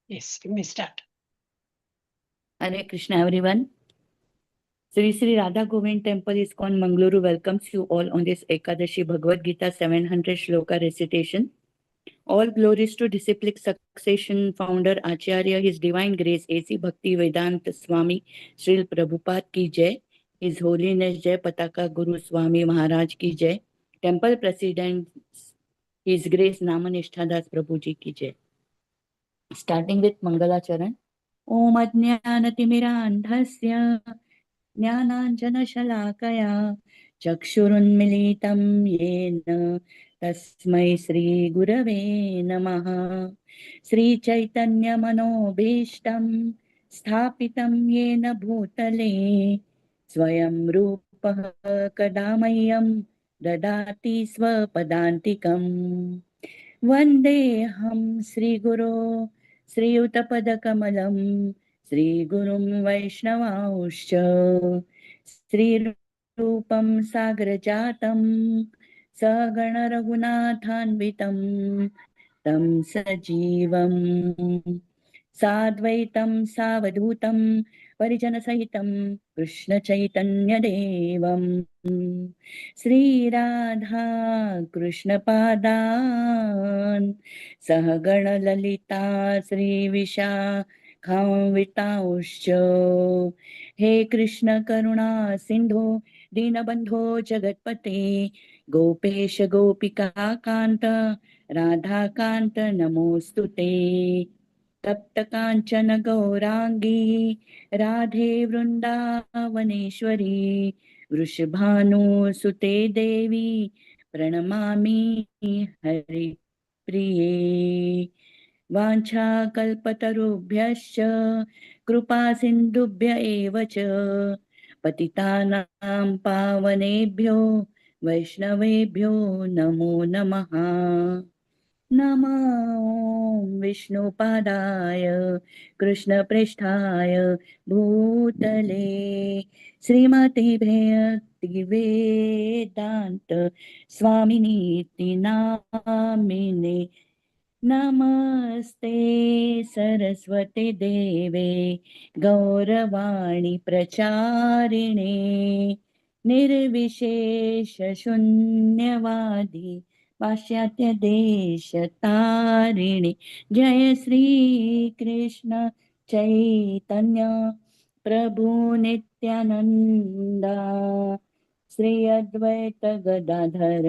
Yes, you may start. Hare Krishna, everyone. Sri Radha Govind Temple ISKCON Mangaluru welcomes you all on this Ekadashi Bhagavad Gita 700 Shloka recitation. All glories to disciplic succession founder Acharya, His Divine Grace A.C. Bhakti Vedanta Swami Sril Prabhupada ki Jai, His Holiness Jai Pataka Guru Swami Maharaj ki Jai, Temple President His Grace Namanishta Das Prabhu ji ki Jai. Starting with Mangalacharan. Om Ajnanatimirandhasya ज्ञानाञ्जनशलाकया चक्षुरुन्मिलितं येन तस्मै श्रीगुरवे नमः। श्रीचैतन्यमनोभीष्टं स्थापितं येन भूतले स्वयं रूपः कदा मह्यं ददाति स्वपदान्तिकम्। वन्देऽहं श्रीगुरो श्रीयुतपदकमलं श्रीगुरुं वैष्णवांश्च श्रीरूपं सागरजातं सगणरघुनाथान्वितं तं सजीवं साद्वैतं सावधूतं परिजनसहितं कृष्णचैतन्यदेवं श्रीराधा कृष्णपादान् सहगणललिता श्रीविशाखान्वितांश्च हे कृष्ण करुणा सिन्धो दीनबन्धो जगत्पते गोपेश गोपिकान्त राधाकान्त नमोऽस्तु ते। तप्त काञ्चन गौराङ्गी राधे वृन्दावनेश्वरी वृषभानुसुते देवी प्रणमामि हरिप्रिये। वाञ्छाकल्पतरुभ्यश्च कृपा सिन्धुभ्य एव च पतितानां पावनेभ्यो वैष्णवेभ्यो नमो नमः। नमो विष्णुपादाय कृष्णप्रेष्ठाय भूतले श्रीमते भक्तिवेदान्त स्वामिनीति नामिने नमस्ते सरस्वती देवे गौरवाणी प्रचारिणे निर्विशेष शून्यवादी पाश्चात्य देश तारिणे। जय श्री कृष्ण चैतन्य प्रभु नित्यानंदा श्री अद्वैत गदाधर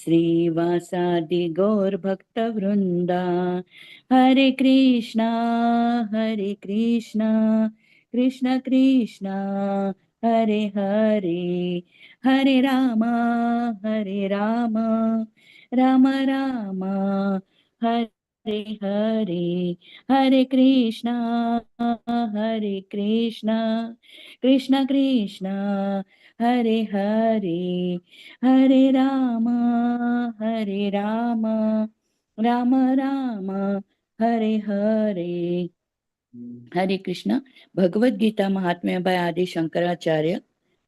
श्रीवासादि गौर भक्त वृंदा। हरे कृष्णा कृष्ण कृष्णा हरे हरे हरे राम राम राम हरे हरे हरे कृष्णा कृष्ण कृष्णा हरे हरे हरे राम राम राम हरे हरे। हरे कृष्ण। भगवद गीता महात्म्य by Adi Shankaracharya.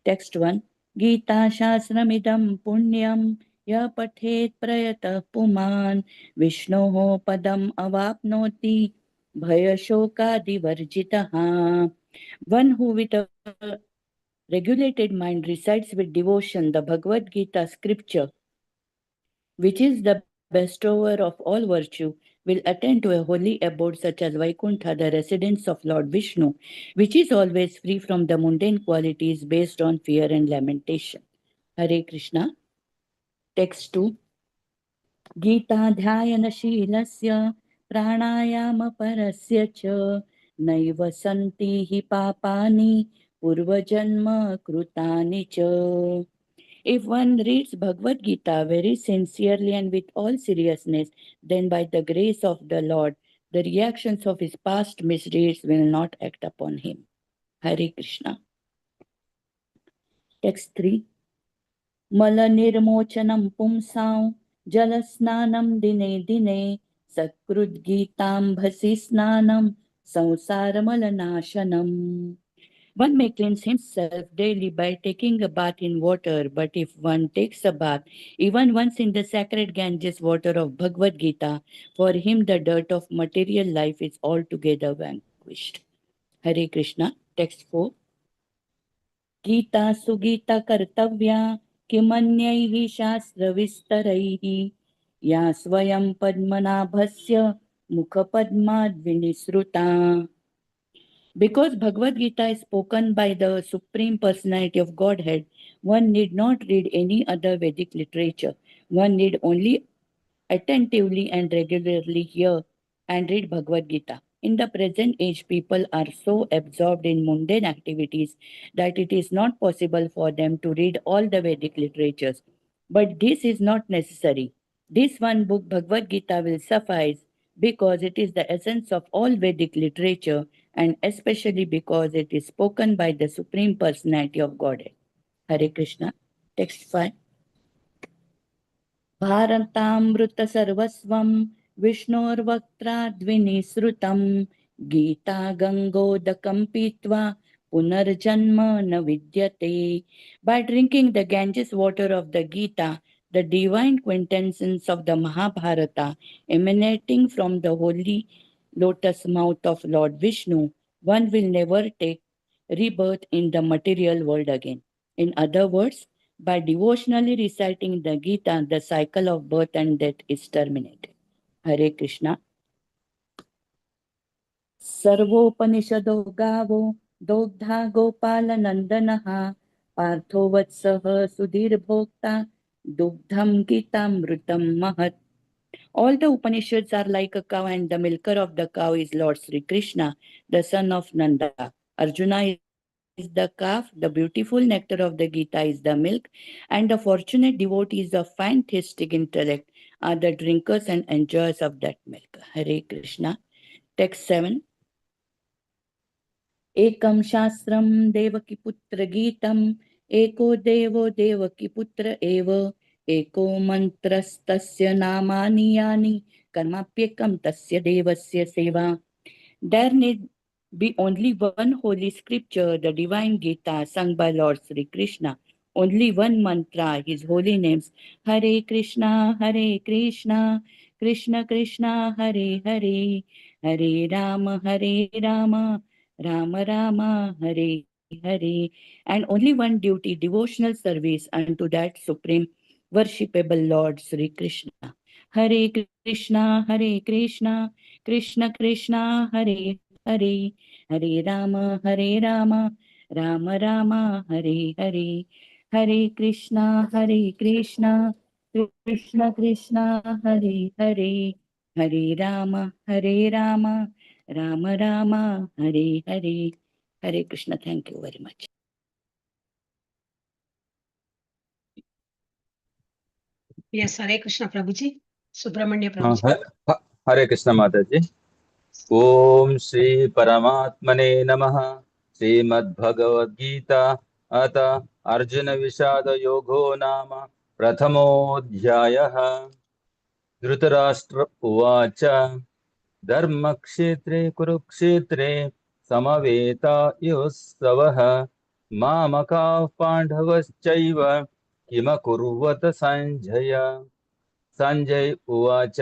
Text 1. Gita शास्त्रमिदं पुण्यं यः पठेत् प्रयतः पुमान् विष्णोः पदम् अवाप्नोति भयशोकादिवर्जितः. One who with a regulated mind recites with devotion the Bhagavad Gita scripture, which is the bestower of all virtue, will attain to a holy abode such as Vaikuntha, the residence of Lord Vishnu, which is always free from the mundane qualities based on fear and lamentation. Hare Krishna. Text 2. गीताध्यायनशीलस्य प्राणायामपरस्य च नैव सन्ति हि पापानि पूर्वजन्म कृतानि च. If one reads Bhagavad Gita very sincerely and with all seriousness, then by the grace of the Lord, the reactions of his past misdeeds will not act upon him. Hare Krishna. Text 3. मलनिर्मोचनं पुंसां जलस्नानं दिने दिने सकृद्गीताम्भसि स्नानं संसारमलनाशनम्. One may cleanse himself daily by taking a bath in water, but if one takes a bath even once in the sacred Ganges water of Bhagavad Gita, for him the dirt of material life is altogether vanquished. Hare Krishna. Text 4. Gita Sugita Kartavya Kimanyaihi Shastra Vistaraihi Ya Swayam Padmanabhasya Mukha Padmad Vinisruta. Because Bhagavad Gita is spoken by the Supreme Personality of Godhead, one need not read any other Vedic literature. One need only attentively and regularly hear and read Bhagavad Gita. In the present age, people are so absorbed in mundane activities that it is not possible for them to read all the Vedic literatures. But this is not necessary. This one book, Bhagavad Gita, will suffice because it is the essence of all Vedic literature and especially because it is spoken by the Supreme Personality of Godhead. Hare Krishna. Text 5. भारतामृत सर्वस्वं विष्णोर्वक्त्राद्विनिसृतं Gita गंगोदकं पीत्वा पुनर्जन्म न विद्यते. By drinking the Ganges water of the Gita, the divine quintessence of the Mahabharata, emanating from the holy lotus mouth of Lord Vishnu, one will never take rebirth in the material world again. In other words, by devotionally reciting the Gita, the cycle of birth and death is terminated. Hare Krishna. सर्वोपनिषदो गावो दोग्धा गोपालनन्दनः पार्थो वत्सः सुधीर्भोक्ता दुग्धं गीतामृतं महत्. All the Upanishads are like a cow, and the milker of the cow is Lord Sri Krishna, the son of Nanda. Arjuna is the calf, the beautiful nectar of the Gita is the milk, and the fortunate devotees of fantastic intellect are the drinkers and enjoyers of that milk. Hare Krishna. Text 7. Ekam Shastram Devaki Putra Geetam Eko Devo Devaki Putra Eva Eko Mantrastasya Namani Yani Karmapyekam Tasya Devasya Seva. There need be only one holy scripture, the divine Gita, sung by Lord Sri Krishna. Only one mantra, his holy names, Hare Krishna, Krishna Krishna, Hare Hare, Hare Rama, Rama Rama, Hare Hare. And only one duty, devotional service unto that supreme worshipable Lord Sri Krishna. Hare Krishna, Krishna Krishna, Hare Hare, Hare Rama, Rama Rama, Hare Hare, Hare Krishna, Krishna Krishna, Hare Hare, Hare Rama, Rama Rama, Hare Hare. Hare Krishna. Thank you very much. Yes, Hare Krishna Prabhuji. Subramanya Prabhuji. हरे कृष्ण माता जी. ओम श्री परमात्मने नमः. श्रीमद्भगवद्गीता अथ अर्जुन विषाद योगो नाम प्रथमोऽध्यायः. धृतराष्ट्र उवाच धर्मक्षेत्रे कुरुक्षेत्रे समवेतायुत्सवः मामकाः पाण्डवश्चैव किमकुर्वत सञ्जय. सञ्जय उवाच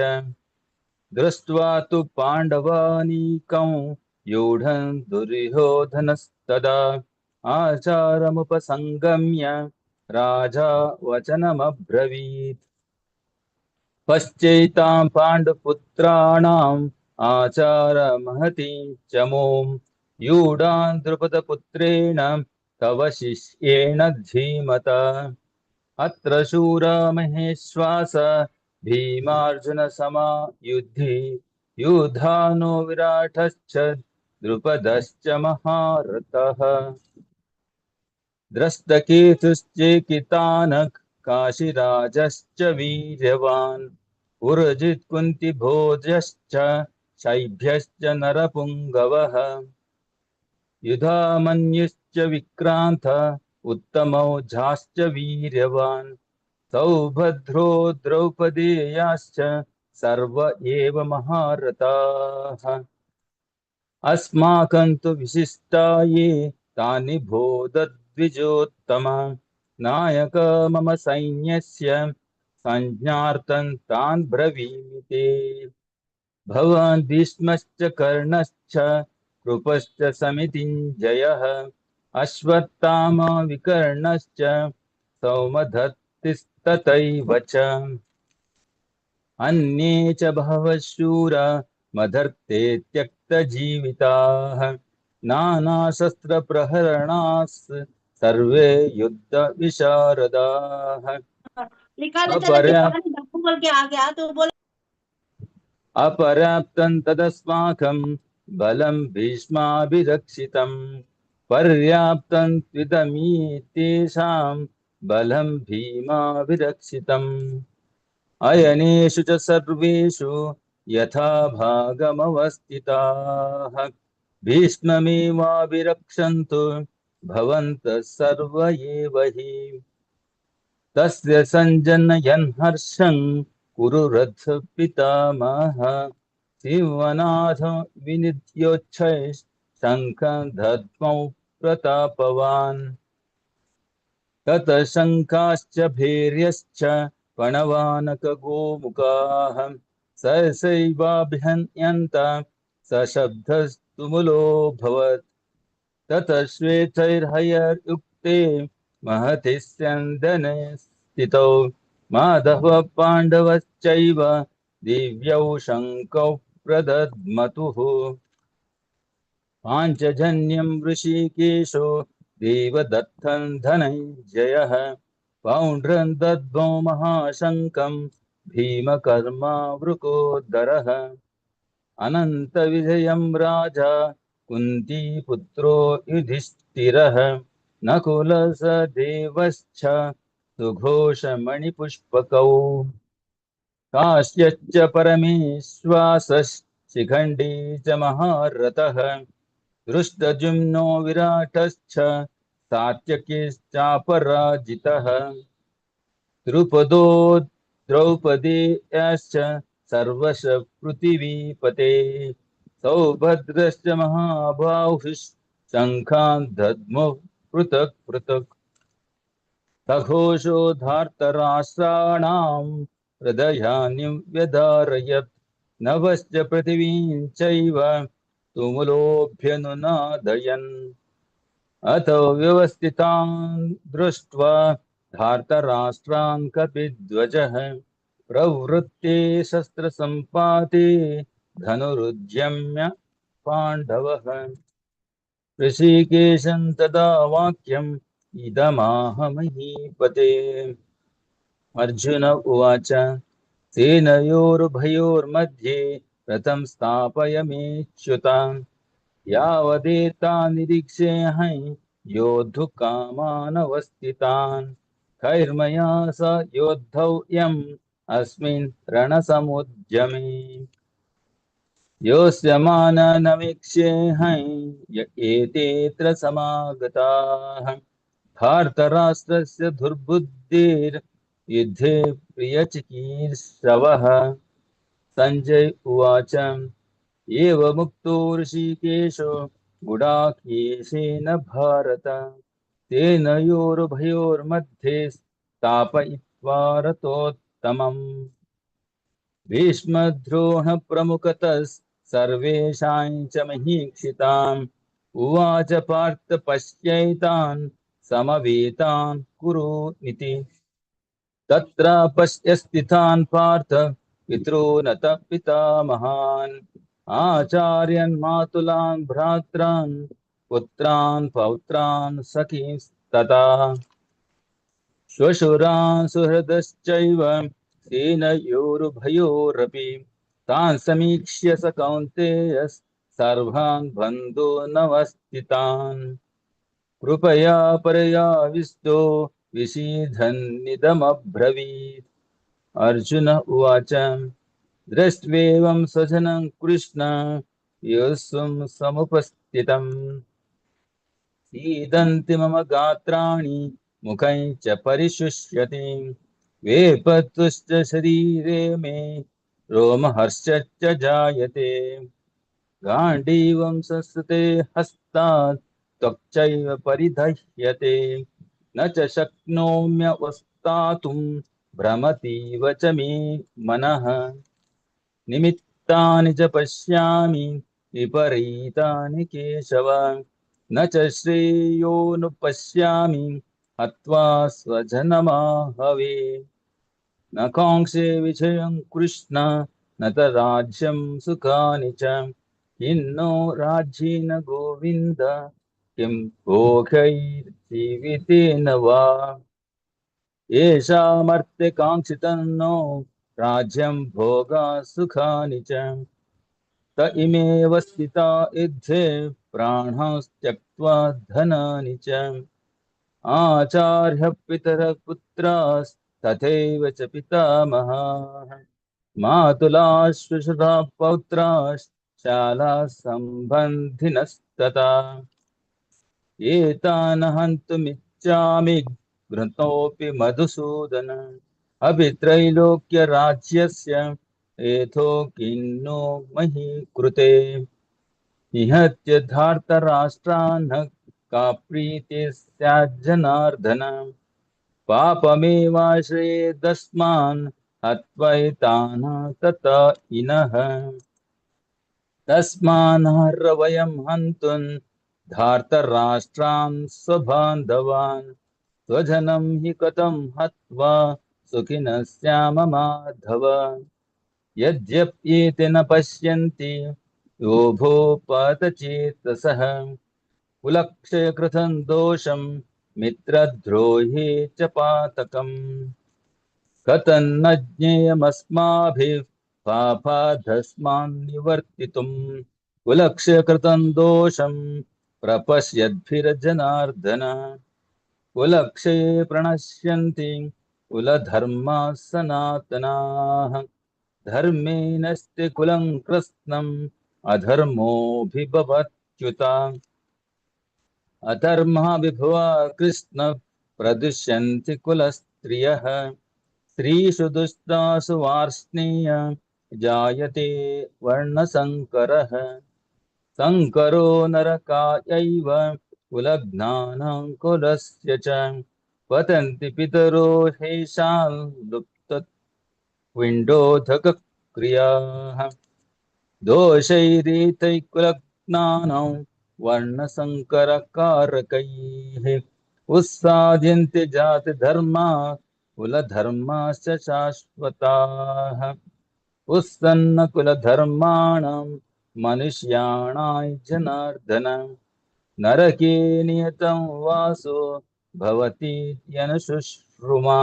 दृष्ट्वा तु पाण्डवानीकं व्यूढं दुर्योधनस्तदा आचारमुपसंगम्य राजा वचनमब्रवीत्. पश्चैतां पाण्डुपुत्राणाम् आचारमहतीं च मूं व्यूढान् द्रुपदपुत्रेण तव शिष्येण धीमता. अत्र शूरा महेश्वास भीमार्जुनसमा युद्धि युधानो विराटश्च द्रुपदश्च महारथः. द्रष्टकेतुश्चेकितानः काशीराजश्च वीर्यवान् पुरजित् कुन्तिभोजश्च शैभ्यश्च नरपुङ्गवः. युधामन्युश्च विक्रान्त उत्तमौजाश्च वीर्यवान् सौभद्रो द्रौपदेयाश्च सर्व एव महारथाः. अस्माकं तु विशिष्टा ये तानि बोधद्विजोत्तम नायक मम सैन्यस्य संज्ञार्थं तान् ब्रवीमि ते भवान् भीष्मश्च कर्णश्च कृपश्च समितिञ्जयः अश्वत्थामा विकर्णश्च सौमदत्तिस्तथैव च अन्ये च बहवः शूरा मदर्थे त्यक्तजीविताः नानाशस्त्रप्रहरणास् सर्वे युद्धविशारदाः निकाले चले अपर्याप् दीपाली बापू बोल के आ गया तो बोल अपर्याप्तं तदस्माकं बलं भीष्माभिरक्षितं पर्याप्तं त्विदमीतेषां बलं भीमाभिरक्षितम् अयनेषु च सर्वेषु यथा भागमवस्थिताः भीष्ममेवाभिरक्षन्तु भवन्तः सर्व एव हि तस्य सञ्जनयन् हर्षं कुरु रथ पितामहः शिवनाथ विनिध्योच्छै शङ्खं दद्मौ प्रतापवान् ततः शङ्खाश्च भैर्यश्च पणवानकगोमुखाः सहसैवाभ्यन्यन्त सशब्दस्तुमुलोऽभवत् ततः श्वेतैर्हयैर्युक्ते महति स्यन्दने स्थितौ माधवः पाण्डवश्चैव दिव्यौ शङ्कौ प्रदद्मतुः पाञ्चजन्यं ऋषिकेशो देवदत्तं धनञ्जयः पौण्ड्रं दद्मौ महाशङ्कं भीमकर्मावृकोदरः अनन्तविजयं राजा कुन्तीपुत्रो युधिष्ठिरः नकुलसदेवश्च सुघोषमणिपुष्पकौ काश्यश्च परमेश्वासश्चिखण्डी च महारथः दृष्टजुम्नो विराटश्च सात्यकिश्चापराजितः द्रुपदो द्रौपदेयश्च सर्वश पृथिवीपते सौभद्रश्च महाबाहुः दद्मुः पृथक् पृथक् सघोषो धार्तराष्ट्राणां हृदयानि व्यधारयत् नभश्च पृथिवीं चैव तुमुलोऽभ्यनुनादयन् अथ व्यवस्थितान् दृष्ट्वा धार्तराष्ट्रान् कपिध्वजः प्रवृत्ते शस्त्रसम्पाते धनुरुद्यम्य पाण्डवः ऋषिकेशं तदा वाक्यम् इदमाहमहीपते अर्जुन उवाच सेनयोरुभयोर्मध्ये रथं स्थापयमेच्युताम् यावदेता निरीक्षेऽहं योद्धुकामानवस्थितान् कैर्मया स योद्धव्यम् अस्मिन् रणसमुद्यमे योऽस्य माननमीक्षेऽहं य एतेऽत्र समागताः भारतराष्ट्रस्य दुर्बुद्धिर्युद्धे प्रियचिकीर्षवः सञ्जय उवाच एवमुक्तो ऋषिकेशो गुडाकेशेन भारत सेनयोरुभयोर्मध्ये स्थापयित्वा रथोत्तमम् भीष्मद्रोणप्रमुखतः सर्वेषां च महीक्षिताम् उवाच पार्थ पश्यैतान् समवेतान् कुरु इति तत्र पश्य स्थितान् पार्थ पितॄनत पितामहान् आचार्यान् मातुलान् भ्रात्रान् पुत्रान् पौत्रान् सखींस्तथा श्वशुरान् सुहृदश्चैव सेनयोरुभयोरपि तान् समीक्ष्य स कौन्तेय सर्वान् बन्धूनवस्थितान् कृपया परयाविष्टो विषीदन्निदमब्रवीत् अर्जुन उवाच दृष्ट्वेवं स्वजनं कृष्ण योऽस्वं समुपस्थितम् सीदन्ति मम गात्राणि मुखं च परिशुष्यति वेपतुश्च शरीरे मे रोमहर्षश्च जायते गाण्डीवं संस्कृते हस्तात् त्वक्चैव परिदह्यते न च शक्नोम्यवस्थातुं भ्रमतीव च मे मनः निमित्तानि च पश्यामि विपरीतानि केशव न च श्रेयोनुपश्यामि हत्वा स्वजनमाहवे न कांक्षे विषयं कृष्ण न च राज्यं सुखानि च किन्नो राज्येन गोविन्द किं भोगैर्जीवितेन वा येषामर्थकाङ्क्षितन्नो राज्यं भोगा सुखानि च त इमेव स्थिता युद्धे प्राणास्त्यक्त्वा धनानि च आचार्य पितरः पुत्रास्तथैव च पितामहाः मातुलाः श्वशुराः पौत्राश्चालाः सम्बन्धिनस्तथा एतान् हन्तुमिच्छामि घ्नतोऽपि मधुसूदन अपि त्रैलोक्यराज्यस्य एथो किन्नो मही कृते निहत्य धार्तराष्ट्रान् का प्रीतिः स्याज्जनार्दन पापमेवाश्रयेदस्मान् हत्वैतान् तत इनः तस्मान्नर्ह वयं हन्तुं धार्तराष्ट्रान् स्वबान्धवान् स्वजनं हि कथं हत्वा सुखिनः स्याम माधव यद्यप्येते न पश्यन्ति योभो पातचेतसः कुलक्षयकृतं दोषं मित्रद्रोहे च पातकम् कथन्न ज्ञेयमस्माभिः पापाधस्मान्निवर्तितुम् कुलक्षयकृतं दोषं प्रपश्यद्भिर्जनार्दन कुलक्षये प्रणश्यन्ति कुलधर्माः सनातनाः धर्मे नस्ति कुलं कृत्स्नम् अधर्मोऽभिभवत्युता अधर्मः विभवा कृष्ण प्रदुष्यन्ति कुलस्त्रियः स्त्रीषु दुष्टासु वार्ष्णेय जायते वर्णसङ्करः संकरो नरकायैव कुलज्ञानं कुलस्य च पतन्ति पितरो हेषां लुप्तविण्डोधकक्रियाः दोषैरेतैः कुलज्ञानं वर्णसङ्करकारकैः उत्साद्यन्ते जातिधर्मा कुलधर्माश्च शाश्वताः उत्सन्नकुलधर्माणां मनुष्याणां जनार्दन नरके नियतं वासो भवतीत्यनुशुश्रुमा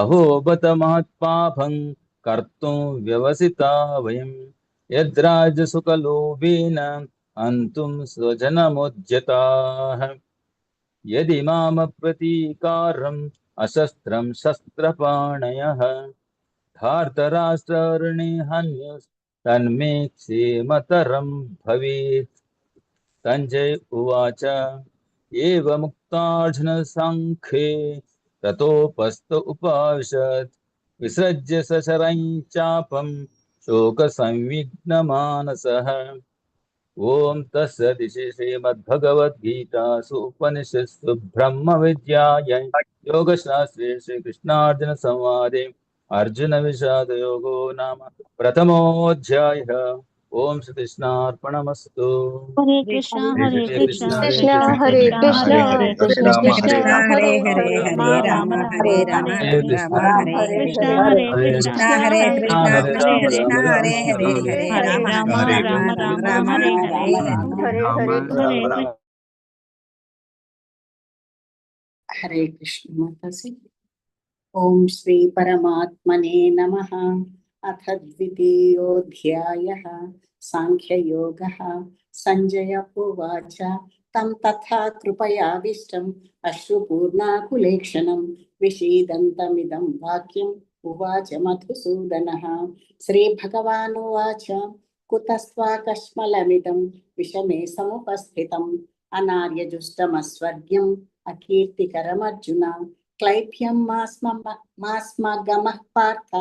अहो बत महत्पापं कर्तुं व्यवसिता वयं यद्राज्यसुखलोभेन हन्तुं स्वजनमुद्यताः यदि मामप्रतीकारम् अशस्त्रं शस्त्रपाणयः धार्तराष्ट्रारणे हन्युस्तन्मे क्षेमतरं भवेत् संजय उवाच एवमुक्तार्जुनसाङ्ख्ये ततोपस्थ उपाविशत् विसृज्य सशरं चापं शोकसंविघ्नमानसः ॐ तत्सदिति श्रीमद्भगवद्गीतासु उपनिषत्सु ब्रह्मविद्यायां योगशास्त्रे श्रीकृष्णार्जुनसंवादे अर्जुनविषादयोगो नाम प्रथमोऽध्यायः। ॐ श्रीकृष्णार्पणमस्तु। हरे कृष्णा हरे कृष्णा कृष्ण हरे कृष्णा हरे कृष्ण कृष्ण कृष्ण हरे हरे हरे हरे राम राम राम हरे राम हरे हरे हरे कृष्ण राम हरे कृष्ण हरे हरे हरे कृष्ण कृष्णा हरे हरे कृष्णा हरे कृष्ण कृष्ण राम कृष्णा राम हरे राम हरे हरे हरे हरे राम राम हरे राम राम राम राम हरे हरे हरे हरे हरे राम कृष्ण राम। हरे कृष्ण माता जी। ओम श्री परमात्मने नमः। अथ द्वितीयोऽध्यायः सांख्ययोगः। संजय उवाच तं तथा कृपयाविष्टम् अश्रुपूर्णाकुलेक्षणं विषीदन्तमिदं वाक्यम् उवाच मधुसूदनः। श्रीभगवानुवाच कुतस्त्वाकश्मलमिदं विषमे समुपस्थितम् अनार्यजुष्टमस्वर्ग्यम् अकीर्तिकरमर्जुन क्लैप्यं मास्मगमः पार्थ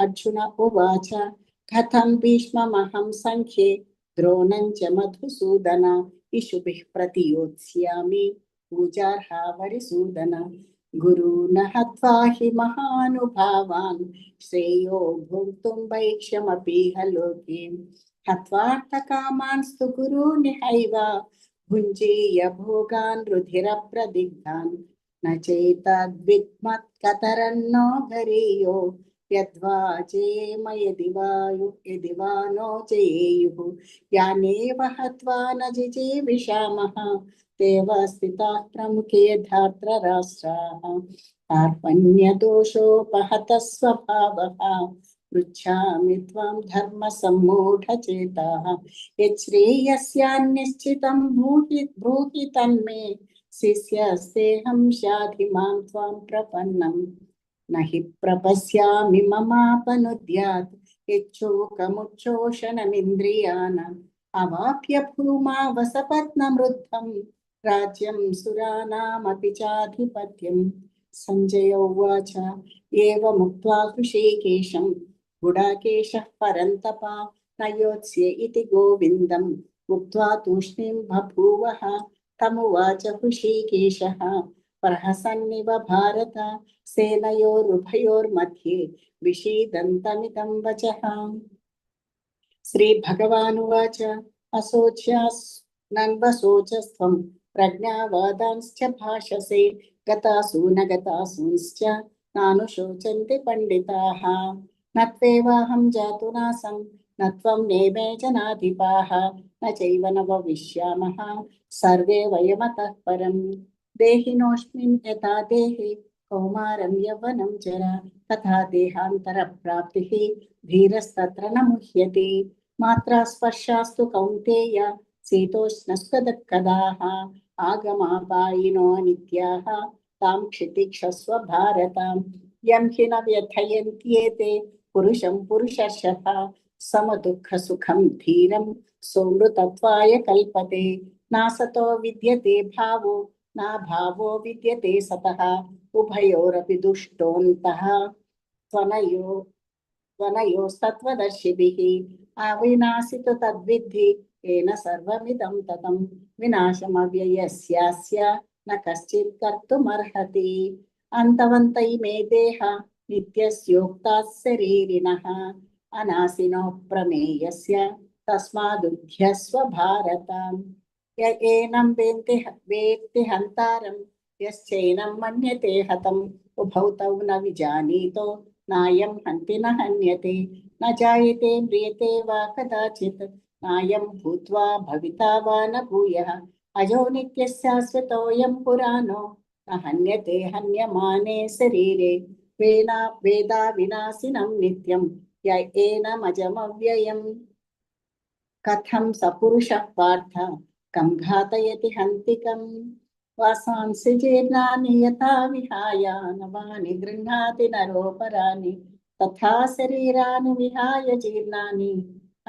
अर्जुन उवाच कथं भीष्ममहं संख्ये द्रोणं च मधुसूदन इषुभिः प्रतियोत्स्यामि पूजार्हा वरिसूदन गुरून् हत्वा हि महानुभावान् श्रेयो भोक्तुं वैक्ष्यमपीह लोके हत्वार्थकामांस्तु गुरूनिहैव भुञ्जीय भोगान् रुधिरप्रदिग्धान् न चेतद्विद्मत्कतरन्नो गरीयो यद्वा जयेम यदि वा नो जयेयुः यानेव हत्वा न जिजीविषामः तेव स्थिताः प्रमुखे धार्तराष्ट्राः कार्पण्यदोषोपहतः स्वभावः पृच्छामि त्वां धर्मसम्मूढचेताः यच्छ्रेयस्यान्निश्चितं ब्रूहि तन्मे शिष्यस्तेऽहं शाधि मां त्वां प्रपन्नम् न हि प्रपश्यामि ममापनुद्यात् यच्छोकमुच्छोषणमिन्द्रियाणाम् अवाप्य भूमा वसपत्नमृद्धं राज्यं सुराणामपि चाधिपत्यं संजय उवाच एवमुक्त्वा हृषीकेशं गुडाकेशः परन्तपा न योत्स्य इति गोविन्दम् उक्त्वा तूष्णीं बभूवः तमुवाच हृषीकेशः प्रहसन्निव भारत सेनयोरुभयोर्मध्ये विषीदन्तमिदं वचः श्रीभगवानुवाच असोच्यास्नन्वसोचस्त्वं प्रज्ञावादांश्च भाषसे गतासु न गतासूंश्च नानुशोचन्ति पंडिताः न त्वेवाहं जातु नासं न त्वं नेमे जनाधिपाः न चैव न भविष्यामः सर्वे वयमतः परं देहिनोऽस्मिन् यथा देहे कौमारं यौवनं जरा तथा देहान्तरप्राप्तिः धीरस्तत्र न मुह्यते मात्रा स्पर्शास्तु कौन्तेय शीतोष्णस्वदक्कदाः आगमापायिनो नित्याः तां क्षितिक्षस्व भारतां यं हि न व्यथयन्त्येते पुरुषं पुरुषर्षभ समदुःखसुखं धीरं सोमृतत्वाय कल्पते नासतो विद्यते भावो नाभावो विद्यते सतः उभयोरपि दुष्टोऽन्तः त्वनयोस्तत्त्वदर्शिभिः अविनाशितो तद्विद्धि येन सर्वमिदं ततं विनाशमव्ययस्यास्य न कश्चित् कर्तुमर्हति अन्तवन्त इमे देहा नित्यस्योक्ताः शरीरिणः अनाशिनो प्रमेयस्य तस्मादुध्यस्व भारतम् य एनं वेत्ति हन्तारं यश्चैनं मन्यते हतम् उभौ तौ न विजानीतो नायं हन्ति न हन्यते न जायते म्रियते वा कदाचित् नायं भूत्वा भविता वा न भूयः अजो नित्यः शाश्वतोऽयं पुराणो न हन्यते हन्यमाने शरीरे वेदा विनाशिनं नित्यं य एनमजमव्ययम् कथं सपुरुषः पार्थ कं घातयति हन्तिकम् वासांसि जीर्णानि यथा विहाय नवानि गृह्णाति नरोपराणि तथा शरीराणि विहाय जीर्णानि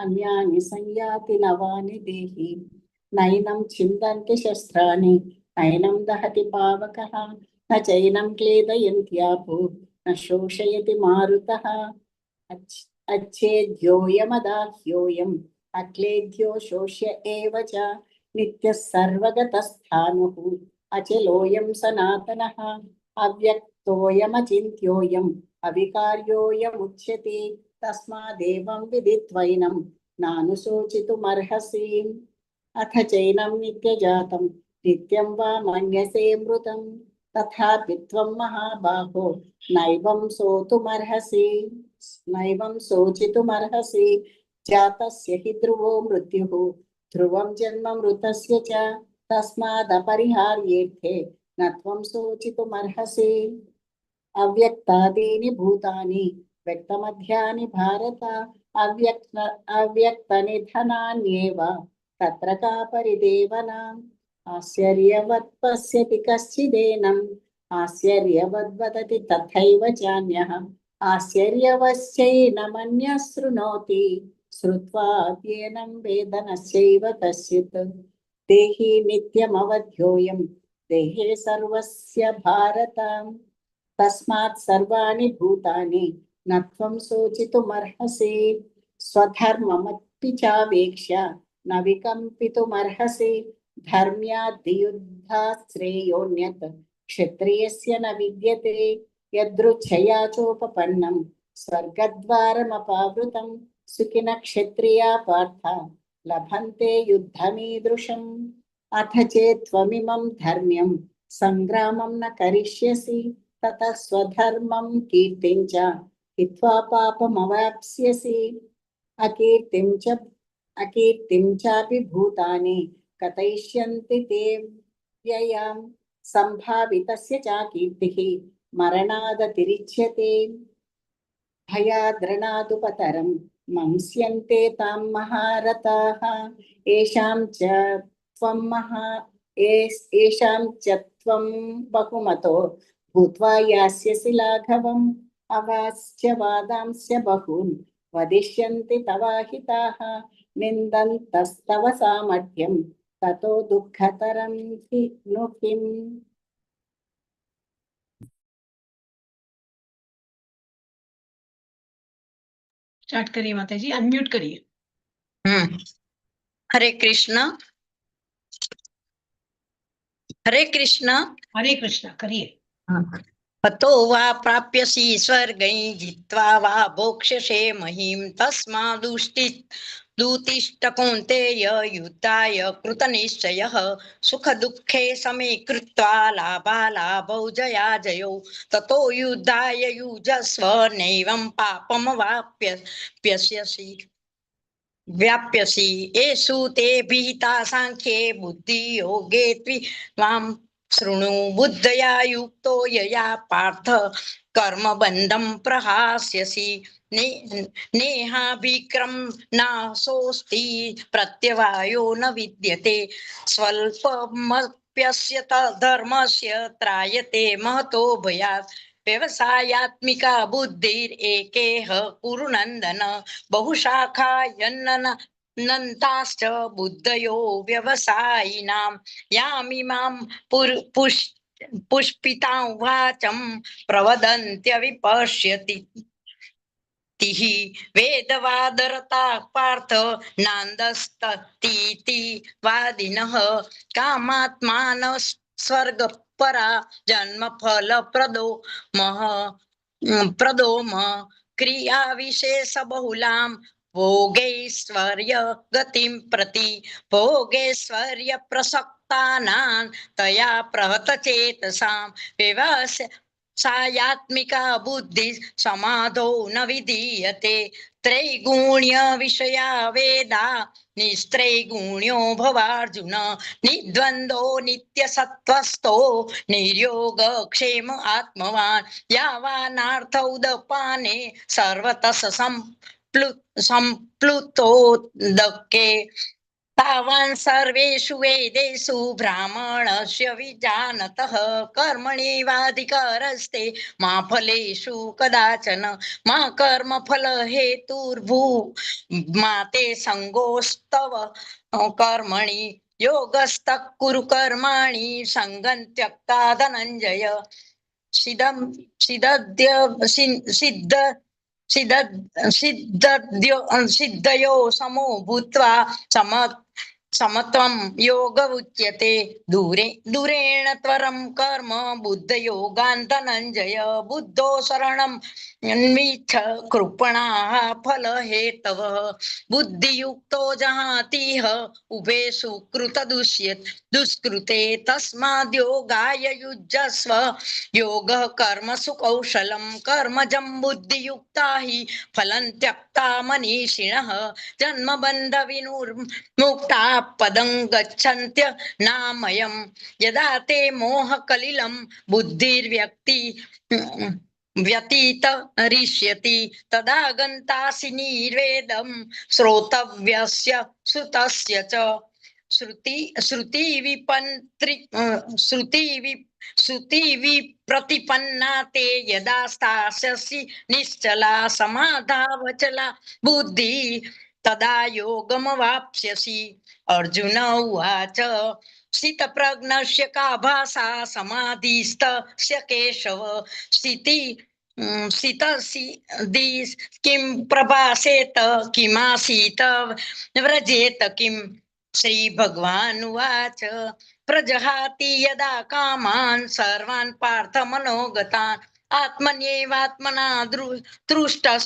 अन्यानि संयाति नवानि देहि नैनं छिन्दन्ति शस्त्राणि नैनं दहति पावकः न चैनं क्लेदयन्त्यापो न शोषयति मारुतः अच्छेद्योऽयमदाह्योऽयम् अक्लेद्यो शोष्य एव च नित्यः सर्वगतस्थाणुः अचलोऽयं सनातनः अव्यक्तोऽयमचिन्त्योऽयम् अविकार्योऽयमुच्यते तस्मादेवं विदित्वैनं नानुशोचितुमर्हसि अथ चैनं नित्यजातं नित्यं वा मन्यसे मृतं तथापि त्वं महाबाहो नैवं शोचितुमर्हसि जातस्य हि ध्रुवो मृत्युः ध्रुवं जन्म मृतस्य च तस्मादपरिहार्येऽर्थे न त्वं शोचितुमर्हसि अव्यक्तादीनि भूतानि व्यक्तमध्यानि भारत अव्यक्तनिधनान्येव तत्र का परिदेवना आश्चर्यवत् पश्यति कश्चिदेनम् आश्चर्यवद्वदति तथैव चान्यः आश्चर्यवश्चैनमन्यः शृणोति श्रुत्वाप्येनं वेद नश्चैव कश्चित् देहि नित्यमवध्योऽयं देहे सर्वस्य भारत तस्मात् सर्वाणि भूतानि न त्वं शोचितुमर्हसि स्वधर्ममपि चावेक्ष्य न विकम्पितुमर्हसि धर्म्याद्युद्धात् श्रेयोऽन्यत् क्षत्रियस्य न विद्यते यदृच्छया चोपपन्नं स्वर्गद्वारमपावृतं सुखिनः क्षत्रिया पार्थ लभन्ते युद्धमीदृशम् अथ चेत् त्वमिमं धर्म्यं सङ्ग्रामं न करिष्यसि ततः स्वधर्मं कीर्तिं च हित्वा पापमवाप्स्यसि अकीर्तिं चापि भूतानि कथयिष्यन्ति ते व्ययां सम्भावितस्य च कीर्तिः मरणादतिरिच्यते भयाद्रणादुपतरं मंस्यन्ते तां महारथाः येषां च त्वं बहुमतो भूत्वा यास्यसि लाघवम् अवास्य वादांश्च बहून् वदिष्यन्ति तवाहिताः निन्दन्तस्तव सामर्थ्यं ततो दुःखतरं हि नु किम्। स्टार्ट करिए माता जी, अनम्यूट करिए। हरे कृष्ण हरे कृष्णा करिए। हतो वा प्राप्यसि स्वर्गै जित्वा वा भोक्ष्यसे महीम् तस्मादुत्तिष्ठ कौन्तेय युद्धाय कृतनिश्चयः सुख दुःखे समे कृत्वा लाभालाभौ जयाजयौ ततो युद्धाय युजस्व नैवं पापमवाप्स्यसि व्याप्यसि येषु ते विहिता सांख्ये बुद्धियोगे त्वां शृणु बुद्धया युक्तो यया पार्थ कर्मबन्धं प्रहास्यसि नेहाभिक्रम नाशोऽस्ति प्रत्यवायो न विद्यते स्वल्पमप्यस्य धर्मस्य त्रायते महतो भयात् व्यवसायात्मिका बुद्धिरेकेह कुरु नन्दन बहुशाखा यन्नन्ताश्च बुद्धयो व्यवसायिनां यामिमां पुष्पितां वाचं प्रवदन्त्यविपश्यति वेदवादरता पार्थ नान्दस्ततीति वादिनः कामात्मान स्वर्गपरा जन्मफलप्रदो क्रिया विशेष बहुलां भोगैश्वर्य गतिं प्रति भोगैश्वर्य प्रसक्तानां तया प्रहत चेतसां सायात्मिका बुद्धि समाधो न विधीयते त्रैगुण्य विषया वेदा निस्त्रैगुण्यो भवार्जुन निद्वन्द्वो नित्यसत्त्वस्थो निर्योग क्षेम आत्मवान् यावानार्थौदपाने सर्वतः संप्लुतोदके तावान् सर्वेषु वेदेषु ब्राह्मणस्य विजानतः कर्मण्येवाधिकारस्ते मा फलेषु कदाचन मा कर्मफल हेतुर्भू मा ते संगोस्तव कर्मणि योगस्तः कुरु कर्माणि संगं त्यक्ता धनञ्जय सिद्धयो समो भूत्वा समत्वं योग उच्यते दूरेण त्वरं कर्म बुद्धयोगान् धनञ्जय बुद्धो शरणं मीच्छ कृपणाः फलहेतवः बुद्धियुक्तो जहातीह उभे सुकृत दुष्कृते तस्माद्योगाय युज्यस्व योगः कर्मसु कौशलं कर्मजं बुद्धियुक्ता हि फलं त्यक्ता मनीषिणः जन्मबन्ध विमुक्ता पदं गच्छन्त्य नामयम् यदा ते मोहकलिलं बुद्धिर्व्यक्ति व्यतीत रिष्यति तदा गन्तासि निर्वेदं श्रोतव्यस्य श्रुतस्य च श्रुति विप्रतिपन्ना ते यदा स्थास्यसि निश्चला समाधावचला बुद्धि तदा योगमवाप्स्यसि अर्जुन उवाच स्थितप्रज्ञस्य का भाषा समाधिस्थस्य केशव दिस् किं प्रभासेत किमासीत व्रजेत किं श्रीभगवानुवाच प्रजहाति यदा कामान् सर्वान् पार्थमनोगतान् आत्मन्येवात्मना तुष्टः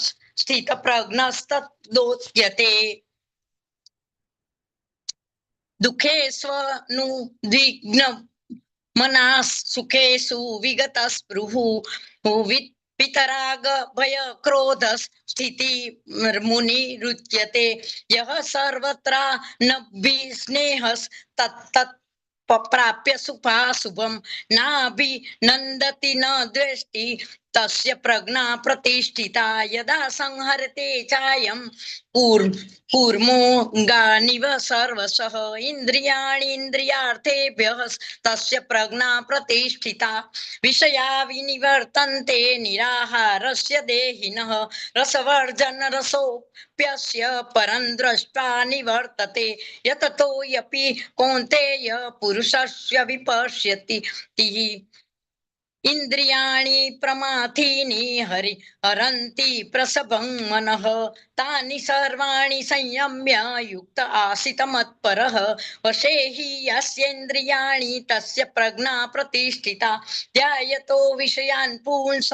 स्थितप्रज्ञस्तदोच्यते दुःखेष्वनुद्विग्न मनाः सुखेषु विगतस्पृहुः वितराग भय क्रोध स्थिति मुनिरुच्यते यः सर्वत्र नभिस्नेहस् तत्तत् प्राप्य सुभाशुभं नाभिनन्दति न द्वेष्टि तस्य प्रज्ञा प्रतिष्ठिता यदा संहरते चायं कूर्मोऽङ्गानिव सर्वशः इन्द्रियाणीन्द्रियार्थेभ्यः तस्य प्रज्ञा प्रतिष्ठिता विषया विनिवर्तन्ते निराहारस्य देहिनः रसवर्जन रसोऽप्यस्य परं दृष्ट्वा निवर्तते यततो यपि कौन्तेय पुरुषस्य विपश्यति इन्द्रियाणि प्रमाथीनि हरन्ति प्रसभं मनः तानि सर्वाणि संयम्य युक्त आसीत मत्परः वशे हि यस्येन्द्रियाणि तस्य प्रज्ञा प्रतिष्ठिता ध्यायतो विषयान् पुंस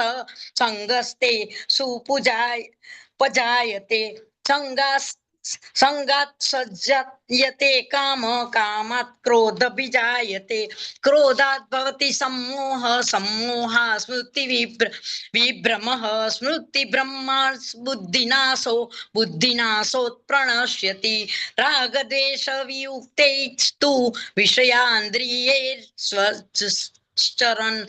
संगस्ते सुपजायते संगात् सज्जयते काम कामात् क्रोध विजायते क्रोधात् भवति सम्मोह सम्मोहात् स्मृति विभ्रमः स्मृति ब्रह्मात् बुद्धिनाशो बुद्धिनाशोत् प्रणश्यति रागद्वेष वियुक्तैस्तु विषयान्द्रियैर्स्वचरन्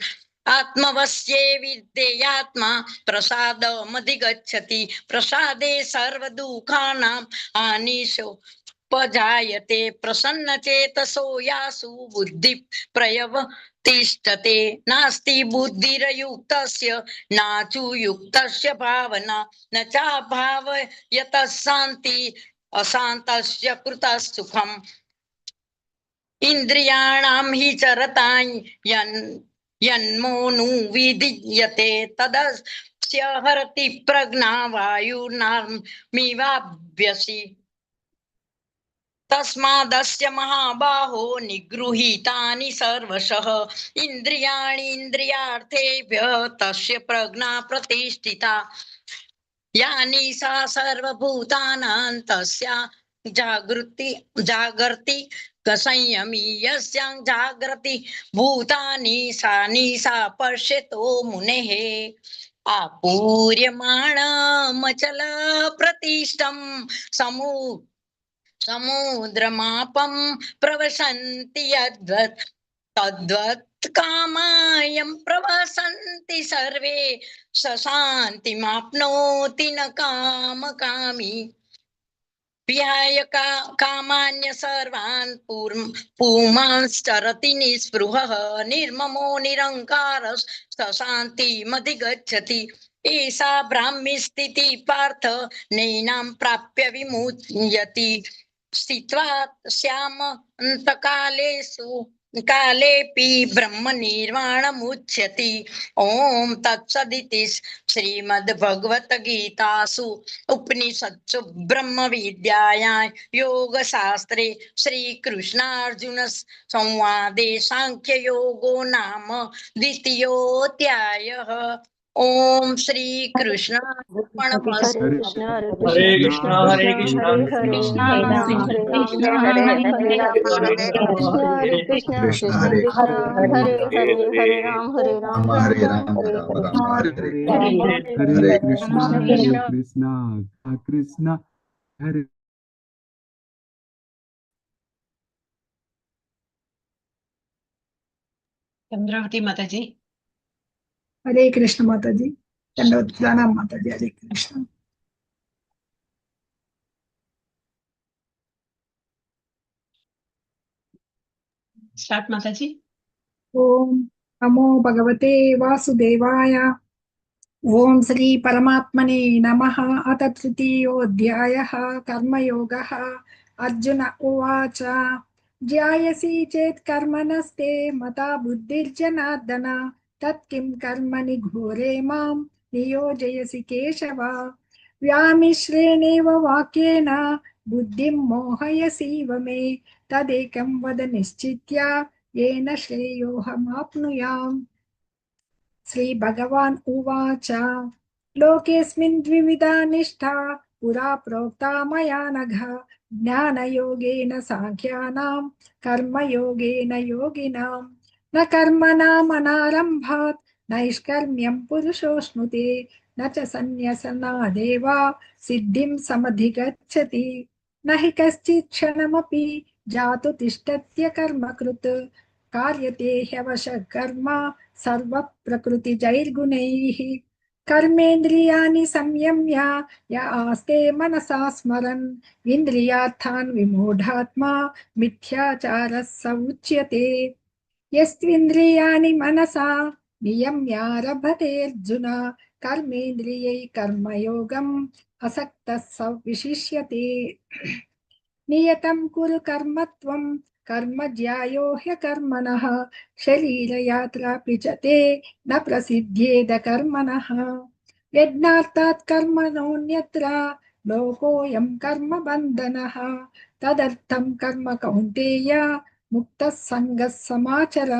आत्मवश्ये विद्येयात्मा प्रसादमधिगच्छति प्रसादे सर्वदुःखानां हानिशोपजायते प्रसन्नचेतसो यासु बुद्धि प्रयवतिष्ठते नास्ति बुद्धिरयुक्तस्य नाचुयुक्तस्य भावना न चाभावयतः शान्ति अशान्तस्य कृतः सुखम् इन्द्रियाणां हि चरतां यन्मोनु विधीयते तदस्य हरति प्रज्ञा वायुर्नामिवाभ्यसि तस्मादस्य महाबाहो निगृहीतानि सर्वशः इन्द्रियाणि इन्द्रियार्थेभ्यः तस्य प्रज्ञा प्रतिष्ठिता यानि सा सर्वभूतानां तस्या जागर्ति संयमी यस्यां जागृति भूतानि सा निशा पश्यतो मुनेः आपूर्यमाणमचल प्रतिष्ठं समुद्रमापं प्रवसन्ति यद्वत् तद्वत् कामायं प्रवसन्ति सर्वे स शान्तिमाप्नोति न कामकामी विहाय कामान्य सर्वान् पुमांश्चरति निःस्पृहः निर्ममो निरङ्कारः स शान्तिमधिगच्छति एषा ब्राह्मी स्थितिः पार्थ नैनां प्राप्य विमुच्यति स्थित्वा कालेऽपि ब्रह्म निर्वाणमुच्यति ॐ तत्सदिति श्रीमद्भगवद्गीतासु उपनिषत्सु ब्रह्मविद्यायां योगशास्त्रे श्रीकृष्णार्जुन संवादे सांख्ययोगो नाम द्वितीयोऽध्यायः ॐ श्री कृष्ण अर्पणमस्तु। हरे कृष्ण हरे हरे कृष्णा हरे कृष्णा हरे हरे हरे राम हरे राम राम राम हरे हरे कृष्ण कृष्ण कृष्ण हरे हरे हरे राम राम हरे राम हरे हरे कृष्णा कृष्णा हरे चंद्रावती माताजी। हरे कृष्ण माताजी, दंडवत प्रणाम माताजी। हरे कृष्ण। स्टार्ट माताजी। ओम नमो भगवते वासुदेवाय। ओम श्री परमात्मने नमः। अथ तृतीयोऽध्यायः कर्मयोगः। अर्जुन उवाच ज्यायसि चेत् कर्मणस्ते मता बुद्धिर्जनार्दन तत्किं कर्मणि घोरे मां नियोजयसि केशव व्यामिश्रेणेव वाक्येन बुद्धिं मोहयसीव मे तदेकं वद निश्चित्य येन श्रेयोऽहमाप्नुयाम् श्रीभगवान् उवाच लोकेऽस्मिन् द्विविधा निष्ठा पुरा प्रोक्ता मया नघ ज्ञानयोगेन साङ्ख्यानां कर्मयोगेन योगिनां न कर्मणामनारम्भात् नैष्कर्म्यं पुरुषोऽश्नुते न च सन्न्यसनादेव सिद्धिं समधिगच्छति न हि कश्चित् क्षणमपि जातु तिष्ठत्य कर्मकृत् कार्यते ह्यवशः कर्म सर्वप्रकृतिजैर्गुणैः कर्मेन्द्रियाणि संयम्य य आस्ते मनसा स्मरन् इन्द्रियार्थान् विमूढात्मा मिथ्याचारः स उच्यते यस्त्विन्द्रियाणि मनसा नियम्यारभतेऽर्जुन कर्मेन्द्रियै कर्मयोगम् असक्तः स विशिष्यते नियतं कुरु कर्म त्वं कर्म ज्यायो ह्यकर्मणः शरीरयात्रापि च ते न प्रसिद्ध्येद कर्मणः यज्ञार्थात् कर्मणोऽन्यत्र लोकोऽयं कर्म बन्धनः तदर्थं कर्म कौन्तेय मुक्तः सङ्गः समाचर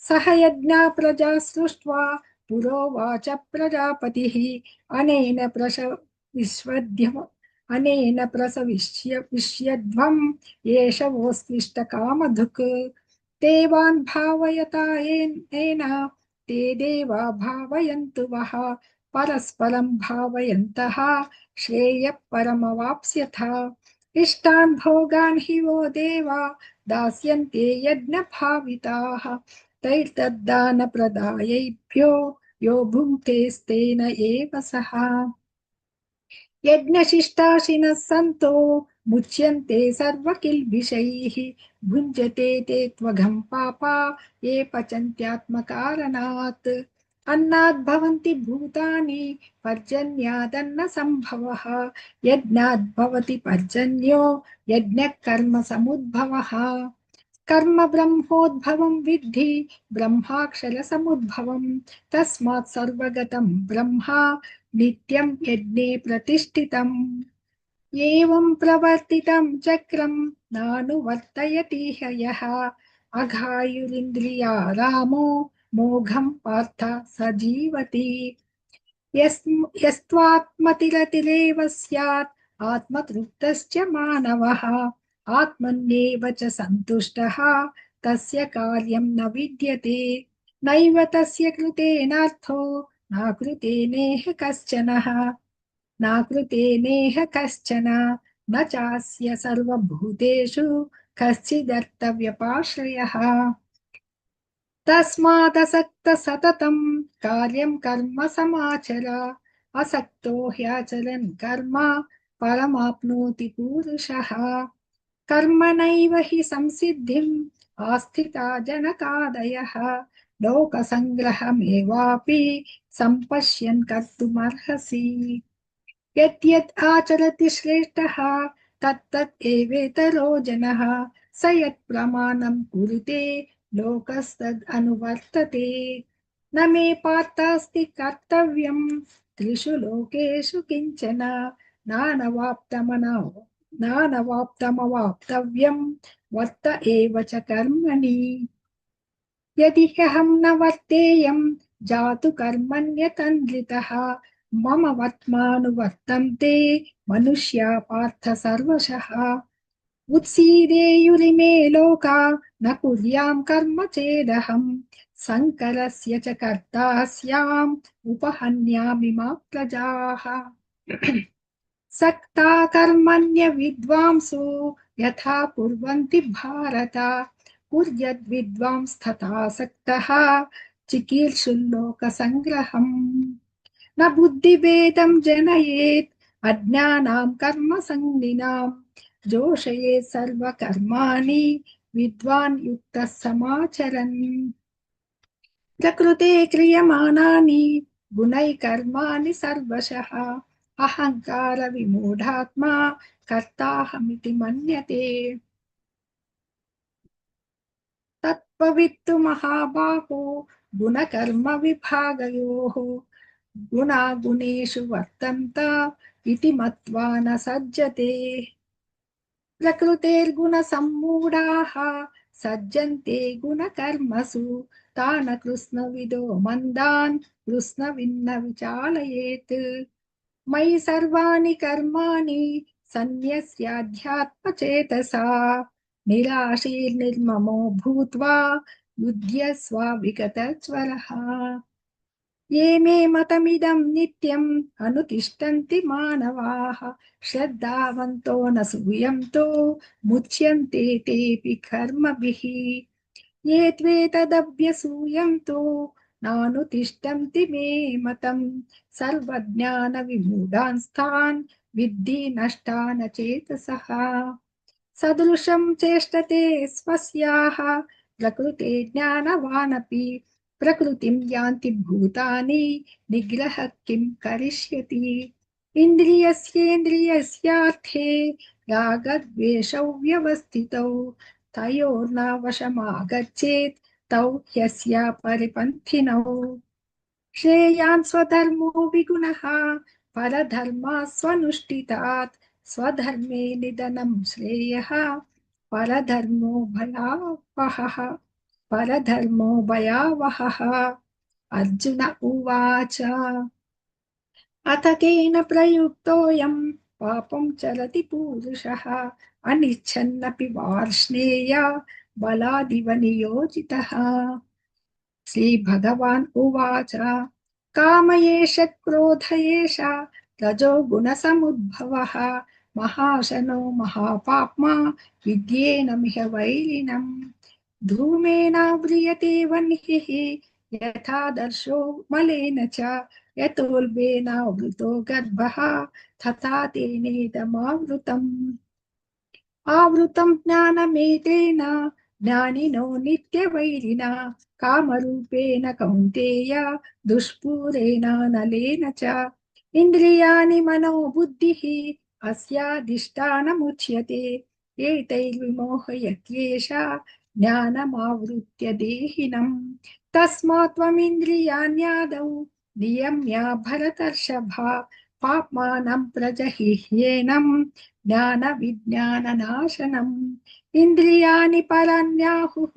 सह यज्ञा प्रजा सृष्ट्वा पुरोवाच प्रजापतिः अनेन प्रसविष्यध्वम् एष वोऽस्विष्टकामधुक् देवान् भावयता येन ते देवा भावयन्तु वः परस्परं भावयन्तः श्रेयः परमवाप्स्यथ इष्टान् भोगान् हि वो देवा दास्यन्ते यज्ञभाविताः तैर्तद्दानप्रदायैभ्यो यो भुङ्क्तेस्तेन एव सः यज्ञशिष्टाशिनः सन्तो मुच्यन्ते सर्वकिल्बिषैः भुञ्जते ते त्वघं पापा ये पचन्त्यात्मकारणात् अन्नाद् भवन्ति भूतानि पर्जन्यादन्न सम्भवः यज्ञाद् भवति पर्जन्यो यज्ञः कर्म समुद्भवः कर्म ब्रह्मोद्भवं विद्धि ब्रह्माक्षरसमुद्भवं तस्मात् सर्वगतं ब्रह्मा नित्यं यज्ञे प्रतिष्ठितम् एवं प्रवर्तितं चक्रं नानुवर्तयति ह्ययः अघायुरिन्द्रिया रामो मोघं पार्थ स जीवति यस्त्वात्मतिरतिरेव स्यात् आत्मतृप्तश्च मानवः आत्मन्येव च सन्तुष्टः तस्य कार्यं न विद्यते नैव तस्य कृतेनार्थो नाकृतेनेह कश्चन न चास्य सर्वभूतेषु कश्चिदर्थव्यपाश्रयः तस्मादसक्तः सततं कार्यं कर्म समाचर असक्तो ह्याचरन् कर्म परमाप्नोति पुरुषः कर्मणैव हि संसिद्धिम् आस्थिता जनकादयः लोकसङ्ग्रहमेवापि सम्पश्यन् कर्तुमर्हसि यद्यत् आचरति श्रेष्ठः तत्तत् एवेतरो जनः स यत् प्रमाणं कुरुते लोकस्तद् अनुवर्तते न मे पार्थास्ति कर्तव्यं त्रिषु लोकेषु किञ्चन नानवाप्तमवाप्तव्यं वर्त एव च कर्मणि यदि ह्यहं न वर्तेयं जातु कर्मण्यतन्द्रितः मम वर्त्मानुवर्तन्ते मनुष्या पार्थ सर्वशः उत्सीदेयुरिमे लोका न कुर्यां कर्म चेदहं शङ्करस्य च कर्ता स्याम् उपहन्यामि मा प्रजाः सक्ता कर्मण्य विद्वांसो यथा कुर्वन्ति भारत कुर्यद्विद्वांस्तथा सक्तः चिकीर्षुल्लोकसङ्ग्रहम् न बुद्धिभेदं जनयेत् अज्ञानां कर्मसङ्गिनां जोषयेत् सर्वकर्माणि विद्वान् युक्तः समाचरन् प्रकृते क्रियमाणानि गुणैः कर्माणि सर्वशः अहङ्कार विमूढात्मा कर्ताहमिति मन्यते तत्त्ववित्तु महाबाहो गुणकर्म विभागयोः गुणागुणेषु वर्तन्त इति मत्वा न सज्जते प्रकृतेर्गुणसम्मूढाः सज्जन्ते गुणकर्मसु तान् कृत्स्नविदो मन्दान् कृत्स्नविन्न विचालयेत् मयि सर्वाणि कर्माणि सन्न्यस्याध्यात्मचेतसा निराशीर्निर्ममो भूत्वा युध्यस्व विगतज्वरः ये मे मतमिदं नित्यम् अनुतिष्ठन्ति मानवाः श्रद्धावन्तो न सूयन्तो मुच्यन्ते तेऽपि कर्मभिः ये त्वेतदभ्यसूयन्तो नानुतिष्ठन्ति मे मतम् सर्वज्ञानविमूढांस्तान् विद्धि नष्टान् चेतसः सदृशं चेष्टते स्वस्याः प्रकृते ज्ञानवानपि प्रकृतिं यान्ति भूतानि निग्रह किं करिष्यति इन्द्रियस्येन्द्रियस्यार्थे रागद्वेषौ व्यवस्थितौ तयोर्नवशमागच्छेत् तौ ह्यस्य परिपन्थिनौ श्रेयान् स्वधर्मो विगुणः परधर्मात् स्वनुष्ठितात् स्वधर्मे निधनं श्रेयः परधर्मो भयावहः अर्जुन उवाच अथ केन प्रयुक्तोऽयं पापं चरति पूरुषः अनिच्छन्नपि वार्ष्णेय बलादिव नियोजितः श्रीभगवान् उवाच काम एष क्रोध एष रजो गुणसमुद्भवः महाशनो महापाप्मा विद्येनमिह वैरिणम् धूमेनाव्रियते वह्निः यथादर्शो मलेन च यतोल्बेनावृतो गर्भः तथा तेनेदमावृतम् आवृतं ज्ञानमेतेन ज्ञानिनो नित्यवैरिणा कामरूपेण कौन्तेय दुष्पूरेण नलेन च इन्द्रियाणि मनो बुद्धिः अस्याधिष्ठानमुच्यते एतैर्विमोहयत्येष ज्ञानमावृत्य देहिनम् तस्मात् त्वमिन्द्रियाण्यादौ नियम्य भरतर्षभा पाप्मानं प्रजहिह्येनं ज्ञानविज्ञाननाशनम् इन्द्रियाणि पराण्याहुः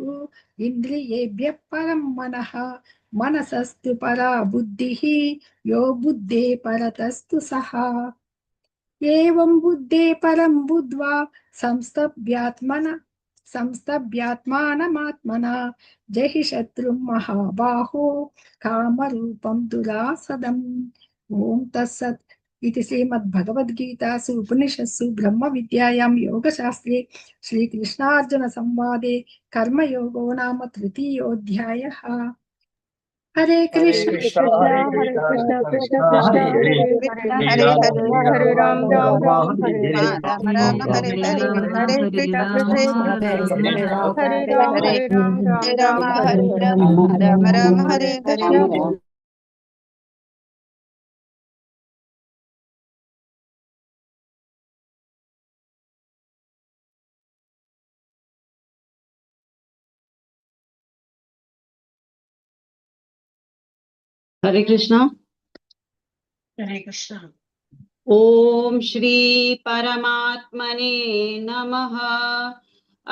इन्द्रियेभ्यः परं मनः मनसस्तु परा बुद्धिः यो बुद्धे परतस्तु सः एवं बुद्धे परं बुद्ध्वा संस्तभ्यात्मानमात्मना जहि शत्रुं महाबाहो कामरूपं दुरासदम् ॐ तत्सत् इति श्रीमद्भगवद्गीतासु उपनिषत्सु ब्रह्मविद्यायां योगशास्त्रे श्रीकृष्णार्जुनसंवादे कर्मयोगो नाम तृतीयोऽध्यायः हरे कृष्ण कृष्ण हरे कृष्ण कृष्ण कृष्ण हरे हरे हरे हरे हरे राम राम राम हरे राम राम हरे हरे हरे कृष्ण हरे राम राम हरे राम हरे कृष्ण हरे कृष्णा। हरे कृष्ण ओम श्री परमात्मने नमः।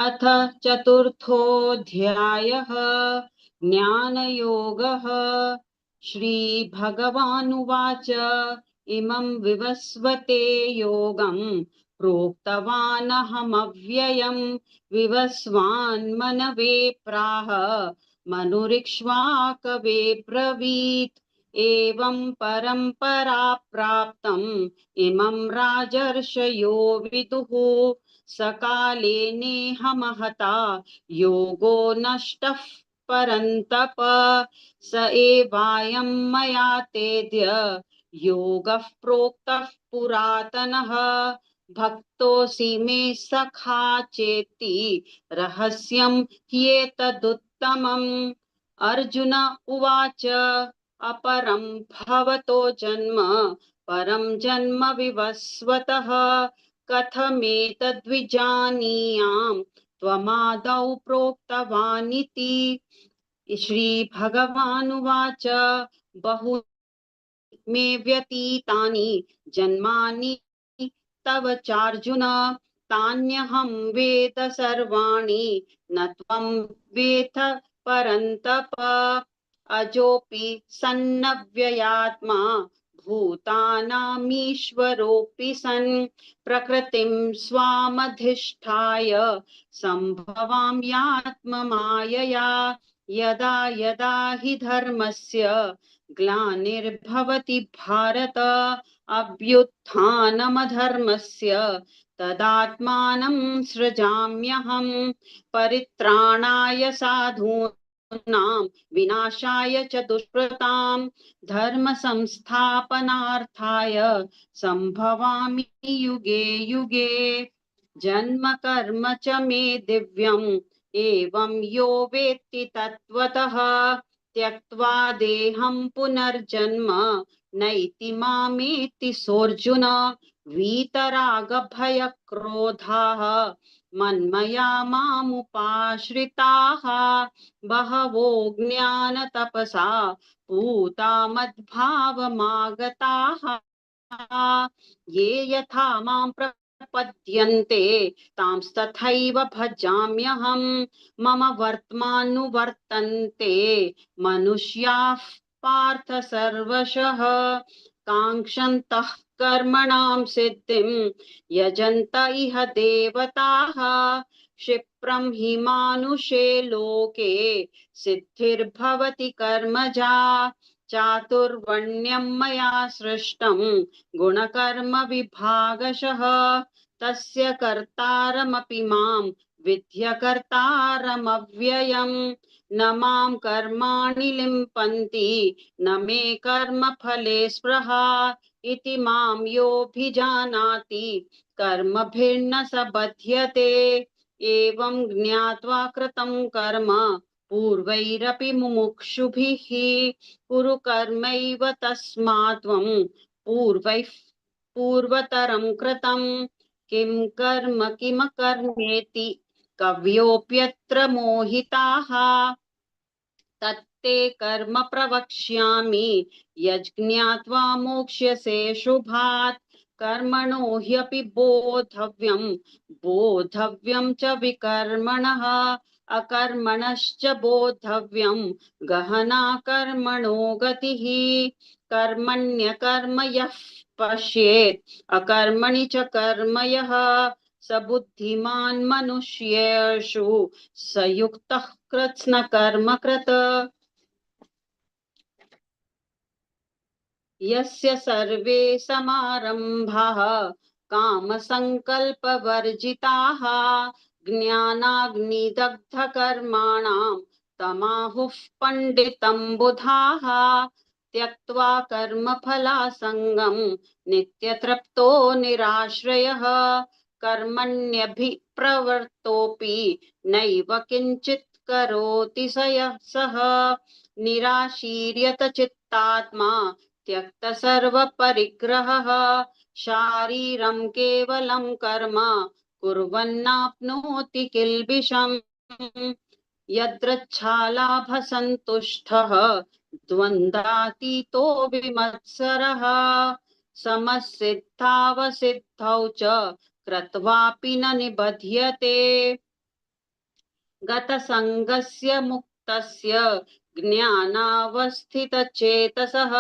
अथ चतुर्थोऽध्यायः ज्ञानयोगः। श्रीभगवानुवाच इमं विवस्वते योगं प्रोक्तवानहमव्ययं विवस्वान्मनवे प्राह मनुरिक्ष्वाकवे ब्रवीत् एवं परम्परा प्राप्तम् इमं राजर्षयो विदुः सकाले नेह महता योगो नष्टः परन्तप स एवायं मया तेद्य योगः प्रोक्तः पुरातनः भक्तोऽसि मे सखा चेति रहस्यं ह्येतदुत्तमम्। अर्जुन उवाच अपरं भवतो जन्म परं जन्म विवस्वतः कथमेतद्विजानीयाम् त्वमादौ प्रोक्तवानिति। श्रीभगवानुवाच बहु मे व्यतीतानि जन्मानि तव चार्जुन तान्यहं वेद सर्वाणि न त्वं वेद परन्तप अजोऽपि सन्नव्ययात्मा भूतानामीश्वरोऽपि सन् प्रकृतिं स्वामधिष्ठाय सम्भवाम्यात्ममायया यदा यदा हि धर्मस्य ग्लानिर्भवति भारत अभ्युत्थानमधर्मस्य तदात्मानं सृजाम्यहं परित्राणाय साधूनां विनाशाय च दुष्कृतां धर्म संस्थापनार्थाय संभवामि युगे युगे जन्म कर्म च मे दिव्यम् एवं यो वेत्ति तत्त्वतः त्यक्त्वा देहं पुनर्जन्म नैति मामेति सोऽर्जुन वीतरागभयक्रोधाः मन्मया मामुपाश्रिताः बहवो ज्ञानतपसा पूता मद्भावमागताः ये यथा मां प्रपद्यन्ते तांस्तथैव भजाम्यहं मम वर्त्मानुवर्तन्ते मनुष्याः पार्थ सर्वशः काङ्क्षन्तः कर्मणां सिद्धिं यजन्त इह देवताः क्षिप्रं हि मानुषे लोके सिद्धिर्भवति कर्मजा चातुर्वर्ण्यं मया सृष्टं गुणकर्म विभागशः तस्य कर्तारमपि मां विद्य कर्तारमव्ययम् न मां कर्माणि लिम्पन्ति न मे कर्मफले स्पृहा इति मां योऽभिजानाति कर्मभिर्न स बध्यते एवं ज्ञात्वा कृतं कर्म पूर्वैरपि मुमुक्षुभिः कुरु कर्मैव तस्मात् त्वं पूर्वतरं कृतं किं कर्म किमकर्मेति कव्योऽप्यत्र मोहिताः तत्ते कर्म प्रवक्ष्यामि यज्ञात्वा मोक्ष्यसे शुभात् कर्मणो ह्यपि बोद्धव्यं च विकर्मणः अकर्मणश्च बोद्धव्यं गहना कर्मणो गतिः कर्मण्यकर्म यः पश्येत् अकर्मणि च कर्म यः स बुद्धिमान् मनुष्येषु स युक्तः कृत्स्न कर्मकृत् यस्य सर्वे समारम्भाः कामसङ्कल्पवर्जिताः ज्ञानाग्निदग्धकर्माणां तमाहुः पण्डितं बुधाः त्यक्त्वा कर्मफलासङ्गं नित्यतृप्तो निराश्रयः कर्मण्यभिप्रवृत्तोऽपि नैव किञ्चित् करोति सः निराशीर्यत चित्तात्मा त्यक्त सर्वपरिग्रहः शारीरं केवलं कर्म कुर्वन्नाप्नोति किल्बिषम् यदृच्छालाभसन्तुष्टः द्वन्द्वातीतो विमत्सरः समसिद्धावसिद्धौ च कृत्वापि न निबध्यते गतसङ्गस्य मुक्तस्य ज्ञानावस्थितचेतसः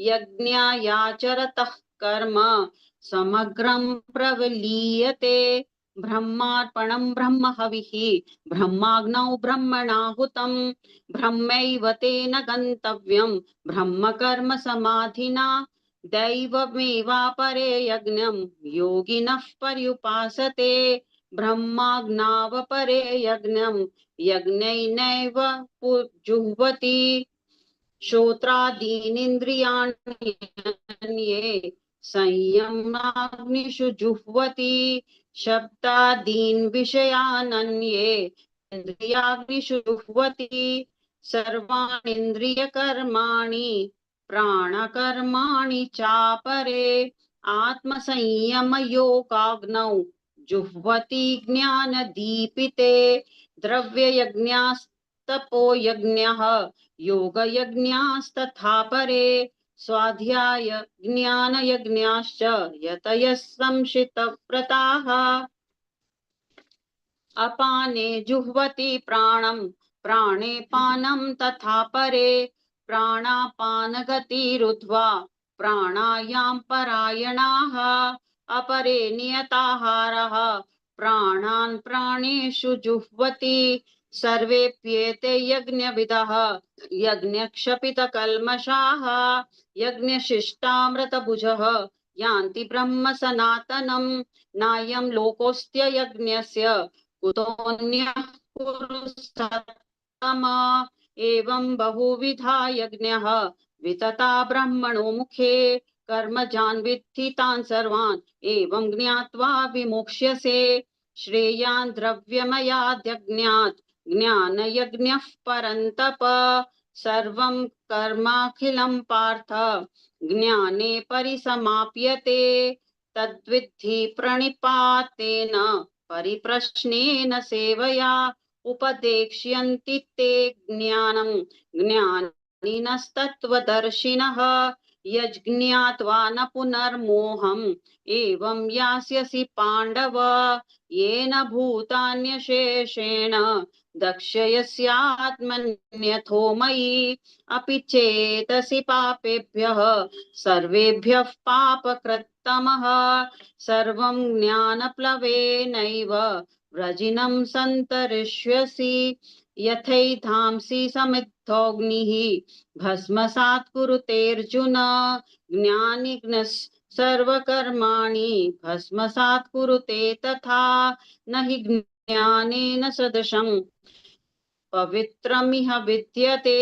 यज्ञायाचरतः कर्म समग्रं प्रविलीयते ब्रह्मार्पणं ब्रह्म हविः ब्रह्माग्नौ ब्रह्मणाहुतं ब्रह्मैव तेन गन्तव्यं ब्रह्म कर्म समाधिना दैवमेवापरे यज्ञं योगिनः पर्युपासते ब्रह्माग्नावपरे यज्ञं यज्ञैनैव जुह्वति श्रोत्रादीनिन्द्रियाणि अन्ये संयमाग्निषु जुह्वति शब्दादीन् विषयानन्ये इन्द्रियाग्निषु जुह्वति सर्वाणीन्द्रियकर्माणि प्राणकर्माणि चापरे आत्मसंयमयोगाग्नौ जुह्वति ज्ञानदीपिते द्रव्ययज्ञास्तपोयज्ञः योगयज्ञास्तथा परे स्वाध्याय ज्ञानयज्ञाश्च यतयः संशितव्रताः अपाने जुह्वति प्राणं प्राणे पानं तथा परे प्राणापानगतिरुद्ध्वा प्राणायां परायणाः अपरे नियताहारः प्राणान् प्राणेषु जुह्वति सर्वेऽप्येते यज्ञविदः यज्ञक्षपितकल्मषाः यज्ञशिष्टामृतभुजः यान्ति ब्रह्म सनातनं नायं लोकोऽस्त्य यज्ञस्य कुतोऽन्यः कुरु सत्तमा एवं बहुविधा यज्ञः वितता ब्रह्मणो मुखे कर्मजान् विद्धि तान् सर्वान् एवं ज्ञात्वा विमुक्ष्यसे श्रेयान् द्रव्यमयाद्यज्ञात् ज्ञानयज्ञः परन्तप सर्वं कर्माखिलं पार्थ ज्ञाने परिसमाप्यते तद्विद्धि प्रणिपातेन परिप्रश्नेन सेवया उपदेक्ष्यन्ति ते ज्ञानं ज्ञानिनस्तत्त्वदर्शिनः यज्ज्ञात्वा न पुनर्मोहम् एवं यास्यसि पाण्डव येन भूतान्यशेषेण दक्षयस्यात्मन्यथो मयि अपि चेतसि पापेभ्यः सर्वेभ्यः पापकृत्तमः सर्वं ज्ञानप्लवेनैव व्रजिनं सन्तरिष्यसि यथैधांसि समिद्धोऽग्निः भस्मसात् कुरुतेऽर्जुन ज्ञानिघ्नः सर्वकर्माणि भस्मसात् कुरुते तथा न हि ज्ञानेन सदृशं पवित्रमिह विद्यते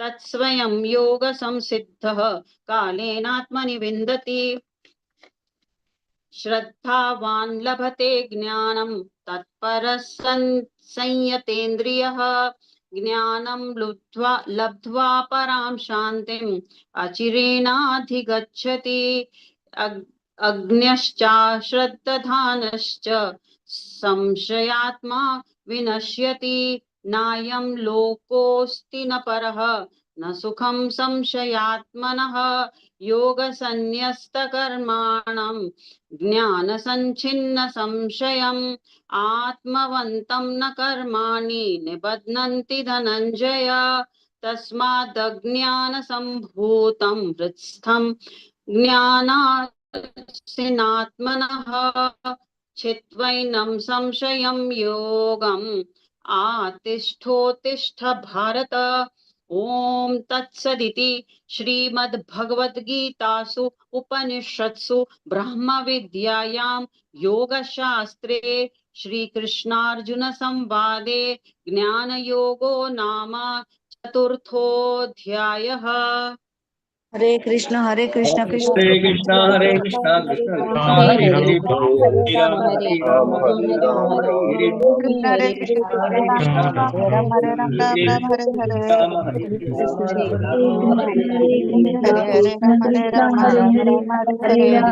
तत्स्वयं योगसंसिद्धः कालेनात्मनि विन्दति श्रद्धावान् लभते ज्ञानं तत्परः संयतेन्द्रियः ज्ञानं लब्ध्वा परां शान्तिम् अचिरेणाधिगच्छति अज्ञश्च संशयात्मा विनश्यति नायं लोकोऽस्ति न परः न सुखं संशयात्मनः योगसन्न्यस्तकर्माणं ज्ञानसञ्छिन्न संशयम् आत्मवन्तं न कर्माणि निबध्नन्ति धनञ्जय तस्मादज्ञानसम्भूतं हृत्स्थं ज्ञानासिनात्मनः छित्त्वैनं संशयं योगम् आतिष्ठोत्तिष्ठ भारत ओम तत्सदिति श्रीमद्भगवद्गीतासु उपनिषत्सु ब्रह्म विद्यायां योगशास्त्रे श्रीकृष्णार्जुन संवादे ज्ञानयोगो नाम चतुर्थोऽध्यायः। हरे कृष्ण कृष्ण हरे कृष्णा कृष्णा कृष्णा हरे हरे हरे राम हरे राम कृष्ण हरे कृष्ण हरे राम राम हरे राम हरे हरे हरे हरे हरे राम हरे हरे।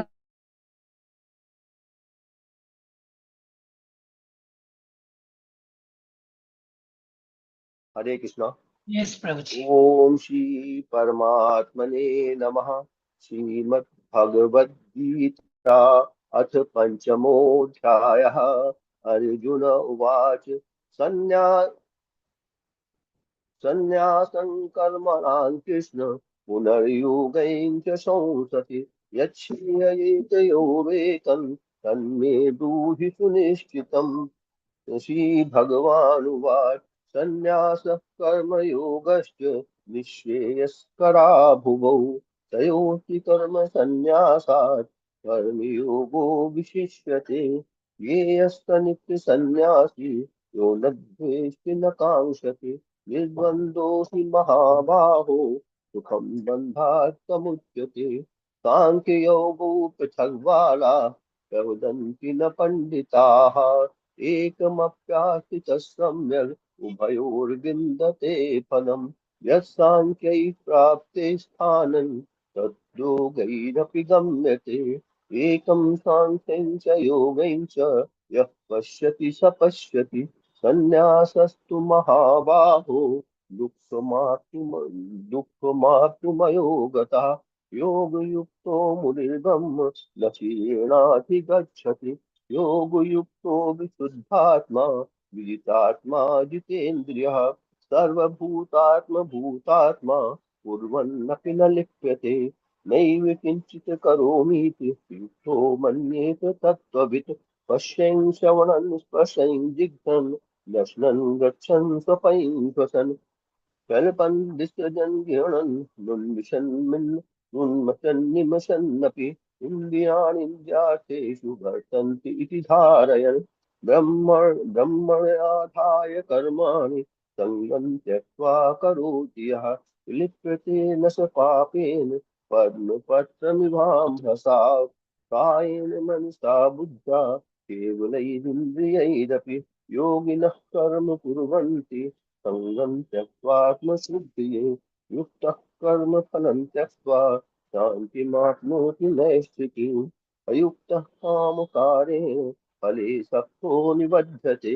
हरे कृष्णा। Yes, Prabhuji. ओम श्री परमात्मने नमः। श्रीमद् भगवद गीता अथ पंचमोऽध्यायः। अर्जुन उवाच सन्न्यासं कर्मणां कृष्ण पुनर्योगं च संसति यच्छ्रेयैतयोरेकं तन्मे ब्रूहि सुनिश्चितम्। श्रीभगवानुवाच सन्न्यासः कर्मयोगश्च निःश्रेयस्करा भुवौ तयोः कर्मसन्न्यासात् कर्मयोगो विशिष्यते। ये यस्तनित्यसन्न्यासी यो न द्वेष्टि न काङ्क्षति निर्द्वन्द्वोऽसि महाबाहो सुखं बन्धात् समुच्यते। साङ्ख्ययोगो पृथग्बाला प्रवदन्ति न पण्डिताः एकमप्यास्थितः सम्यग् उभयोर्विन्दते फलम्। यत्साङ्ख्यै प्राप्ते स्थानं तद्योगैरपि गम्यते। एकं साङ्ख्यं च योगं च यः पश्यति स पश्यति। सन्न्यासस्तु महाबाहो दुःखमाप्तुमयो गतः योगयुक्तो मुनिर्ब्रह्म न क्षीणाधिगच्छति योगयुक्तो विशुद्धात्मा विजितात्मा जितेन्द्रियः सर्वभूतात्मभूतात्मा कुर्वन्नपि न लिप्यते नैव किञ्चित् करोमीति युक्तो मन्येत तत्त्ववित् पश्यन् श्रवणन् स्पश्यन् जिघ्रन् दर्शनन् गच्छन् स्वपयन् श्वसन् कल्पन् विसृजन् गृह्णन् उन्मषन् निमषन्नपि इन्द्रियाणीन्द्रियार्थेषु वर्तन्ते इति धारयन् ब्रह्मण्याधाय कर्माणि सङ्गं त्यक्त्वा करोति यः लिप्यते न स पापेन पद्मपत्रमिवाम्भसा कायेन मनसा बुद्ध्या केवलैरिन्द्रियैरपि योगिनः कर्म कुर्वन्ति सङ्गं त्यक्त्वात्मशुद्धिये युक्तः कर्म फलं त्यक्त्वा शान्तिमाप्नोति नैष्ठिकीम् अयुक्तः कामकारेण फले सक्तो निबध्यते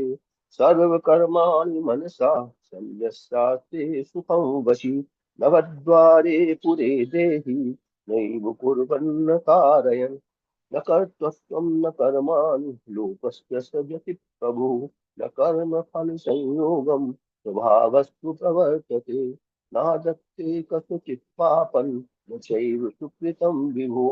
सर्वकर्माणि मनसा संयस्यास्ते सुखं वशी नवद्वारे पुरे देहि नैव कुर्वन्न कारयन् न कर्तृत्वं न कर्माणि लोकस्य सृजति प्रभुः न कर्मफलसंयोगं स्वभावस्तु प्रवर्तते नादत्ते कस्यचित् पापं न चैव सुकृतं विभो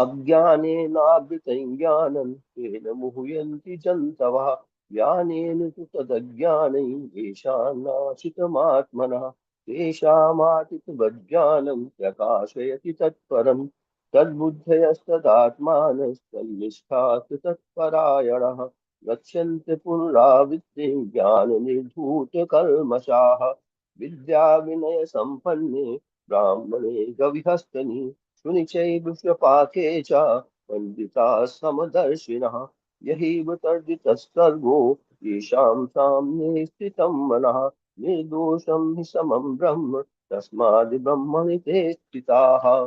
अज्ञानेनावृतं ज्ञानं तेन मुह्यन्ति जन्तवः ज्ञानेन तु तदज्ञानं येषां नाशितमात्मनः तेषामातितवज्ञानं प्रकाशयति तत्परम् तद्बुद्धयस्तदात्मानस्तन्निष्ठास्तु तत्परायणः गच्छन्ति पुनरावृत्तिं ज्ञाननिर्धूतकल्मषाः विद्याविनयसम्पन्ने ब्राह्मणे गविहस्तनि सुनिचैव स्वपाके च पण्डिताः समदर्शिनः यहिव तर्जितस्सर्गो येषां साम्ये स्थितं मनः निर्दोषं हि समं ब्रह्म तस्माद् ब्रह्मणि ते स्थिताः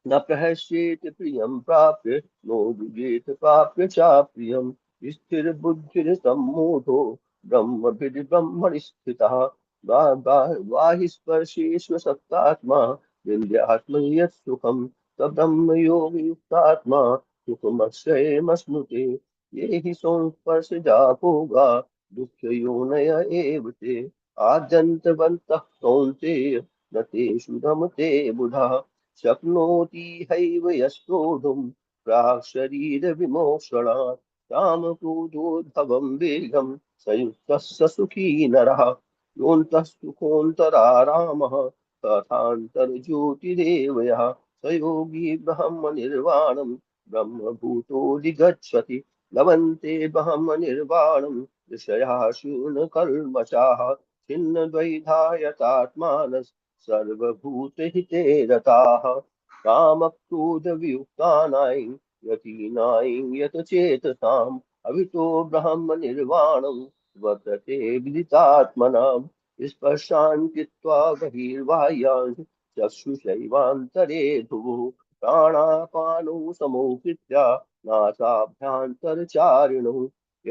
न प्रहस्येत प्रियं प्राप्य नो विजेत प्राप्य चाप्रियं स्थिरबुद्धिर्सम्मूढो ब्रह्मभिद् ब्रह्मणि स्थितः बाहिस्पर्शेष्वसक्तात्मा विन्द्यात्म यत् सुखं स ब्रह्मयोगयुक्तात्मा सुखमक्षयमश्नुते ये हि संस्पर्शजा भोगा दुःखयोनय एव ते आद्यन्तवन्तः कौन्तेय न तेषु रमते बुधः शक्नोति हैव यस्तोढुं प्राक् शरीरविमोक्षणात् कामक्रोधोद्भवं वेगं स युक्तः स सुखी नरः योऽन्तः सुखोऽन्तरारामः तथान्तर्ज्योतिरेव यः स योगी ब्रह्मनिर्वाणं ब्रह्मभूतोऽधिगच्छति लभन्ते ब्रह्मनिर्वाणं ऋषयः शून्यकल्मषाः छिन्नद्वैधायतात्मानः सर्वभूतहिते रताः कामक्रोधवियुक्तानां यतीनां यतचेतसाम् अवितो ब्रह्मनिर्वाणं वर्तते विदितात्मनां स्पर्शान् कृत्वा बहिर्बाह्यान् चक्षुषैवान्तरे भुवुः प्राणापानौ समौ कृत्या नासाभ्यान्तरचारिणौ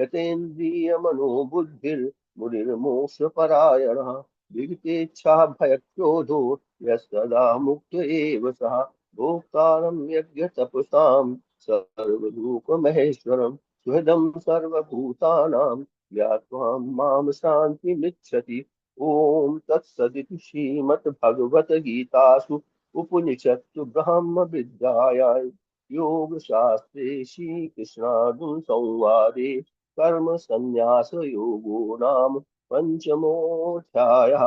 यतेन्द्रियमनोबुद्धिर्मुनिर्मोक्षपरायणः विगतेच्छा भयक्रोधो यस्तदा मुक्त एव सः भोक्तारं यज्ञतपसां सर्वलोकमहेश्वरं सुहृदं सर्वभूतानां ज्ञात्वा मां शान्तिमिच्छति ॐ तत्सदिति श्रीमद्भगवद्गीतासु उपनिषत्सु ब्रह्मविद्यायां योगशास्त्रे श्रीकृष्णार्जुन संवादे कर्मसन्न्यासयोगो नाम पंचमोऽध्यायः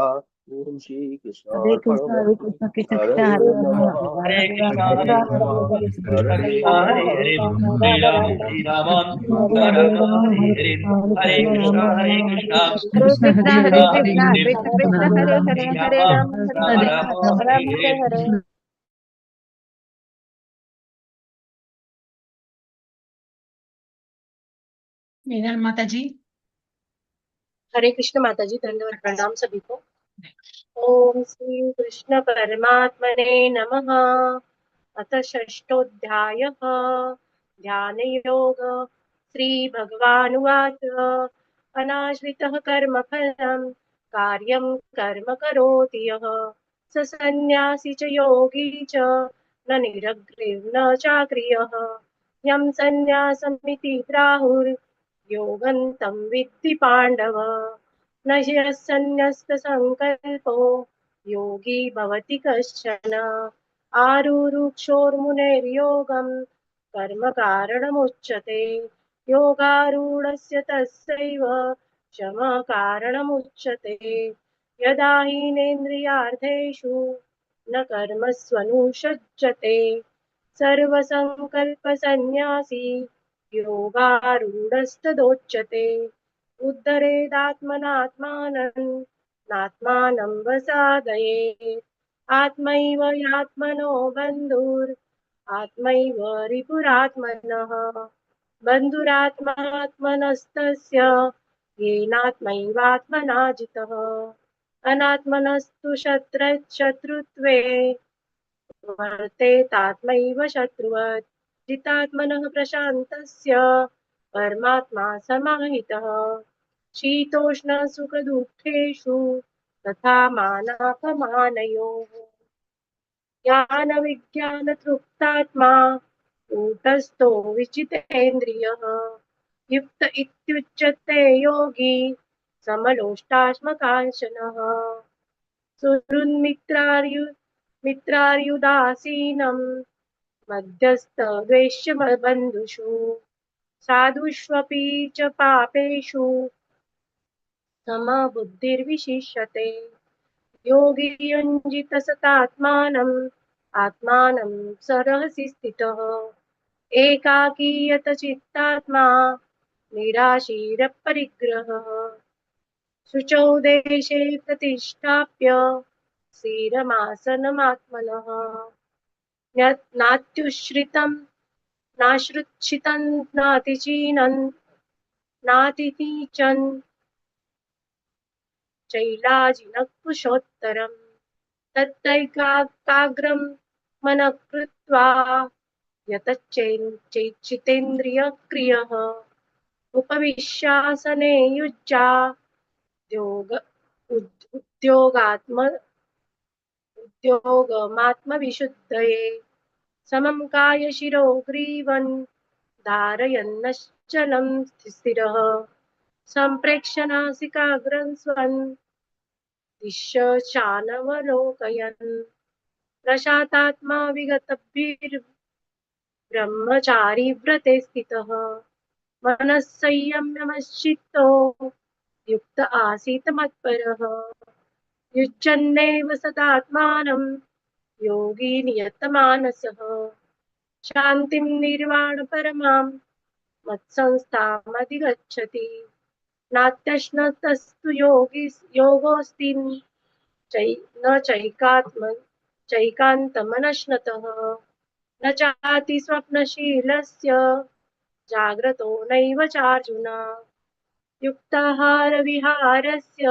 ओम श्री हरे कृष्णार्पणमस्तु कृष्ण कृष्ण हरे कृष्ण हरे राम नमः हरे राम हरे हरे राम राम कृष्ण हरे कृष्ण हरे हरे हरे हरे राम हरे राम हरे राम हरे राम राम हरे हरे हरे कृष्ण हरे कृष्ण कृष्ण कृष्ण हरे हरे हरे हरे हरे हरे हरे कृष्ण हरे राम राम हरे हरे राम राम हरे राम राम हरे हरे हरे कृष्ण मीनल माता जी। हरे कृष्ण माता जी, धन्यवाद, प्रणाम सभी को। ओम श्री कृष्ण परमात्मने नमः। अथ षष्ठोऽध्यायः ध्यानयोग। श्रीभगवानुवाच अनाश्रितः कर्मफलं कार्यं कर्म करोति यः स सन्न्यासी च योगी च न निरग्निर्न चाक्रियः यं सन्न्यासमिति प्राहुर् योगन्तं विद्धि पाण्डव न ह्यः सन्न्यस्तसङ्कल्पो योगी भवति कश्चन आरुरुक्षोर्मुनेर्योगं कर्म कारणमुच्यते योगारूढस्य तस्यैव शमः कारणमुच्यते यदा हीनेन्द्रियार्थेषु न कर्मस्वनुषज्जते सर्वसङ्कल्पसन्न्यासी योगारूढस्तदोच्यते उद्धरेदात्मनात्मानं नात्मानं वसादयेत् आत्मैव ह्यात्मनो बन्धुर् आत्मैव रिपुरात्मनः बन्धुरात्मात्मनस्तस्य येनात्मैवात्मना जितः अनात्मनस्तु शत्रुत्वे वर्तेतात्मैव शत्रुवत् जितात्मनः प्रशान्तस्य परमात्मा समाहितः शीतोष्णसुखदुःखेषु तथा मानापमानयोः ज्ञानविज्ञानतृप्तात्मा कूटस्थो विजितेन्द्रियः युक्त इत्युच्यते योगी समलोष्टाश्मकाञ्चनः मित्रार्युदासीनं मध्यस्थद्वेष्यबन्धुषु साधुष्वपि च पापेषु समबुद्धिर्विशिष्यते योगी युञ्जित सतात्मानम् आत्मानं सरहसि स्थितः एकाकी यतचित्तात्मा निराशीरपरिग्रहः शुचौ देशे प्रतिष्ठाप्य स्थिरमासनमात्मनः नात्युश्रितं नाश्रुच्छितं नातिचीनं नातिनीचं चैलाजिनकुशोत्तरम् तत्रैकाग्रं मनः कृत्वा यतच्चितेन्द्रियक्रियः उपविश्यासने उद्योगमात्मविशुद्धये समं कायशिरो ग्रीवन् धारयन्नश्चलं स्थिरः सम्प्रेक्ष्य नासिकाग्रं स्वं दिशश्चानवलोकयन् प्रशातात्मा विगतभिर्ब्रह्मचारी व्रते स्थितः मनः संयम्यमच्चित्तो युक्त आसीत् मत्परः युज्यन्नेव सदात्मानं योगी नियतमानसः शान्तिं निर्वाणपरमां मत्संस्थामधिगच्छति नात्यश्नतस्तु योगोऽस्ति न चैकान्तमनश्नतः न चाति स्वप्नशीलस्य जाग्रतो नैव चार्जुन युक्ताहारविहारस्य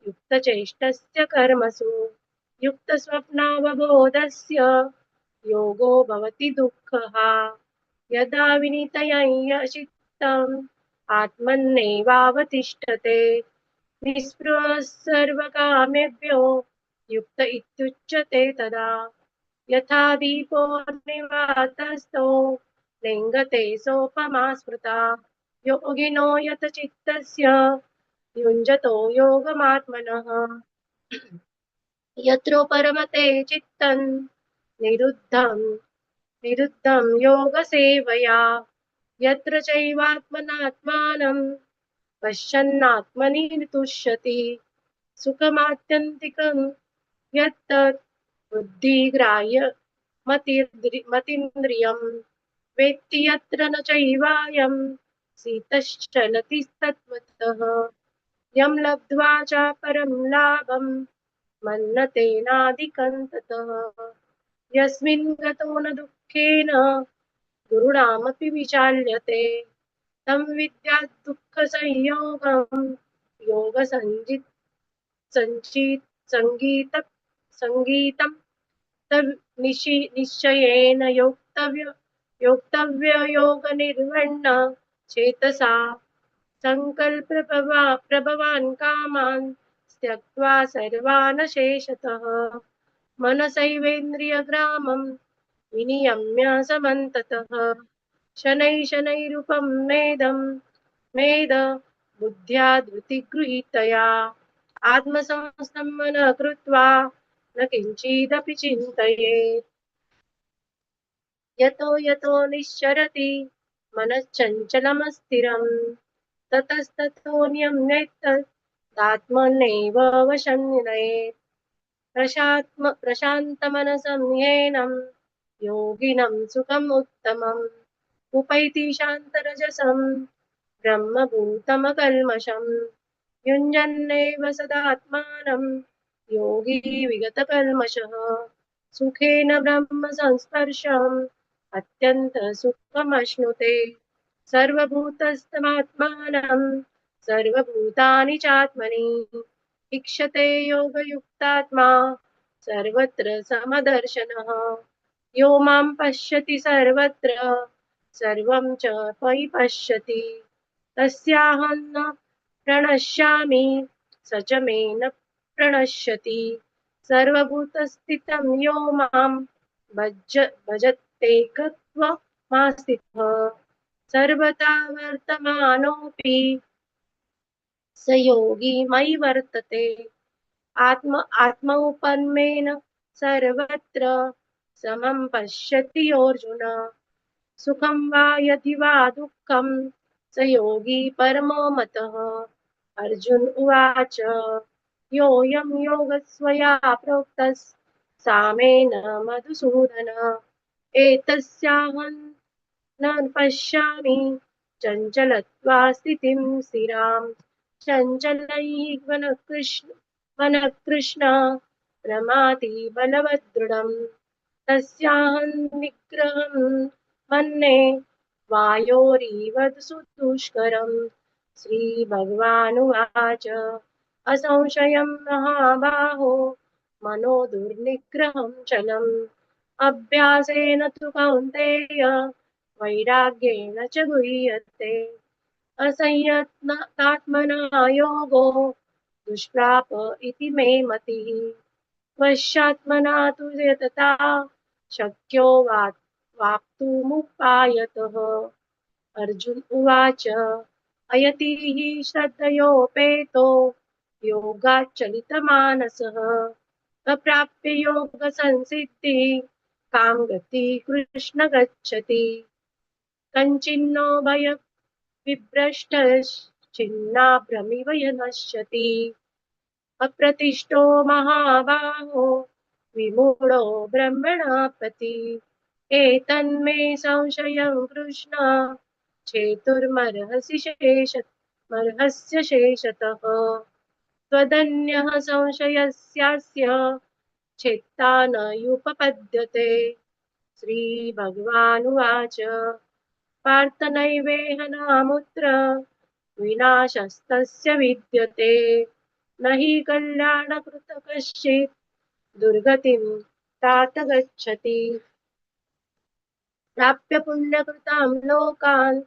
युक्तचेष्टस्य कर्मसु युक्तस्वप्नावबोधस्य योगो भवति दुःखः यदा विनितयचित्तम् आत्मन्नेवावतिष्ठते निःस्पृहः सर्वकामेभ्यो युक्त इत्युच्यते तदा यथा दीपो निवातस्थो लिङ्गते सोपमा स्मृता योगिनो यतचित्तस्य युञ्जतो योगमात्मनः यत्रो परमते चित्तं निरुद्धं योगसेवया यत्र चैवात्मनात्मानं पश्यन्नात्मनि तुष्यति सुखमात्यन्तिकं यत्तत् बुद्धिग्राह्य मतीन्द्रियं वेत्ति यत्र न चैवायं शीतश्चलति तत्त्वतः यं लब्ध्वा च परं लाभं मन्यते नाधिकं ततः यस्मिन् गतो न दुःखेन गुरुणामपि विचाल्यते तं विद्यात् दुःखसंयोगं संगीतं निश्चयेन योक्तव्य योगनिर्वण्ण चेतसा संकल्प प्रभवान् कामान् त्यक्त्वा सर्वान् शेषतः मनसैवेन्द्रियग्रामं विनियम्य समन्ततः शनैः मेद बुद्ध्या धृतिगृहीतया आत्मसंस्थं मनः कृत्वा न किञ्चिदपि चिन्तयेत्। यतो यतो निश्चरति मनश्चञ्चलमस्थिरं ततस्ततो नियम्यैतदात्मनैव वशं नयेत्। प्रशान्तमनसं ह्येनं योगिनं सुखम् उत्तमम् उपैति शान्तरजसं ब्रह्मभूतमकल्मषम् युञ्जन्नेव सदात्मानं योगी विगतकल्मषः सुखेन ब्रह्म संस्पर्शम् अत्यन्तसुखमश्नुते सर्वभूतस्थमात्मानं सर्वभूतानि चात्मनि इक्षते योगयुक्तात्मा सर्वत्र समदर्शनः यो मां पश्यति सर्वत्र सर्वं च परिपश्यति तस्याहं न प्रणश्यामि स च मे न प्रणश्यति सर्वभूतस्थितं यो मां भजत्येकत्वमास्थितः सर्वथा वर्तमानोऽपि स योगी मयि वर्तते आत्मौपन्मेन सर्वत्र समं पश्यति योऽर्जुन सुखं वा यदि वा दुःखं स योगी परमो मतः अर्जुन उवाच योऽयं योगस्त्वया प्रोक्तः सामेन मधुसूदन एतस्याहं न पश्यामि चञ्चलत्वा स्थितिं स्थिराम् चञ्चलैः मनः कृष्ण प्रमाति बलवदृढम् तस्याहं निग्रहं मन्ये वायोरिव सुदुष्करम् श्रीभगवानुवाच असंशयं महाबाहो मनो दुर्निग्रहं चलम् अभ्यासेन तु कौन्तेय वैराग्येण च गुह्यते असंयतात्मना योगो दुष्प्राप इति मे मतिः वश्यात्मना तु यतता शक्यो वाप्तुमुपायतः अर्जुन उवाच अयति हि श्रद्धयोपेतो योगाच्चलितमानसः अप्राप्य योगसंसिद्धिः कां गतिं कृष्ण गच्छति कञ्चिन्नो भयविभ्रष्टश्चिन्नाभ्रमिव नश्यति अप्रतिष्ठो महाबाहो विमूढो ब्रह्मणा प्रति एतन्मे संशयं कृष्ण मर्हस्य शेषतः त्वदन्यः संशयस्यास्य चेत्ता न युपपद्यते श्रीभगवानुवाच पार्थ नैवेह नामुत्र विनाशस्तस्य विद्यते न हि कल्याणकृत कश्चित् दुर्गतिं तात गच्छति प्राप्य पुण्यकृतां लोकान्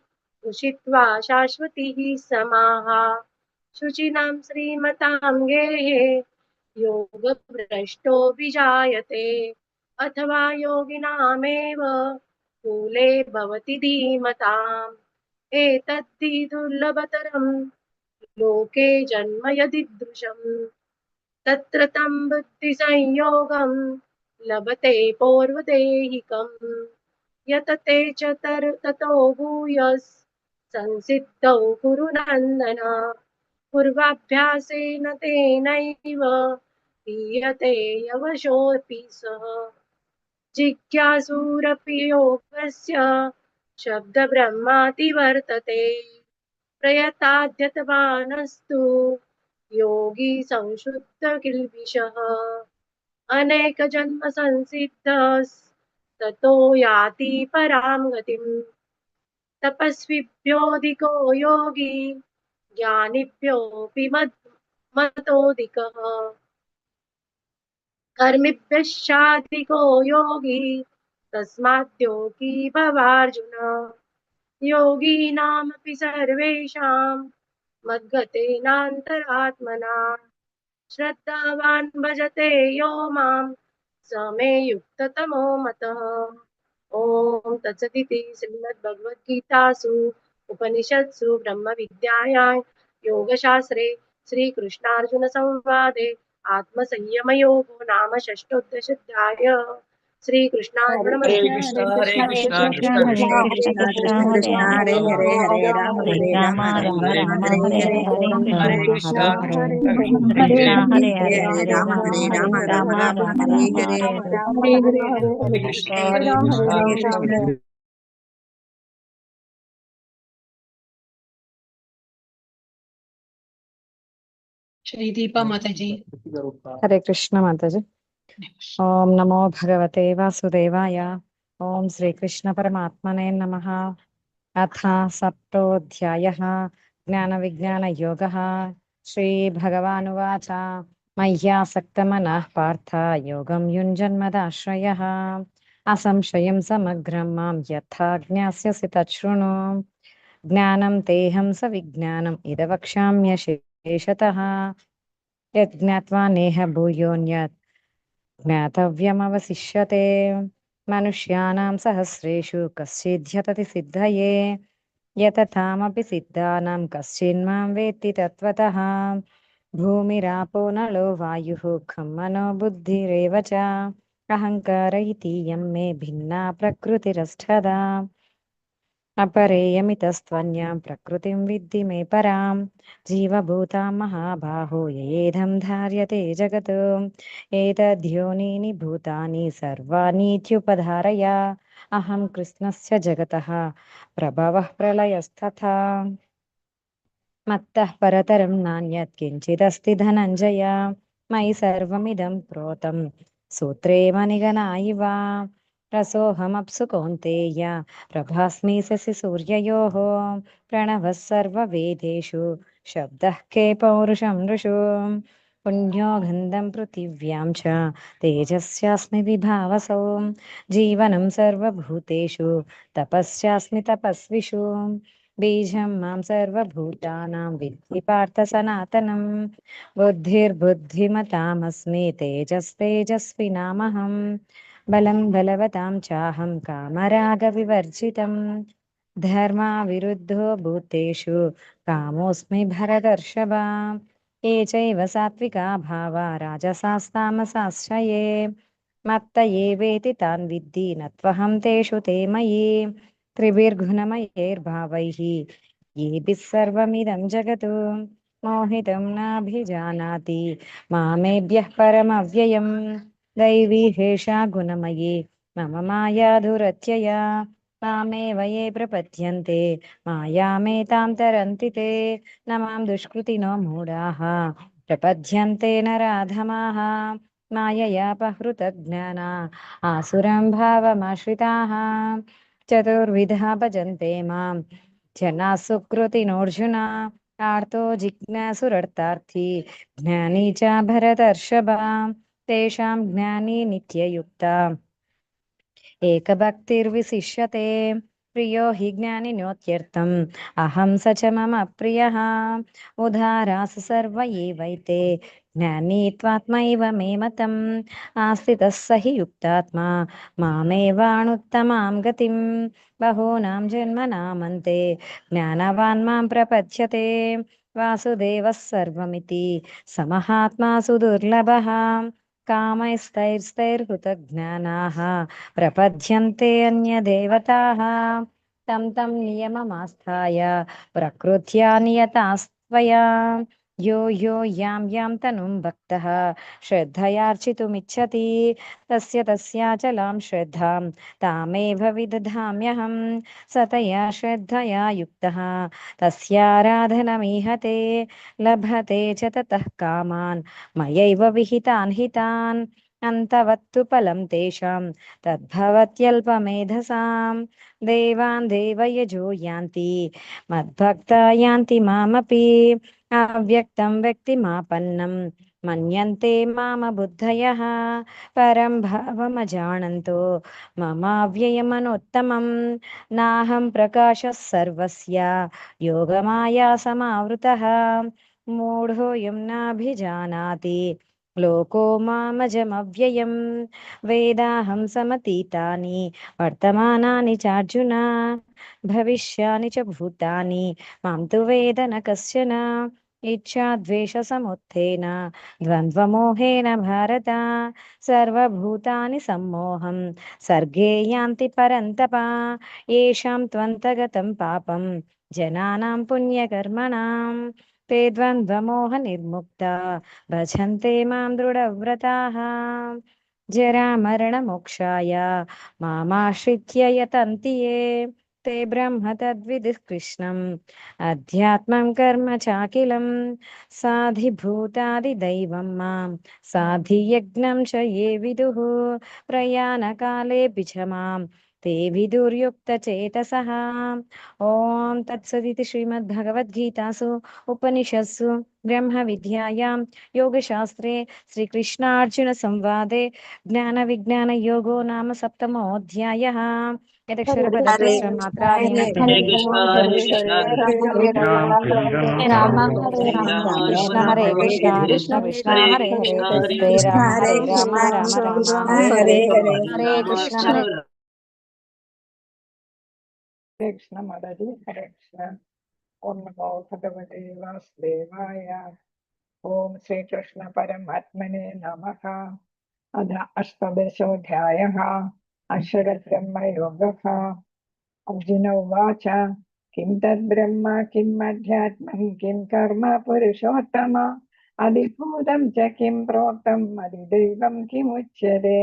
उषित्वा शाश्वतीः समाः शुचिनां श्रीमतां गेहे योगभ्रष्टो विजायते अथवा योगिनामेव कुले भवति धीमताम् एतद्धि दुर्लभतरं लोके जन्म यदीदृशम् तत्र तं बुद्धिसंयोगं लभते पौर्वदेहिकम् यतते च ततो भूयस् संसिद्धौ कुरु नन्दन पूर्वाभ्यासेन तेनैव हीयते यवशोऽपि सः जिज्ञासुरपि योगस्य शब्दब्रह्माति वर्तते प्रयताद्यतमानस्तु योगी संशुद्ध किल्बिषः अनेकजन्म संसिद्धस्ततो याति परां गतिम् तपस्विभ्योऽधिको योगी ज्ञानिभ्योऽपि मतोऽधिकः कर्मिभ्यश्चाधिको योगी तस्मात् योगी भवार्जुन योगीनामपि सर्वेषां मद्गतेनान्तरात्मना श्रद्धावान् भजते यो मां स मे युक्ततमो मतः। ॐ तत्सदिति श्रीमद्भगवद्गीतासु उपनिषत्सु ब्रह्मविद्यायां योगशास्त्रे श्रीकृष्णार्जुनसंवादे आत्मसंयमयोगो नाम षष्ठोत्तरशताय। श्रीकृष्णार्पणमस्तु। हरे कृष्णा कृष्ण कृष्ण हरे राम हरे राम राम राम हरे हरे हरे कृष्ण कृष्णा हरे कृष्ण कृष्ण कृष्ण हरे हरे हरे राम हरे राम राम राम हरे हरे। हरे कृष्णा कृष्ण श्री दीपा माता जी। हरे कृष्ण माताजी। ओम नमो भगवते वासुदेवाय। ओम श्री कृष्ण परमात्मने नमः। अथ सप्तोऽध्यायः ज्ञानविज्ञानयोगः। श्रीभगवानुवाच मय्यासक्तमनः पार्थ योगं युञ्जन्मदाश्रयः असंशयं समग्रं मां यथा ज्ञास्यसि तच्छृणु। ज्ञानं तेहं सविज्ञानम् इदवक्ष्याम्यशेषतः यज्ञात्वा नेह भूयोऽन्यत् ज्ञातव्यमवशिष्यते। मनुष्याणां सहस्रेषु कश्चिद्यतति सिद्धये यततामपि सिद्धानां कश्चिन्मां वेत्ति तत्त्वतः। भूमिरापो नलो वायुः खं मनो बुद्धिरेव च अहङ्कार इतीयं मे भिन्ना प्रकृतिरष्टधा। अपरेयमितस्त्वन्यां प्रकृतिं विद्धि मे परां। जीवभूतां महाबाहो येदं धार्यते जगत् एतद्योनीनि भूतानि सर्वाणीत्युपधारय अहं कृष्णस्य जगतः प्रभवः प्रलयस्तथा। मत्तः परतरं नान्यत् किञ्चिदस्ति धनञ्जय मयि सर्वमिदं प्रोतं सूत्रे मणिगणा इव। रसोऽहमप्सु कौन्तेय प्रभास्मि शशि सूर्ययोः प्रणवः सर्ववेदेषु शब्दः के पौरुषं नृषु। पुण्यो गन्धं पृथिव्यां च तेजस्यास्मि विभावसौ जीवनं सर्वभूतेषु तपस्यास्मि तपस्विषु। बीजं मां सर्वभूतानां विद्धि पार्थ सनातनं बुद्धिर्बुद्धिमतामस्मि तेजस्तेजस्विनामहम् बलं बलवतां चाहं कामरागविवर्जितं धर्माविरुद्धो भूतेषु कामोऽस्मि भरतर्षभ। ये चैव सात्विका भावा राजसास्तामसाश्च ये मत्त एवेति तान् विद्धि न त्वहं तेषु ते मयि। त्रिभिर्गुणमयैर्भावैः येभिः सर्वमिदं जगत् मोहितं नाभिजानाति मामेभ्यः परमव्ययम्। दैवी हेषा गुणमयी मम माया दुरत्यया मामेव ये प्रपद्यन्ते मायामेतां तरन्ति ते। न मां दुष्कृतिनो मूढाः प्रपद्यन्ते नराधमाः माययापहृतज्ञाना आसुरं भावमाश्रिताः। चतुर्विधा भजन्ते मां जनाः सुकृतिनोऽर्जुन आर्तो जिज्ञासुरर्तार्थी ज्ञानी च भरतर्षभ। तेषां ज्ञानी नित्ययुक्ता एकभक्तिर्विशिष्यते प्रियो हि ज्ञानिनोत्यर्थम् अहं स च मम प्रियः। उदारास सर्व एवैते ज्ञानी त्वात्मैव मे मतम् आस्थितः स हि युक्तात्मा मामेवानुत्तमां गतिम्। बहूनां जन्मनामन्ते ज्ञानवान् मां प्रपद्यते वासुदेवः सर्वमिति समहात्मा सुदुर्लभः। कामैस्तैर्हृतज्ञानाः प्रपद्यन्ते अन्यदेवताः तं तं नियममास्थाय प्रकृत्या नियतास्त्वया। यो यो यां यां तनुं भक्तः श्रद्धयार्चितुमिच्छति तस्य तस्याचलां श्रद्धां तामेव विदधाम्यहं। सतया श्रद्धया युक्तः तस्याराधनमीहते लभते च ततः कामान् मयैव विहितान् हितान्। अन्तवत्तु फलं तेषां तद्भवत्यल्पमेधसां। देवान् देवयजो यान्ति मद्भक्ता यान्ति मामपि अव्यक्तं व्यक्तिमापन्नं मन्यन्ते माम बुद्धयः परं भावमजानन्तो ममाव्ययमनोत्तमं। नाहं प्रकाशः सर्वस्य योगमाया समावृतः मूढोऽयं नाभिजानाति लोको मामजमव्ययम् वेदाहं समतीतानि वर्तमानानि चार्जुन भविष्यानि च भूतानि मां तु वेद न कश्चन इच्छाद्वेषसमुत्थेन द्वन्द्वमोहेन भारत सर्वभूतानि सम्मोहं सर्गे यान्ति परन्तप येषां त्वन्तगतं पापं जनानां पुण्यकर्मणां ते द्वन्द्वमोहनिर्मुक्ता भजन्ते मां दृढव्रताः जरामरणमोक्षाय मामाश्रित्य यतन्ति ये ते ब्रह्म तद्विदुः कृष्णम् अध्यात्मं कर्म चाखिलं साधिभूतादिदैवं मां साधियज्ञं च ये विदुः प्रयाणकालेऽपि च मां ते विदुर्युक्तचेतसः ॐ तत्सदिति श्रीमद्भगवद्गीतासु उपनिषत्सु ब्रह्मविद्यायां योगशास्त्रे श्रीकृष्णार्जुनसंवादे ज्ञानविज्ञानयोगो नाम सप्तमोऽध्यायः यदक्षरपदभ्रष्टमात्राणि हरे हरे कृष्णा हरे कृष्णा राम हरे राम कृष्ण राम हरे हरे कृष्ण हरे कृष्ण कृष्ण हरे हरे हरे कृष्णा हरे हरे कृष्ण राम हरे हरे राम कृष्ण राम राम कृष्ण हरे हरे हरे हरे हरे कृष्ण हरे हरे कृष्ण माताजी हरे कृष्ण ओम नमो भगवते वासुदेवाय ओम श्री कृष्ण परमात्मने नमः अथ अष्टादशोऽध्यायः अक्षरब्रह्मयोगः अर्जुन उवाच किं तद्ब्रह्म किम् अध्यात्मं किं कर्म पुरुषोत्तम अधिभूतं च किं प्रोक्तम् अधिदैवं किमुच्यते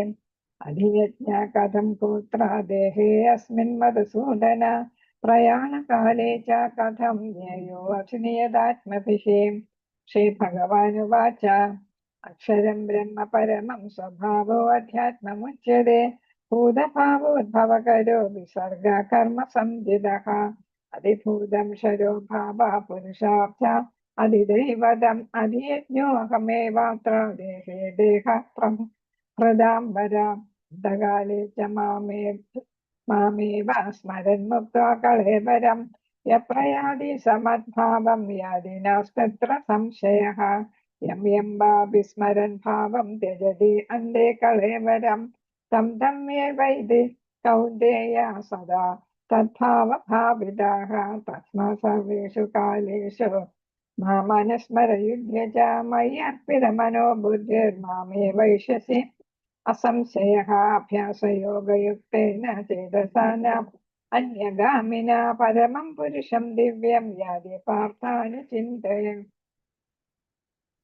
अधियज्ञा कथं कुत्र देहे अस्मिन् मधुसूदन प्रयाणकाले च कथं ज्ञेयोऽसि नियतात्मभिः श्रीभगवानुवाच अक्षरं ब्रह्म परमं स्वभावो अध्यात्ममुच्यते भूतभावोद्भवकरो विसर्ग कर्म संविदः अधिभूतं शरो भावः पुरुषार्थ अधिदैवतम् अधियज्ञोऽहमेवात्र देहे देहः प्रदाम्बर दकाले च मामेव स्मरन् मुक्त्वा कळेबरम् यप्रयादि समद्भावं यादि नास्तत्र संशयः यं यं वा विस्मरन् भावं त्यजति अन्धे कळेबरम् तं तं मे वैदि कौन्तेय सदा तद्भावभाविताः तस्मात् सर्वेषु कालेषु मामनुस्मरयुध्य च मयि अर्पितमनो बुद्धिर्मामे वैश्यसि असंशयः अभ्यासयोगयुक्तेन चेतसा न अन्यगामिना परमं पुरुषं दिव्यं यादि पार्थानि चिन्तयन्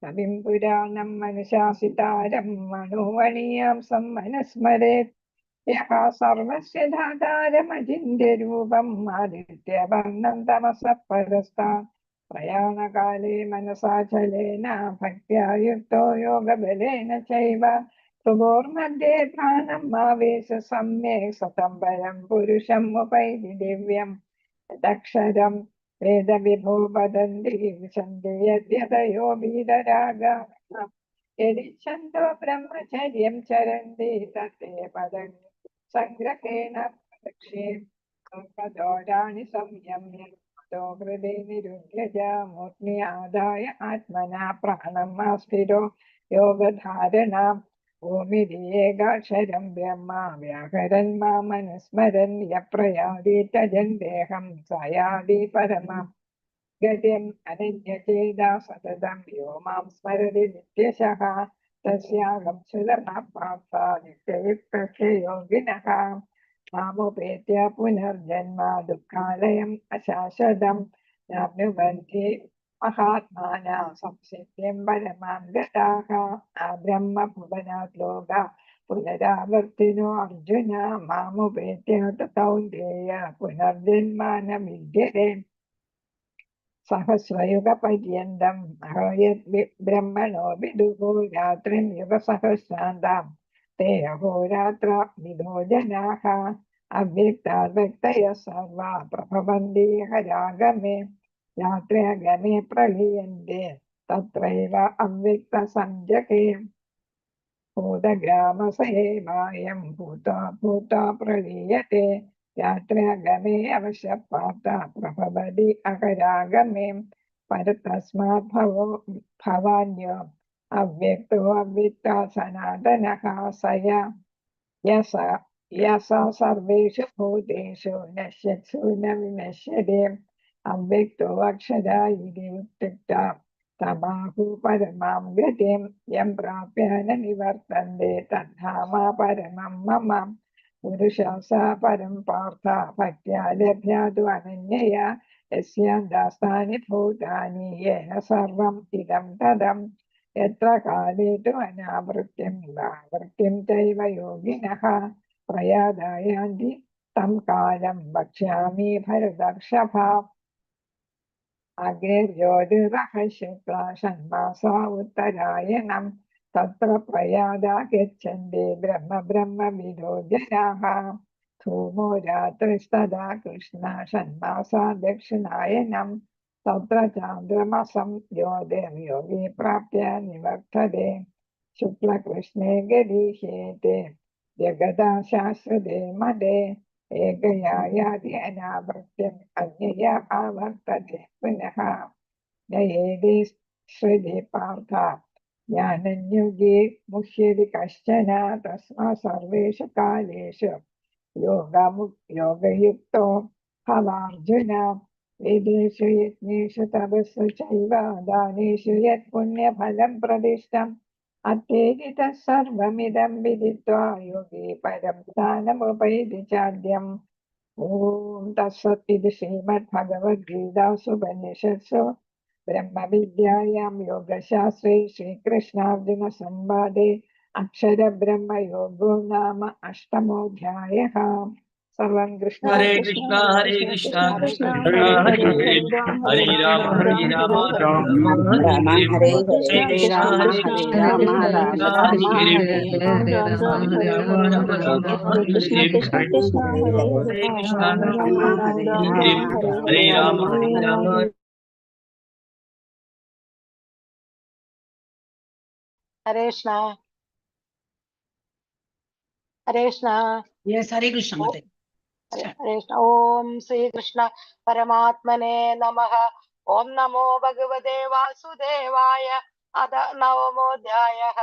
कविं पुराणं मनुशासितारं मनोवणीयां सम्मनस्मरेत् यः सर्वस्य धातारमचिन्त्यरूपम् आदित्यवर्णं तमसः परस्तात् प्रयाणकाले मनसाचलेन भक्त्या युक्तो योगबलेन चैव भ्रुवोर्मध्ये प्राणम् आवेश सम्यक् सतं परं पुरुषम् उपैति दिव्यम् यदक्षरं वेदविभो वदन्ति विशन्ति यद्यतयो वीतरागाः यदिच्छन्तो ब्रह्मचर्यं चरन्ति तत्ते पदं सङ्ग्रहेण प्रदक्षे कल्पदोषाणि संयम्य तो हृदि निरुध्य च मूर्ध्नि आदाय आत्मना प्राणम् आस्थिरो योगधारणा ओमिति एकाक्षरं ब्रह्म व्याकरन् मामनुस्मरन् यप्रयादि त्यजन् देहं स यादि परमम् गतिम् अनन्यचेदा सततं यो मां स्मरति नित्यशः तस्याहं सुलभः पार्था नित्ययुक्तस्य योगिनः मामुपेत्य पुनर्जन्म दुःखालयम् अशाश्वतम् नाप्नुवन्ति महात्मानः संसिद्धिं परमां गताः ब्रह्मभुवनात् लोका पुनरावर्तिनो अर्जुन मामुपेत्य तु कौन्तेय पुनर्जन्म न विद्यते सहस्रयुगपर्यन्तम् अहयद् ब्रह्मणो विदुः रात्रिं युगसहस्रान्तां ते अहोरात्र विदो जनाः अव्यक्ताद्व्यक्तयः सर्वा प्रभवन्ति हरागमे रात्र्यागमे प्रलीयन्ते तत्रैव अव्यक्तसंज्ञके भूतग्रामसहेवायं भूता भूता प्रलीयते रात्र्यागमे अवश्यपाता प्रभवति अहरागमे परतस्मात् भवान्य अव्यक्तो अव्यक्ता सनातनः स यस सर्वेषु भूतेषु नश्यत्सु न विनश्यते अव्यक्तो अक्षरा इति उत्युक्ता तमाहु परमां गतिं यं प्राप्य न निवर्तन्ते तद्धाम परमं मम पुरुषः स परं पार्थ भक्त्या लभ्यातु अनन्यया यस्यां दास्तानि भूतानि येन सर्वम् इदं तदम् यत्र काले तु अनावृत्तिं निवावृत्तिं चैव योगिनः प्रयादायान्ति तं कालं वक्ष्यामि भरतर्षभ अग्निर्ज्योतिरः शुक्ला षण्मासा उत्तरायणं तत्र प्रयादा गच्छन्ति ब्रह्मविदो जनाः धूमो रात्रिस्तदा कृष्णा षण्मासा दक्षिणायनं तत्र चान्द्रमसं ज्योतिर्योगी प्राप्य निवर्तते शुक्लकृष्णे गरीष्येते जगदा शाश्वते मदे एकया याति अनावृत्तिम् अन्यया आवर्तते पुनः न एते श्रुति पार्थ ज्ञानयुगे मुह्यति कश्चन तस्मात् सर्वेषु कालेषु योगयुक्तो भवार्जुन वेदेषु यज्ञेषु तपस्सु चैव दानेषु यत् पुण्यफलं प्रतिष्ठम् अत्येति तत्सर्वमिदं विदित्वा योगी परं स्थानमुपैति चाद्यम् ॐ तत्सत् इति श्रीमद्भगवद्गीतासु उपनिषत्सु ब्रह्मविद्यायां योगशास्त्रे श्रीकृष्णार्जुनसंवादे अक्षरब्रह्मयोगो नाम अष्टमोऽध्यायः। सर्वं कृष्ण हरे कृष्ण हरे कृष्ण कृष्ण कृष्ण हरे हरे हरे हरे राम हरे राम राम राम हरे हरे कृष्ण हरे कृष्ण राम राम हरे हरे कृष्ण कृष्ण कृष्ण हरे हरे राम राम हरे राम हरे राम हरे कृष्ण हरे Krishna Yes, Hare Krishna Mataji. हरे कृष्ण ओम श्री कृष्ण परमात्मने नमः ओम नमो भगवते वासुदेवाय अथ नवमोऽध्यायः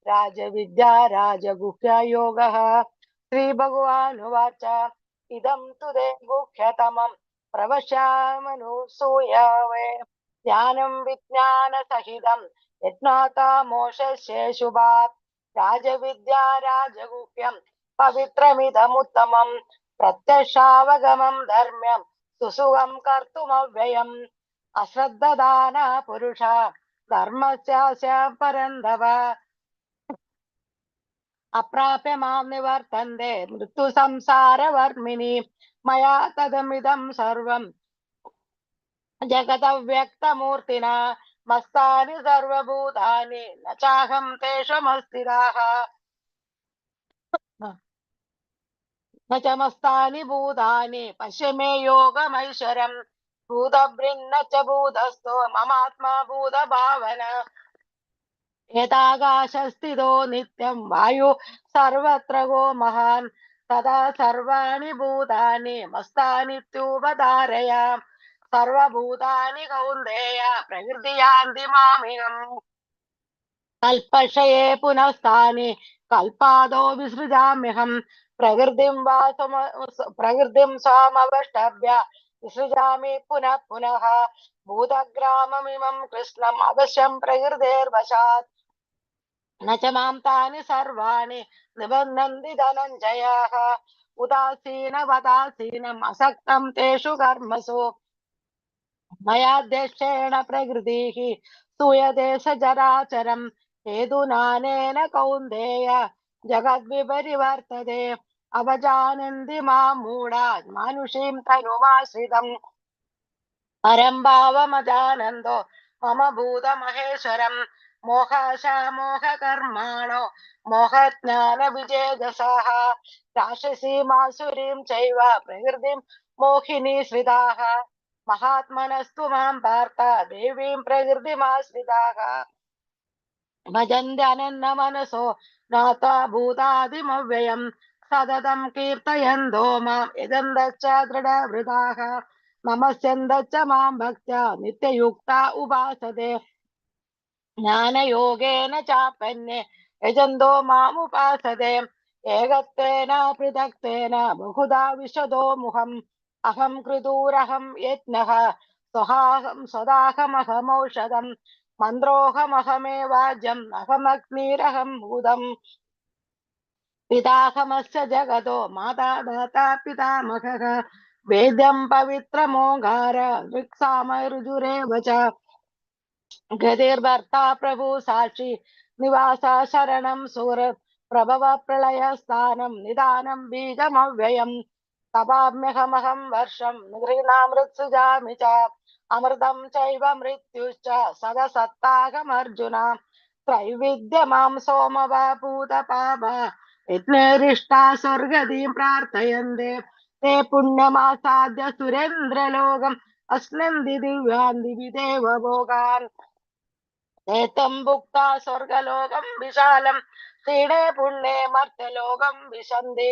राजविद्या राजगुह्य योगः श्री भगवानुवाच इदं तु ते गुह्यतमं प्रवक्ष्यामनुसूयवे ज्ञानं विज्ञानसहितं यज्ञाता मोक्षस्य शुभात् राजविद्या राजगुह्यं पवित्रमिदमुत्तमम् प्रत्यक्षावगमं धर्म्यं सुसुखं कर्तुमव्ययम् अश्रद्धदान पुरुषा धर्मस्य परन्दव अप्राप्य मां निवर्तन्ते मृत्यु संसारवर्मिणि मया तदमिदं सर्वं जगदव्यक्तमूर्तिना मस्तानि सर्वभूतानि न चाहं तेषमस्थिराः न च मस्तानि भूतानि पश्य मे योगमैश्वरम् भूतभृन्न च भूतस्थो ममात्मा भूतभावना यथाकाशस्थितो नित्यं वायु सर्वत्र गो महान् तदा सर्वाणि भूतानि मस्तानित्युपधारय सर्वभूतानि कौन्तेय प्रकृति यान्ति मामिमम् कल्पक्षये पुनस्तानि कल्पादो विसृजाम्यहम् प्रकृतिं स्वामवष्टभ्य विसृजामि पुनः पुनः भूतग्राममिमं कृष्णम् अवश्यं प्रकृतेर्वशात् न च मां तानि सर्वाणि निबध्नन्ति धनञ्जयः उदासीनवदासीनम् असक्तं तेषु कर्मसु मयाध्यक्षेण प्रकृतिः सूयते सचराचरम् हेतुनानेन कौन्तेय जगद्विपरिवर्तते अवजानन्ति मां मूढा मानुषीं तनुमाश्रितम् परं भावमजानन्दो मम भूतमहेश्वरम् मोहकर्माणो मोहज्ञानविजेतसः राक्षसीमासुरीं चैव प्रकृतिं मोहिनी श्रिताः महात्मनस्तु मां पार्थ देवीं प्रकृतिमाश्रिताः भजन्त्यनन्यमनसो नाथा भूतादिमव्ययम् सततं कीर्तयन्तो माम् इदन्तश्च दृढवृताः नमस्यन्द च मां भक्त्या नित्ययुक्ता उपासते ज्ञानयोगेन चापन्ये यजन्तो मामुपासते एकत्वेन पृथक्त्वेन बहुधा विशदो मुखम् अहं कृतूरहं यज्ञः स्वदाहमहमौषधम् मन्त्रोऽहमहमेवाज्यम् अहमग्निरहं भूतम् पिताहमस्य जगतो माता दाता पितामहः वेद्यं पवित्रमोङ्कार ऋक्सामरुजुरेव च गतिर्भर्ता प्रभु साक्षी निवासा शरणं सुहृत् प्रभव प्रलय स्थानं निदानं बीजमव्ययम् तपाम्यहमहं वर्षं गृह्णामृत्सुजामि च अमृतं चैव मृत्युश्च सदसत्ताकमर्जुन त्रैविद्यमां सोमवापूतपाप यज्ञरिष्टा स्वर्गतिं प्रार्थयन्ते ते पुण्यमासाद्य सुरेन्द्रलोकम् अस्नन्ति दिव्यान् दिवि देव भोगान् एतं भुक्ता स्वर्गलोकं विशालं क्षीणे पुण्ये मर्त्यलोकं विशन्ति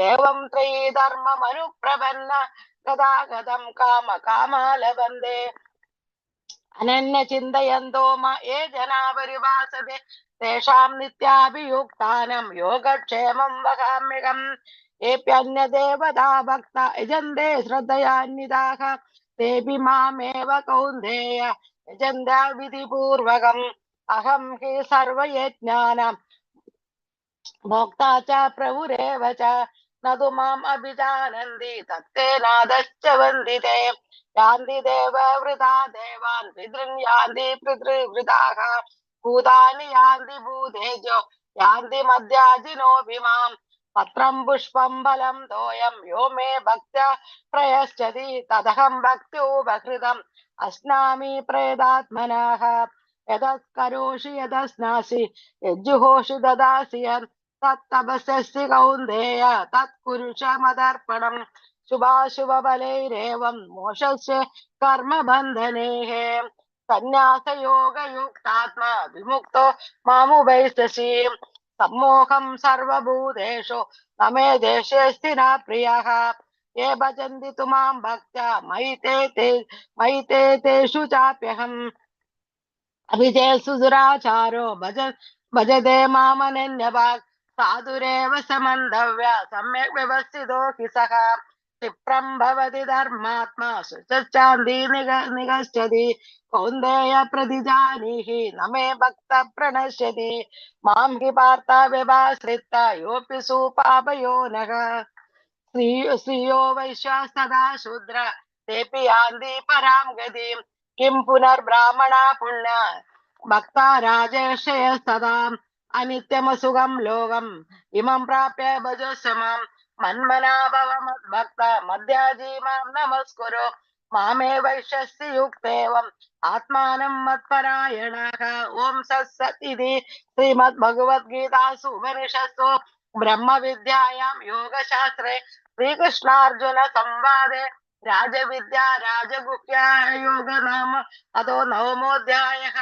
एवं त्रयी धर्ममनुप्रपन्न गदागदं काम कामालबन्धे अनन्य चिन्तयन्तो ये जना परिभासते तेषां नित्याभियुक्तानां योगक्षेमं वहाम्यहम् येऽप्यन्यदेवता भक्ता यजन्ते श्रद्धयान्विताः तेऽपि मामेव कौन्तेय यजन्त्या विधिपूर्वकम् अहं हि सर्वयज्ञानां भोक्ता च प्रभुरेव च न तु माम् अभिजानन्ति तत्ते नादश्च वन्दिते यान्ति देववृता देवान् पितॄन् यान्ति पितृवृताः भूतानि यान्ति भूतेजो यान्ति मद्याजिनोऽपि माम् पत्रं पुष्पं फलं तोयं यो मे भक्त्या प्रयश्चति तदहं भक्त्युपहृतम् अस्नामि प्रेदात्मनः यतः यतस्नासि यज्जुहोषि ददासि यत् तत्तपस्यसि कौन्तेय तत्कुरुष मदर्पणम् शुभाशुभफलैरेवं मोक्षस्य कर्मबन्धनेः संन्यासयोगयुक्तात्मा विमुक्तो मामुपैस्यसि सम्मोहं सर्वभूतेषु न मे देशेऽस्ति न प्रियः ये भजन्ति तु मां भक्त्या मयि ते तेषु चाप्यहम् अभिजेषु दुराचारो भजते मामनन्यभाक् साधुरेव समन्तव्या सम्यक् व्यवस्थितो हि सः क्षिप्रं भवति धर्मात्मा शुचान्ति निगच्छति कौन्तेय प्रतिजानीहि न मे भक्त प्रणश्यति मां हि पार्थ व्यभाश्रित्य योऽपि सुपापयोनः श्रियो वैश्यास्तदा शूद्र तेऽपि यान्ति परां गतिम् किं पुनर्ब्राह्मणा पुण्य भक्ता राजर्षयस्तदा अनित्यमसुखं लोकम् इमं प्राप्य भजस्व मां मन्मना भव मद्भक्त मध्याजी मां नमस्कुरु मामे वैश्यस्य युक्तेवम् आत्मानं मत्परायणः ॐ सत्सत् इति श्रीमद्भगवद्गीतासु उपनिषत्सु ब्रह्म विद्यायां योगशास्त्रे श्रीकृष्णार्जुन संवादे राजविद्या राजगुह्या योग नाम अतो नवमोऽध्यायः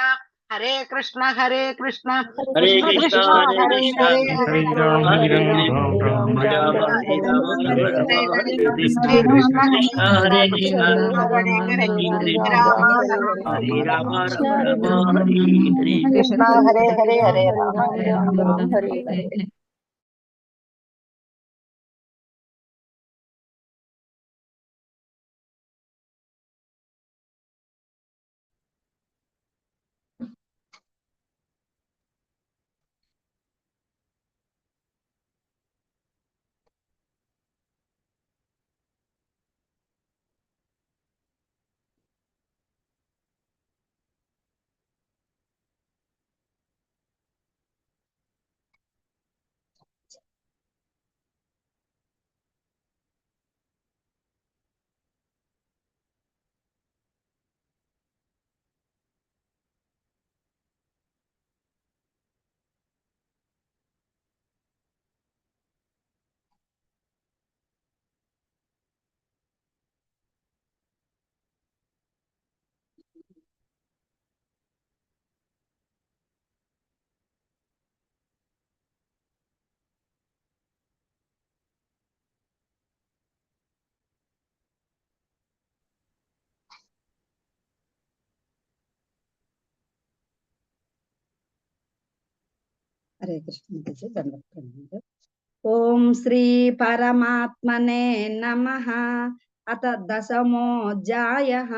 हरे कृष्ण कृष्ण हरे कृष्ण कृष्ण कृष्ण हरे हरे कृष्ण हरे हरे हरे राम राम हरे हरे राम राम राम राम राम राम हरे हरे हरे हरे हरे हरे कृष्ण हरे हरे कृष्ण कृष्ण कृष्ण हरे कृष्ण हरे हरे हरे हरे हरे राम राम हरे हरे हरे राम कृष्ण राम हरे राम कृष्ण हरे हरे कृष्ण हरे हरे हरे राम राम हरे हरे హరే కృష్ణ మాతాజీ, దండం ప్రణామాలు. ఓం శ్రీ పరమాత్మనే నమః. అత దశమోऽధ్యాయః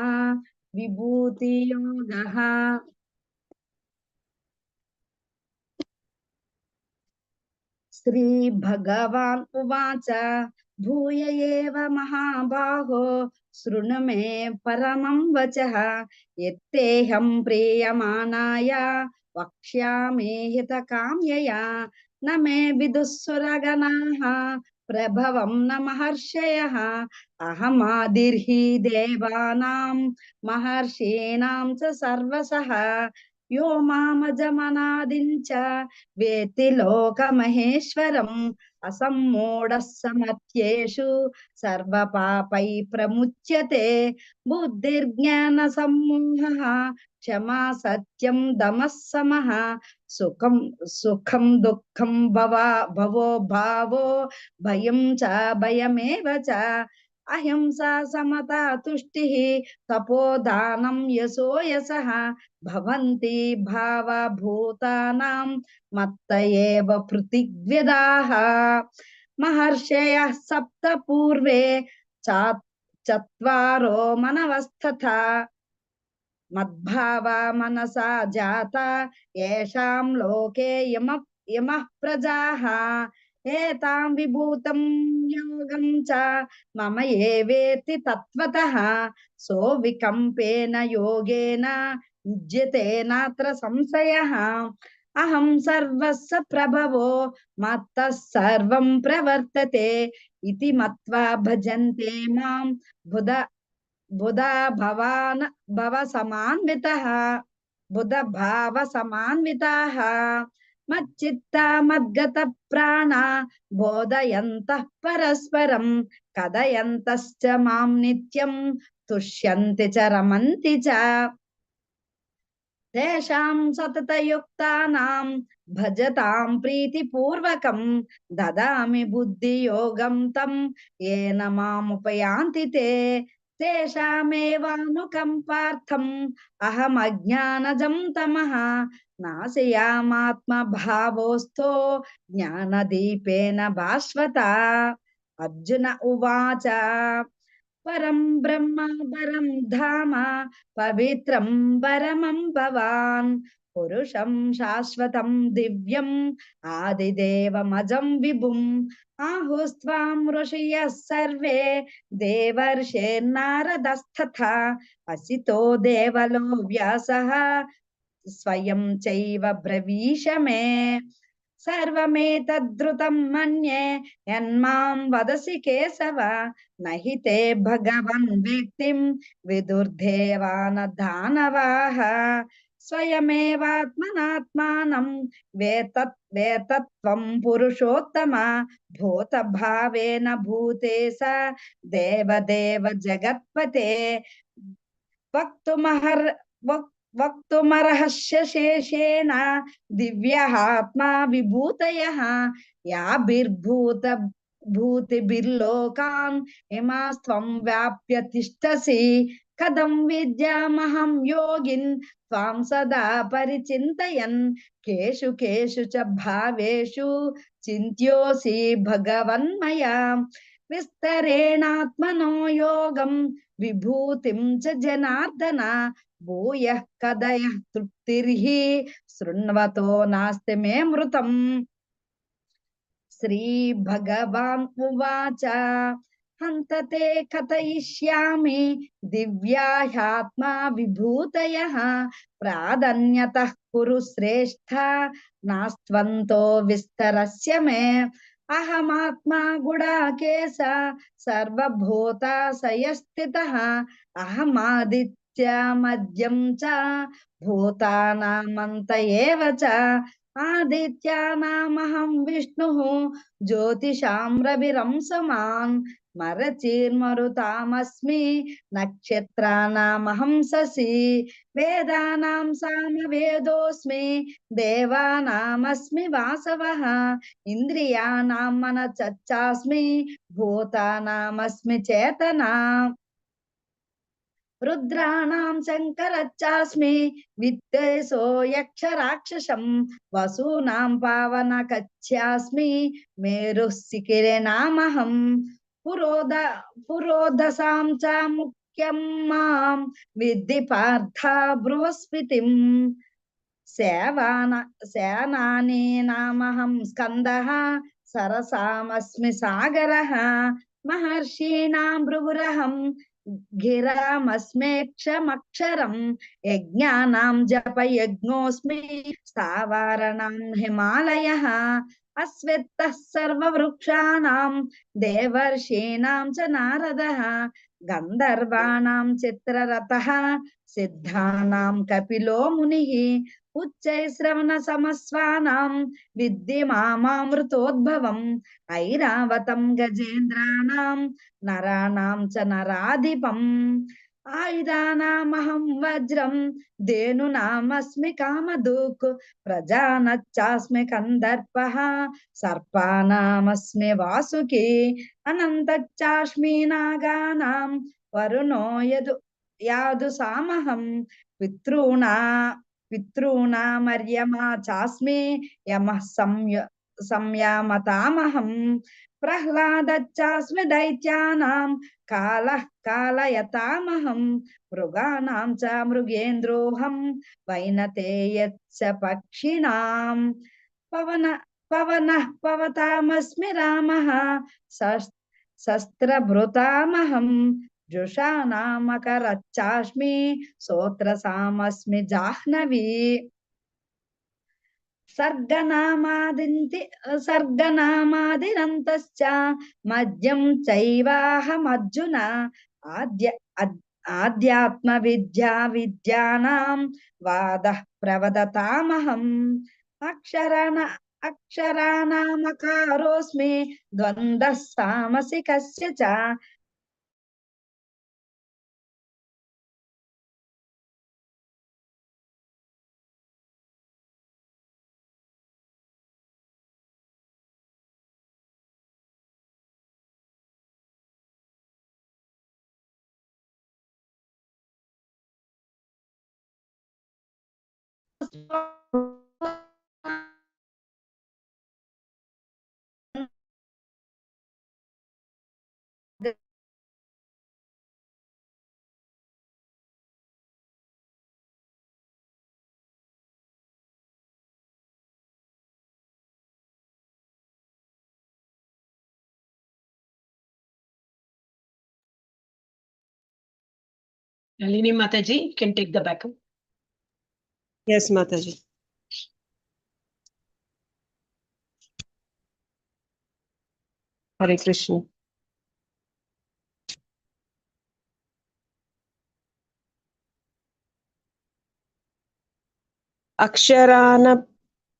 విభూతి యోగః. శ్రీ భగవాన్ ఉవాచ భూయ ఏవ మహాబాహో శృణు మే పరమం వచః యత్తేహం ప్రీయమానాయ వక్ష్యామి హితకామ్యయా న మే విదుస్సురగణాః ప్రభవం న మహర్షయః అహమాదిర్హి దేవానాం మహర్షీణాం చ సర్వసః యో మామజమనాదించ వేత్తి లోకమహేశ్వరం అసమ్మూఢః సమత్యేషు సర్వపాపై ప్రముచ్యతే బుద్ధిర్జ్ఞాన సమ్మోహః క్షమా సత్యం దమః సమః సుఖం దుఃఖం భవో భావో భయం చ భయమేవ చ అహింసా సమతా తుష్టిః తపోదానం యశో యశః భవంతి భావభూతానాం మత్త ఏవ పృథివ్యదాః మహర్షయః సప్త పూర్వే చత్వారో మనవస్తథా మద్భావ మనసా జాత యేషాం లోకే యమః ప్రజాః ఏతాం విభూతం యోగం చ మమ ఏవేతి తత్వతః సో వికంపేన యోగేన యుజ్యతే నాత్ర సంశయః అహం సర్వస్య ప్రభవో మత్తః సర్వం ప్రవర్తతే ఇతి మత్వా భజంతే మాం బుధ భవ సమాన్వితాః మచ్చిత్తా మద్గత ప్రాణ బోధయంతః పరస్పరం కథయంతశ్చ మాం నిత్యం తుష్యంతి చ రమంతి చ తేషాం సతతయుక్తానాం భజతాం ప్రీతిపూర్వకం దదామి బుద్ధియోగం తం ఏన మాముపయాంతి తే తేషామేవానుకంపార్థం అహమజ్ఞానజం తమః నాశయామాత్మభావోస్థో జ్ఞానదీపేన భాస్వత. అర్జున ఉవాచ పరం బ్రహ్మ పరం ధామ పవిత్రం పరమం భవాన్ పురుషం శాశ్వతం దివ్యం ఆదిదేవమజం విభుం ఆహుస్త్వాం ఋషయః సర్వే దేవర్షేర్నారదస్తథా అసితో దేవలో వ్యాసః స్వయం చైవ బ్రవీష మే సర్వమేతద్ధృతం మన్యే యన్మాం వదసి కేశవ నహి తే భగవన్ వ్యక్తిం విదుర్దేవాన దానవాః స్వయమేవాత్మనాత్మానం వేతత్వం పురుషోత్తమ భూత భావేన భూతేశ దేవదేవ జగత్పతే వక్తుమర్హస్య శేషేణ దివ్యాత్మా విభూతయః యాభిర్భూత భూతిభిర్లోకాన్ ఇమాస్త్వం వ్యాప్య తిష్టసి కథం విద్యామహం యోగిన్ త్వాం సదా పరిచింతయన్ కేషు కేషు చ భావేషు చింత్యోసి భగవన్మయా విస్తరేణాత్మనో యోగం విభూతిం చ జనార్దన భూయః కదయః తృప్తిర్హి శృణ్వతో నాస్తి మే మృతం. శ్రీ భగవాన్ ఉవాచ హంతతే కథయిష్యామి దివ్యాహ్యాత్మా విభూతయః ప్రాధాన్యతః కురు శ్రేష్ఠ నాస్త్వంతో విస్తరస్య మే అహమాత్మా గుడాకేశ సర్వభూతాశయస్థితః అహమాదిత్యమద్యం చ భూతానామంత ఏవ చ ఆదిత్యానామహం విష్ణుః జ్యోతిషాం రవిరంసమాన్ మరచిర్మరుతామస్మి నక్షత్రానామహం శశి వేదానాం సామవేదోస్మి దేవానామస్మి వాసవః ఇంద్రియాణాం మనశ్చాస్మి భూతానామస్మి చేతనా. रुद्राणां शङ्करच्चास्मि वित्तेशो यक्ष राक्षसं वसूनां पावनकच्छास्मि मेरुः शिखिरे नामहं पुरोधसां च मुख्यं मां विद्धि पार्थ बृहस्पतिम् सेनानी नामहं स्कन्दः सरसामस्मि सागरः महर्षीणां भृगुरहं गिरामस्मेक्षमक्षरं यज्ञानां जपयज्ञोऽस्मि स्थावराणां हिमालयः अश्वत्थः सर्ववृक्षाणां देवर्षीणां च नारदः गन्धर्वाणां चित्ररथः सिद्धानां कपिलो मुनिः उच्चैश्रवणसमस्वानां विद्धि मामामृतोद्भवम् ऐरावतं गजेन्द्राणां नराणां च नराधिपम् आयुधानामहं वज्रं धेनूनामस्मि कामधुक् प्रजानच्चास्मि कन्दर्पः सर्पानामस्मि वासुकी अनन्तच्चास्मि नागानां वरुणो यादुसामहं पितॄणामर्यमा चास्मि यमः संयामतामहं प्रह्लादच्चास्मि दैत्यानां कालः कालयतामहं मृगाणां च मृगेन्द्रोऽहं वैनतेयश्च पक्षिणां पवनः पवतामस्मि रामः शस्त्रभृतामहं जुषाणामकरच्चास्मि सोत्रसामस्मि जाह्नवी सर्गनामादिरन्तश्च मध्यं चैवाहमर्जुन आध्यात्मविद्यानां वादः प्रवदतामहम् अक्षराणामकारोऽस्मि द्वन्द्वः सामसिकस्य च Nalini Mataji, you can take the backup. Yes, Mataji. Hare Krishna.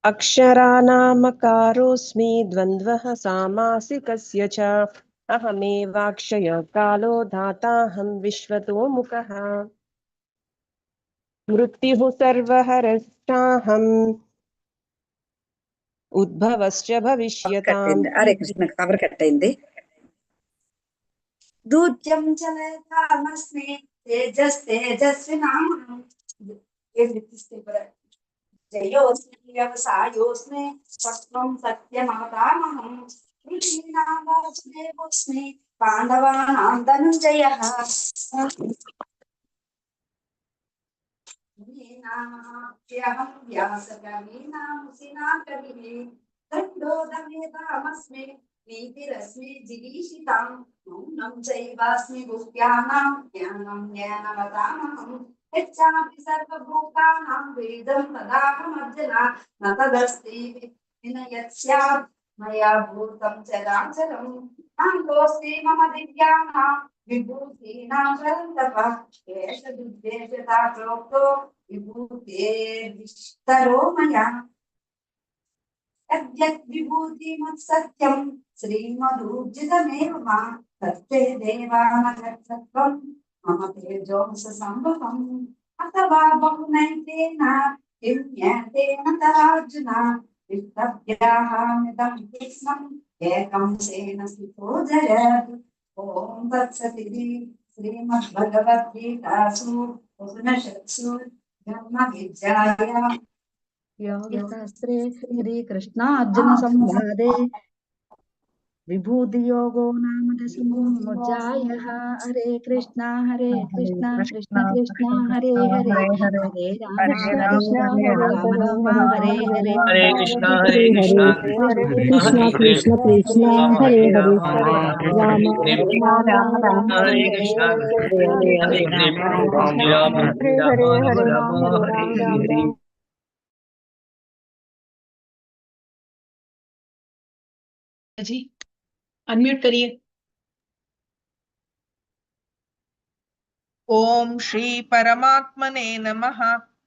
अक्षरानामकारोऽस्मि द्वन्द्वः सामासिकस्य च अहमेवाक्षयकालो धाताहं विश्वतोमुखः मृत्युः सर्वहरश्चाहम् उद्भवश्च भविष्यताम् हरे कृष्ण कवर कट्टैंदी दूत्यं चलतामस्मि तेजस्विनामहं जयोस्मि व्यवसायोस्मि सत्त्वं सत्यमवतामहं ऋषीणां वासुदेवोऽस्मि पाण्डवानां धनञ्जयः मीनामहं व्यासकवीनामुसिना कविः दण्डोदमेतामस्मि नीतिरस्मि जिगीषितां मौनं चैवास्मि गुह्यानां ज्ञानं ज्ञानवतामहं यच्चापि सर्वभूतानां वेदं तदाहमर्जुन न तदस्ति विनयत् स्यात् मया भूतं चराचरं नान्तोऽस्ति मम दिव्यानां विभूतीनां परन्तपः एष दुर्देशता प्रोक्तो विभूतेर्विस्तरो मया यद्यद् विभूतिमत्सत्यं श्रीमदूर्जितमेव मा तत्ते देवानगत्सत्त्वं मम तेजोंससम्भवम् अथवा बहुनैतेन किं ज्ञातेन तवार्जुन विष्टभ्याहमिदं कृष्णम् एकं सेन स्थितो जयत् ॐ तत्सदिति श्रीमद्भगवद्गीतासु उपनिषत्सु ब्रह्मविद्यायां योगशास्त्रे श्रीकृष्णार्जुन संवादे विभूतियोगो नाम दशमोऽध्यायः। हरे कृष्णा कृष्ण कृष्ण हरे हरे हरे राम कृष्ण कृष्ण हरे राम हरे राम हरे हरे राम हरे राम राम कृष्ण हरे कृष्ण हरे हरे कृष्ण कृष्ण कृष्ण हरे हरे राम राम राम हरे हरे हरे कृष्ण हरे राम कृष्ण हरे हरे हरे राम राम राम। जी अनम्यूट करिए। ओम श्री परमात्मने नमः।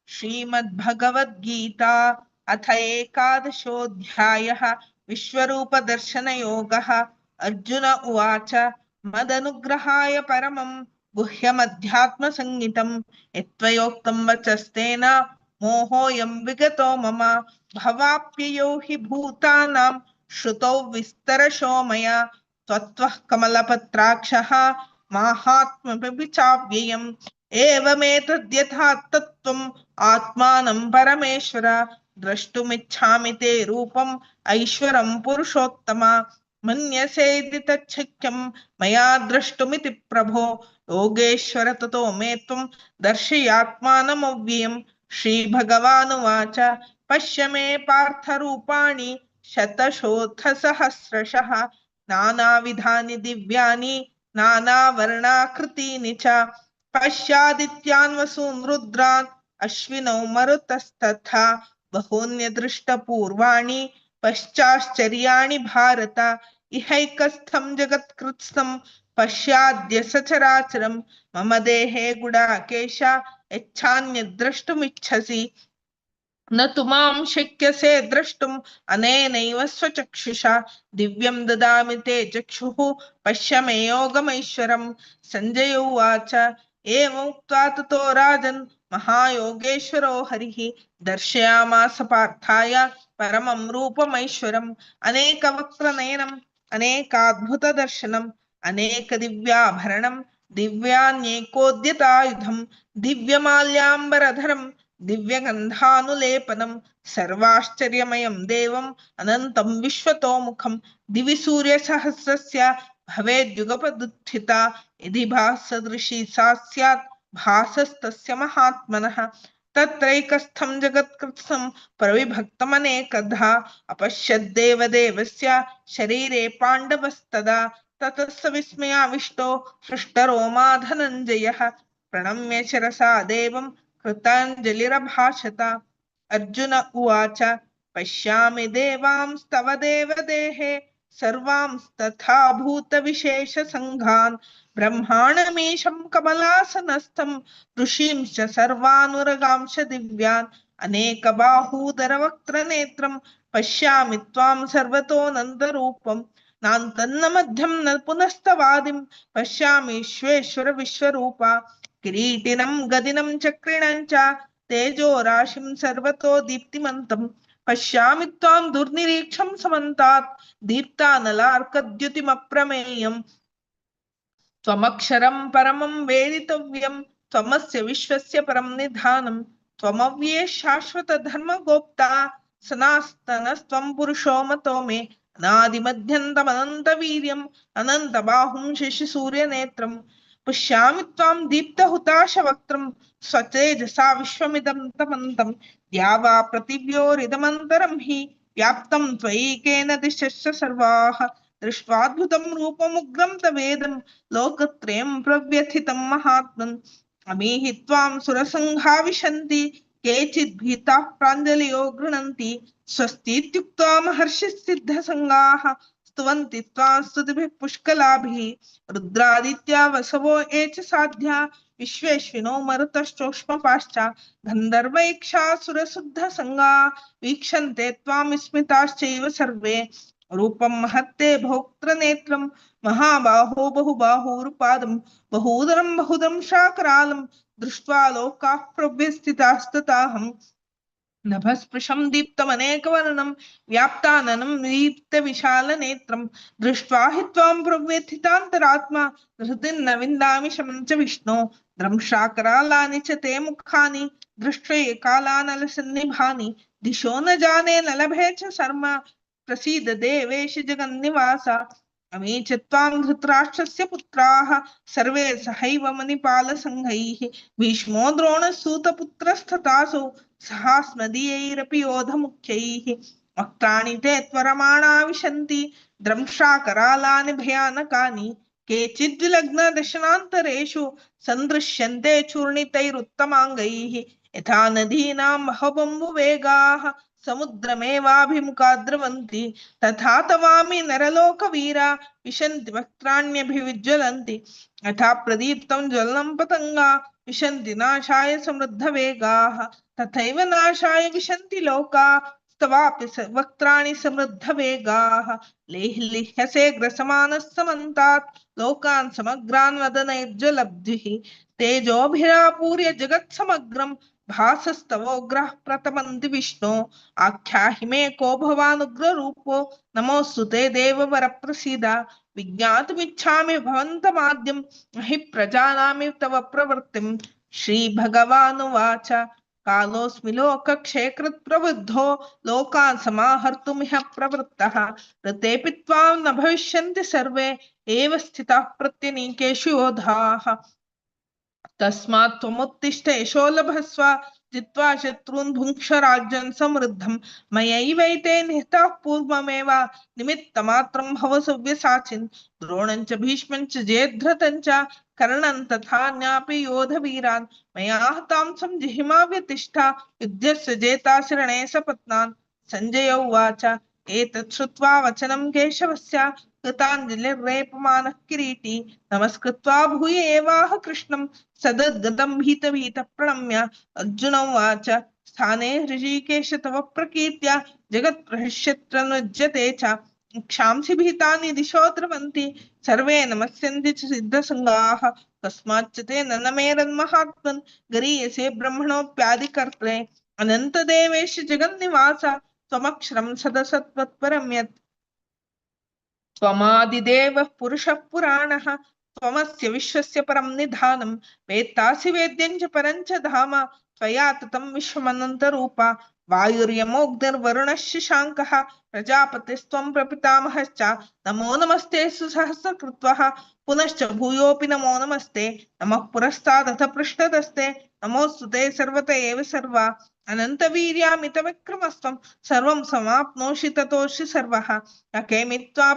श्रीमद्भगवद्गीता अथ एकादशोऽध्यायः विश्वरूपदर्शनयोगः। अर्जुन उवाच मदनुग्रहाय परमं गुह्यमध्यात्मसंज्ञितं यत्त्वयोक्तं वचस्तेन मोहोऽयं विगतो मम भवाप्ययौ हि भूतानां श्रुतौ विस्तरशो मया त्वत्तः कमलपत्राक्षः माहात्म्यमपि चाव्ययम् एवमेतद्यथा तत्त्वम् आत्मानं परमेश्वर द्रष्टुमिच्छामि ते रूपम् ऐश्वरं पुरुषोत्तम मन्यसेदि तच्छक्यं मया द्रष्टुमिति प्रभो योगेश्वर ततो मे त्वं दर्शयात्मानमव्ययम्। श्रीभगवानुवाच पश्य मे पार्थरूपाणि शतशोऽथसहस्रशः नानाविधानि दिव्यानि नानावर्णाकृतीनि च पश्यादित्यान् वसून् रुद्रान् अश्विनौ मरुतस्तथा बहून्यदृष्टपूर्वाणि पश्चाश्चर्याणि भारत इहैकस्थं जगत्कृत्स्थं पश्याद्य सचराचरं मम देहे गुडाकेश यच्छान्यद्द्रष्टुमिच्छसि न तु मां शक्यसे द्रष्टुम् अनेनैव स्वचक्षुषा दिव्यं ददामि ते चक्षुः पश्य मे योगमैश्वरम्। सञ्जय उवाच एवमुक्त्वा ततो राजन् महायोगेश्वरो हरिः दर्शयामास पार्थाय परमं रूपमैश्वरम् अनेकवक्त्रनयनम् अनेकाद्भुतदर्शनम् अनेकदिव्याभरणम् दिव्यान्येकोद्यतायुधम् दिव्यमाल्याम्बरधरम् दिव्यगन्धानुलेपनं सर्वाश्चर्यमयं देवम् अनन्तं विश्वतोमुखं दिवि सूर्यसहस्रस्य भवेद्युगपदुत्थिता यदि भासदृशी सा स्यात् भासस्तस्य महात्मनः तत्रैकस्थं जगत्कृत्स्थं प्रविभक्तमनेकधा अपश्यद्देवदेवस्य शरीरे पाण्डवस्तदा ततः स विस्मयाविष्टो हृष्टरोमा धनञ्जयः प्रणम्य शिरसा देवं कृताञ्जलिरभाषत। अर्जुन उवाच पश्यामि देवांस्तव देवदेहे सर्वांस्तथा भूतविशेषसङ्घान् ब्रह्माणमीशं कमलासनस्थं ऋषींश्च सर्वानुरगांश दिव्यान् अनेकबाहूदरवक्त्रनेत्रं पश्यामि त्वां सर्वतोऽनन्तरूपं नान्तन्न मध्यं न पुनस्तवादिं पश्यामि विश्वेश्वर विश्वरूपा किरीटिनं गदिनं चक्रिणं च तेजो राशिं सर्वतो दीप्तिमन्तं पश्यामि त्वां दुर्निरीक्षं समन्तात् दीप्तानलार्कद्युतिमप्रमेयम् त्वमक्षरं परमं वेदितव्यं त्वमस्य विश्वस्य परं निधानं त्वमव्ये शाश्वत धर्मगोप्ता सनातनस्त्वं पुरुषो मतो मे अनादिमध्यन्तमनन्तवीर्यम् अनन्तबाहुं शशिसूर्यनेत्रं पश्यामि त्वां दीप्तहुताशवक्त्रं स्वतेजसा विश्वमिदं तमन्तं द्यावा पृथिव्योरिदमन्तरं हि व्याप्तं त्वयैकेन दिशश्च सर्वाः दृष्ट्वाद्भुतं रूपमुग्रं तवेदं लोकत्रयं प्रव्यथितं महात्मन् अमीहि त्वां सुरसङ्घा विशन्ति केचित् भीताः प्राञ्जलयो गृह्णन्ति स्वस्तीत्युक्त्वा महर्षिसिद्धसङ्गाः स्तुवन्ति त्वां स्तुतिभिः पुष्कलाभिः रुद्रादित्या वसवो ये च साध्या विश्वेश्विनो मरुतश्चोष्मपाश्च गन्धर्वैक्षासुरशुद्धसङ्गा वीक्षन्ते त्वां विस्मिताश्चैव सर्वे रूपं महत्ते भोक्त्रनेत्रं महाबाहो बहुबाहुरुपादं बहूदरं बहुदं शाकरालं दृष्ट्वा लोकाः प्रव्यस्थितास्तथाहं नभस्पृशं दीप्तमनेकवर्णं व्याप्ताननं दीप्तविशालनेत्रं दृष्ट्वा हि त्वां प्रव्यथितान्तरात्मा धृतिं न विन्दामि शमं च विष्णो द्रंशाकरालानि च ते मुखानि दृष्ट्वे कालानलसन्निभानि दिशो न जाने न लभे च शर्मा प्रसीद देवेश जगन्निवास अमी च त्वां धृतराष्ट्रस्य पुत्राः सर्वे सहैव मणिपालसङ्घैः भीष्मो द्रोणसूतपुत्रस्तथासौ सहास्मदीयैरपि योधमुख्यैः वक्त्राणि ते त्वरमाणा विशन्ति द्रंशाकरालानि भयानकानि केचिद्विलग्नदशनान्तरेषु सन्दृश्यन्ते चूर्णितैरुत्तमाङ्गैः यथा नदीनां बहवम्बुवेगाः समुद्रमेवाभिमुखा द्रवन्ति तथा तवामि नरलोकवीरा विशन्ति वक्त्राण्यभिविज्वलन्ति यथा प्रदीप्तं ज्वलनं पतङ्गा विशन्ति नाशाय समृद्धवेगाः तथैव नाशाय विशन्ति लोका तवापि वक्त्राणि समृद्धवेगाः लेह्लिह्यसे ग्रसमानस्समन्तात् लोकान् समग्रान् वदनैर्ज्वलब्धिः तेजोभिरापूर्य जगत्समग्रं भासस्तवोग्रः प्रतमन्ति विष्णो आख्याहि मे को भवानुग्ररूपो नमोऽस्तु ते देववरप्रसीद विज्ञातुमिच्छामि भवन्तमाद्यं हि प्रजानामि तव प्रवृत्तिं श्रीभगवानुवाच कालोऽस्मि लोकक्षयकृत् प्रवृद्धो लोकान् समाहर्तुमिह प्रवृत्तः ऋतेऽपि त्वां न भविष्यन्ति सर्वे एव स्थिताः प्रत्यनीकेषु योधाः तस्मात् त्वमुत्तिष्ठ यशो लभस्व जित्वा शत्रून् भुङ्क्ष राज्यं समृद्धं मयैवैते निहताः पूर्वमेव निमित्तमात्रं भव सव्यसाचिन् द्रोणं च भीष्मं च जयद्रथं च कर्णं तथा न्यापि योधवीरान् मया हतां संजिहिमा व्यतिष्ठा युद्धस्य जेतासि रणे सपत्नान् सञ्जय उवाच एतत् श्रुत्वा वचनं केशवस्य कृताञ्जलिर्वेपमानः किरीटी नमस्कृत्वा भूय एवाह कृष्णं सदद्गतं भीतभीतः प्रणम्य अर्जुन उवाच स्थाने ऋषिकेश तव प्रकीर्त्या जगत्प्रहस्यत्रनुज्यते च क्षांसि भीतानि दिशो द्रवन्ति सर्वे नमस्यन्ति च सिद्धसङ्गाः कस्माच्च तेन न मेरन्महात्मन् गरीयसे ब्रह्मणोऽप्यादिकर्त्रे अनन्तदेवेश जगन्निवास त्वमक्षरं सदसत्त्वत्परं यत् त्वमादिदेवः पुरुषः पुराणः त्वमस्य विश्वस्य परं निधानं वेत्तासि वेद्यं च परं च धाम त्वया ततं विश्वमनन्तरूपा वायुर्यमोऽग्निर्वरुणः शशाङ्कः प्रजापतिस्त्वं प्रपितामहश्च नमो नमस्ते सुसहस्रकृत्वः पुनश्च भूयोऽपि नमो नमस्ते नमः पुरस्तादथ पृष्ठतस्ते नमोऽस्तु ते सर्वत एव सर्वा अनन्तवीर्यामितविक्रमस्त्वं सर्वं समाप्नोषि ततोऽसि सर्वः सखेमि त्वा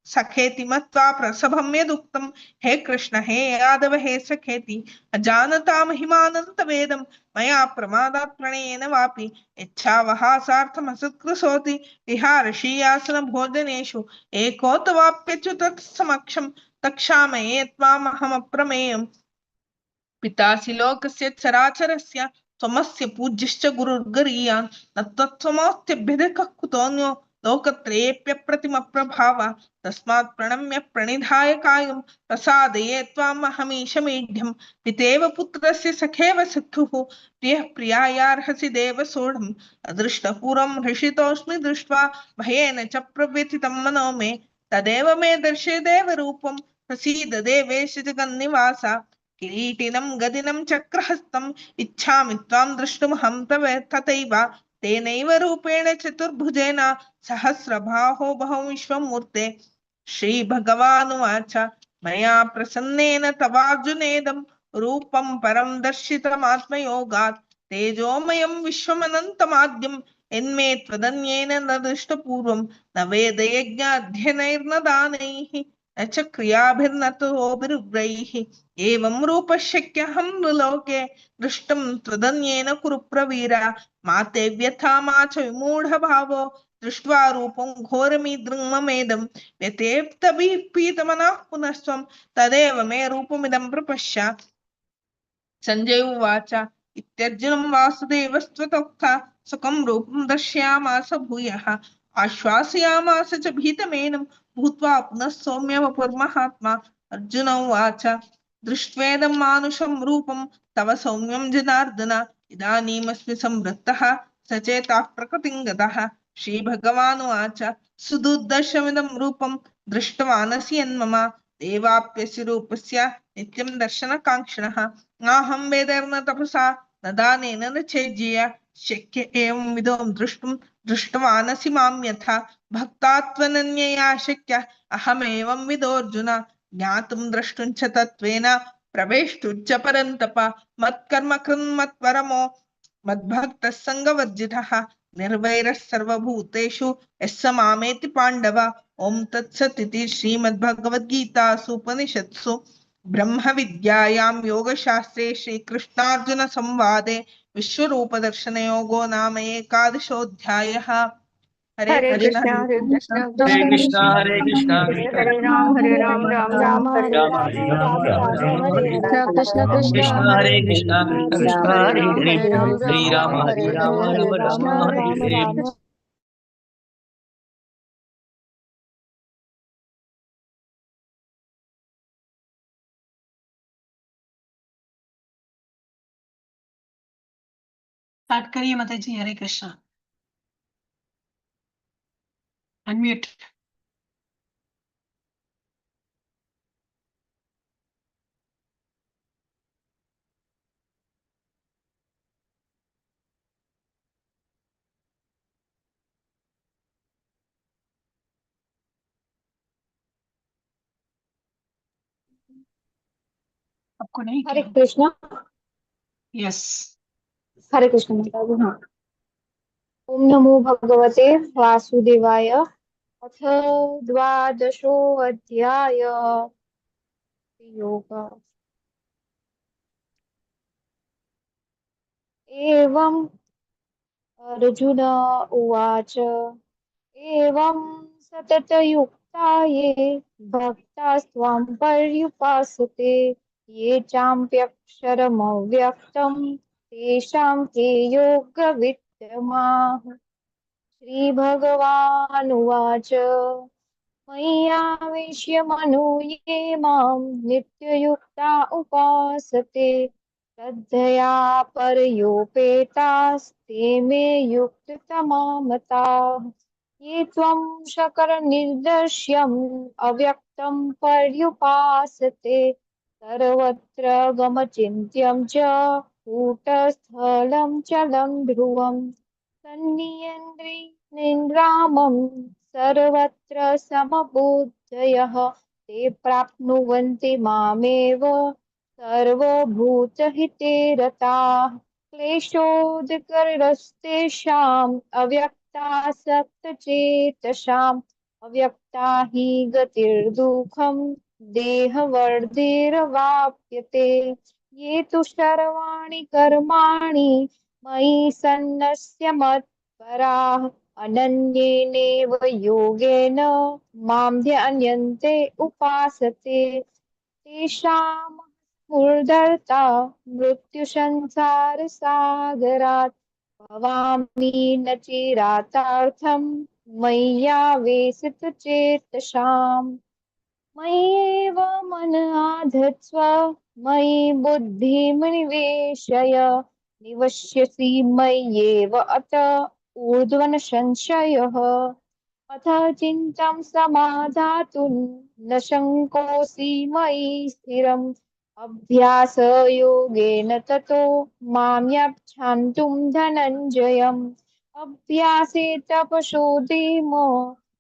सखेति मत्वा प्रसभं यदुक्तं हे कृष्ण हे यादव हे सखेति अजानता महिमानन्तवेदं मया प्रमादात् प्रणयेन वापि यच्छावहासार्थमसत्कृतोऽसि विहारशीयासन भोजनेषु एको तवाप्यच्युत समक्षं तक्षामये त्वामहमप्रमेयम् पितासि लोकस्य चराचरस्य त्वमस्य पूज्यश्च गुरुर्गरीयान् न त्वत्समोऽस्त्यभ्यधिकः कुतोऽन्यो लोकत्रयेऽप्यप्रतिमप्रभाव तस्मात् प्रणम्य प्रणिधाय कायं प्रसादये त्वामहमीशमीढ्यं पितेव पुत्रस्य सखेव सख्युः प्रियः प्रियायार्हसि देव सोढम् अदृष्टपूर्वं हृषितोऽस्मि दृष्ट्वा भयेन च प्रव्यथितं मनो मे तदेव मे दर्शय देवरूपं प्रसीद देवेश जगन्निवास किरीटिनं गदिनं चक्रहस्तम् इच्छामि त्वां द्रष्टुमहं तव तथैव तेनैव रूपेण चतुर्भुजेन सहस्रबाहो बहु विश्वमूर्ते श्रीभगवानुवाच मया प्रसन्नेन तवार्जुनेदं रूपं परं दर्शितमात्मयोगात् तेजोमयं विश्वमनन्तमाद्यं यन्मे त्वदन्येन न दृष्टपूर्वं न वेदयज्ञाध्ययनैर्न दानैः न च क्रियाभिर्न तोभिरुग्रैः एवं रूपशक्यहं नृलोके दृष्टुं त्वदन्येन कुरु प्रवीरा मा ते व्यथा मा च विमूढभावो दृष्ट्वा रूपं घोरमीदृङ्ममेदं व्यथेप्तभिपीतमनः पुनस्त्वं तदेव मे रूपमिदं प्रपश्य संजय उवाच इत्यर्जुनं वासुदेवस्त्वतोक्ता सुखं रूपं दर्शयामास भूयः आश्वासयामास च भीतमेनं भूत्वा पुनः सौम्यवपुर्महात्मा अर्जुन उवाच दृष्ट्वेदं मानुषं रूपं तव सौम्यं जनार्दन इदानीमस्मि संवृत्तः सचेताः प्रकृतिं गतः। श्रीभगवानुवाच सुदुर्दर्शमिदं रूपं दृष्टवानसि यन्मम देवाप्यस्य रूपस्य नित्यं दर्शनकाङ्क्षिणः। नाहं वेदैर्न तपसा न दानेन न चेज्यया शक्य एवं विधो द्रष्टुं दृष्टवानसि मां यथा। भक्तात्वनन्यया शक्य अहमेवं विदोऽर्जुन ज्ञातुं द्रष्टुं च तत्त्वेन प्रवेष्टुं च परन्तप। मत्कर्म कृन्मत्परमो मद्भक्तः सङ्गवर्जितः निर्वैरः सर्वभूतेषु यः स मामेति पाण्डव। ॐ तत्सदिति श्रीमद्भगवद्गीतासु उपनिषत्सु ब्रह्मविद्यायां योगशास्त्रे श्रीकृष्णार्जुन संवादे विश्वरूपदर्शनयोगो नाम एकादशोऽध्यायः। हरे हरे कृष्ण कृष्ण हरे कृष्ण हरे कृष्ण कृष्ण कृष्ण हरे कृष्ण हरे राम राम राम हरे हरे राम राम हरे कृष्ण कृष्ण कृष्ण कृष्ण हरे कृष्ण कृष्ण हरे हरे हरे राम हरे राम हरे राम हरे राम राम कृष्ण हरे हरे। स्टार्ट करिए माता जी। हरे कृष्णा। अनम्यूट। आपको नहीं हरे क्या? कृष्ण यस। हरे कृष्ण माता जी। हाँ, ओम नमो भगवते वासुदेवाय। अथ द्वादशोऽध्याय योग। एवम् अर्जुन उवाच एवं सततयुक्ता ये भक्तास्त्वां पर्युपासते ये चाप्यक्षरमव्यक्तं तेषां के योगवित्तमाः। श्रीभगवानुवाच मय्यावेश्य मनो ये मां नित्ययुक्ता उपासते श्रद्धया परयोपेतास्ते मे युक्ततमा मताः। ये त्वं शकरनिर्दर्श्यम् अव्यक्तं पर्युपासते सर्वत्र गमचिन्त्यं च कूटस्थलं चलं ध्रुवम् सन्नियन्त्रिनिर्रामं सर्वत्र समबुद्धयः ते प्राप्नुवन्ति मामेव सर्वभूतहिते रताः। क्लेशोदकरस्तेषाम् अव्यक्तासक्तचेतसाम् अव्यक्ता हि गतिर्दुःखं देहवर्धिर्वाप्यते। ये तु सर्वाणि कर्माणि मयि सन्न्यस्य मत्पराः अनन्येनैव योगेन मां ध्यायन्ते उपासते तेषां स्फुरदर्ता मृत्युसंसारसागरात् भवामि न चिरातार्थं मय्यावेशितचेतसाम्। मय्येव मन आधत्स्व मयि बुद्धिं निवेशय निवस्यसि मय्येव अत ऊर्ध्वन् संशयः। अथ चिन्तां समाधातुं न शङ्कोऽसि मयि स्थिरम् अभ्यासयोगेन ततो मां याच्छान्तुं धनञ्जयम्। अभ्यासे तपसोधीमो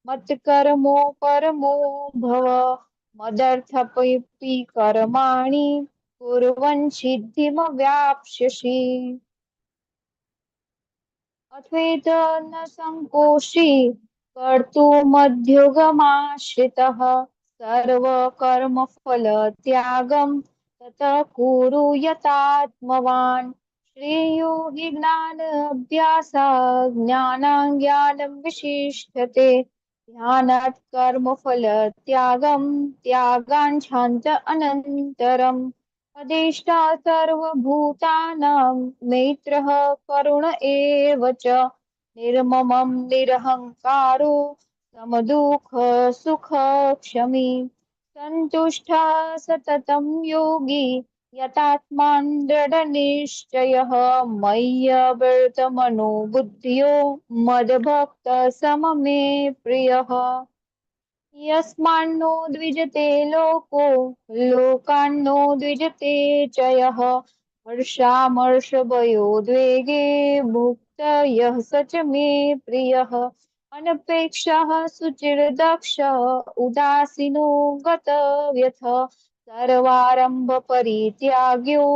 मत्कर्मो परमो भव मदर्थमपि कर्माणि कुर्वन् सिद्धिमवाप्स्यसि। अथेत न संकोषि कर्तुमध्युगमाश्रितः सर्वकर्मफलत्यागं ततः कुरु यतात्मवान्। श्रेयो हि ज्ञानाभ्यासात् ज्ञानाज्ञानं विशिष्यते ध्यानात् कर्मफलत्यागं त्यागाञ्छान्त अनन्तरम्। अदेष्टा सर्वभूतानां मैत्रः करुण एव च निर्ममं निरहङ्कारो समदुःख सुख क्षमी सन्तुष्टः सततं योगी यतात्मान् दृढनिश्चयः मय्यवर्तमनो बुद्धियो मद्भक्तः स मे प्रियः यस्मान्नो द्विजते लोको लोकान्नो द्विजते च यः हर्षामर्षभयोद्वेगे मुक्त यः स च मे प्रियः अनपेक्षः शुचिर्दक्षः उदासीनो गतव्यथः सर्वारम्भ परित्याग्यो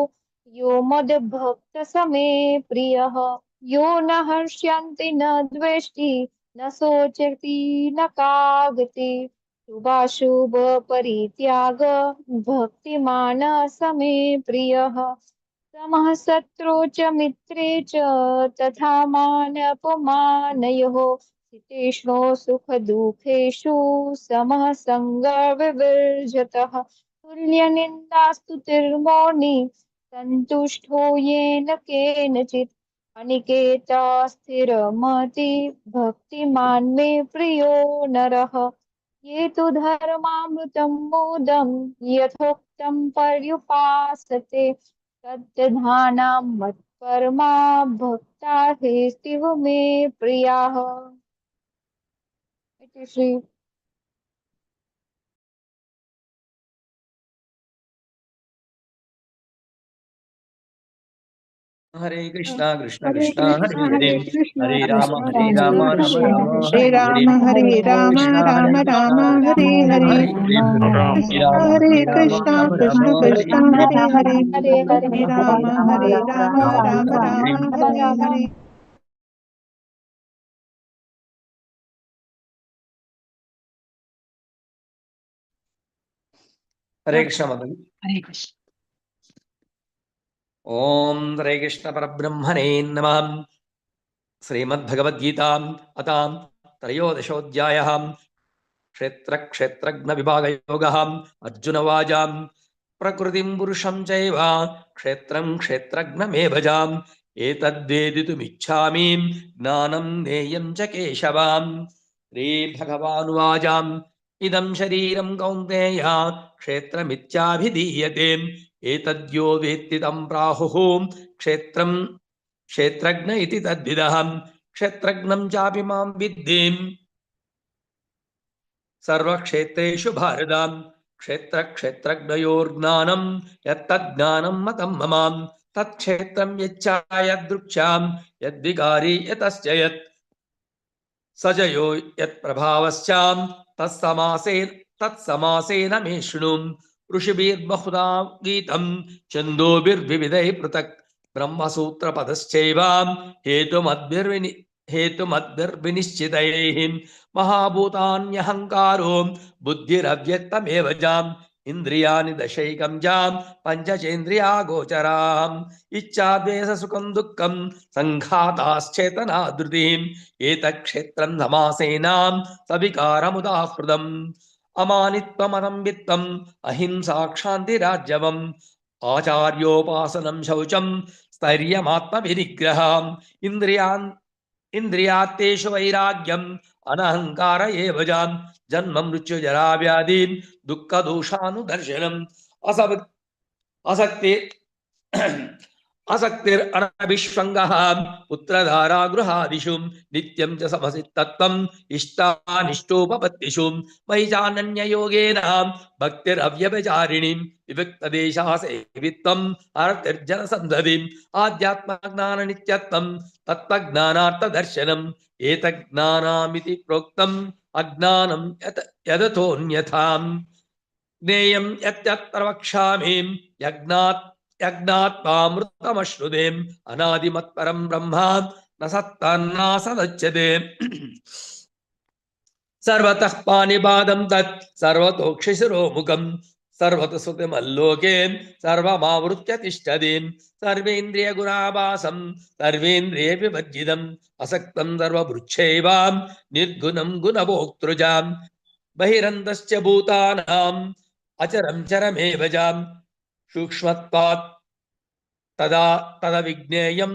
यो मद्भक्त स मे प्रियः यो न हर्ष्यन्ति न द्वेष्टि न शोचति न कागति शुभाशुभ परित्याग भक्तिमान स मे प्रियः समः शत्रौ च मित्रे च तथा मानापमानयोः शीतोष्णो सुखदुःखेषु समः सङ्गविवर्जितः तुल्यनिन्दास्तुतिर्मौनी सन्तुष्टो येन केनचित् अनिकेता स्थिरमति भक्तिमान् मे प्रियो नरः ये तु धर्मामृतं मोदं यथोक्तं पर्युपासते तद्दधानां मत्परमा भक्ता हेस्तिव मे प्रियाः। इति श्री हरे कृष्णा कृष्ण कृष्णा हरे कृष्ण हरे कृष्ण हरे कृष्ण राम हरे राम कृष्ण हरे राम हरे कृष्णा राम हरे राम हरे हरे हरे हरे राम कृष्ण राम कृष्ण हरे हरे हरे हरे राम राम हरे हरे। हरे कृष्ण मदन हरे कृष्ण। ओम हरे कृष्ण परब्रह्मणे नमः। श्रीमद्भगवद्गीताम् अतां त्रयोदशोऽध्यायः। क्षेत्र क्षेत्रज्ञ विभागयोगः। अर्जुन उवाच प्रकृतिं पुरुषं चैव क्षेत्रं क्षेत्रज्ञमेव चाम् एतद्वेदितुमिच्छामि ज्ञानं ज्ञेयं च केशव। श्रीभगवानुवाच इदं शरीरं कौन्तेय क्षेत्रमित्याभिधीयते एतद्यो वेत्ति तं प्राहुः क्षेत्रं क्षेत्रज्ञ इति तद्विदः। क्षेत्रज्ञं चापि मां विद्धि सर्वक्षेत्रेषु भारत। क्षेत्र क्षेत्रज्ञयोर्ज्ञानं यत्तज्ज्ञानं मतं मम तत्क्षेत्रं यच्चायदृक्षां यद्विकारि यतश्च यत् सजयो यत्प्रभावश्चां तत्समासेन मे शृणु। ऋषिभिर्बहुधा गीतं छन्दोभिर्विविधैः पृथक् ब्रह्मसूत्रपदश्चैव हेतुमद्भिर्विनिश्चितैः महाभूतान्यहङ्कारो बुद्धिरव्यक्तमेव जाम् इन्द्रियाणि दशैकं जाम् पञ्चचेन्द्रियागोचराम् इच्छाद्वेषसुखं दुःखं सङ्घाताश्चेतना धृतिः एतत्क्षेत्रं समासेनां सविकारमुदाहृतम् अमानित्वमनं वित्तम् अहिंसा क्षान्तिरार्जवम् आचार्योपासनं शौचं स्थैर्यमात्मविनिग्रहम् इन्द्रियार्थेषु वैराग्यम् अनहङ्कार एव जाम् जन्म मृत्यु जरा व्याधि दुःखदोषानुदर्शनम् असक्ति असक्तिरनभिष्वङ्गः पुत्रधारा गृहादिषु नित्यं च समसितत्वम् इष्टानिष्टोपपत्तिषु मयि चानन्ययोगेन भक्तिरव्यभिचारिणीं विविक्तदेशः सेवित्वम् अरतिर्जनसन्धतिम् आध्यात्मज्ञाननित्यत्वम् तत्त्वज्ञानार्थदर्शनम् एतज्ज्ञानामिति प्रोक्तम् अज्ञानं यदथोऽन्यथाम् ज्ञेयं यत्यत्र वक्ष्यामि यज्ञात्वामृतमश्नुते अनादिमत्परं ब्रह्म न सत्तन्नासदच्यते सर्वतः पाणिपादं तत् सर्वतोक्षिशिरोमुखम् सर्वतः श्रुतिमल्लोके सर्वमावृत्य तिष्ठति सर्वेन्द्रियगुणाभासं सर्वेन्द्रियविवर्जितम् असक्तं सर्वभृच्छैव निर्गुणं गुणभोक्तृजाम् बहिरन्तश्च भूतानाम् अचरं चरमेव जाम् सूक्ष्मत्वात् तदविज्ञेयं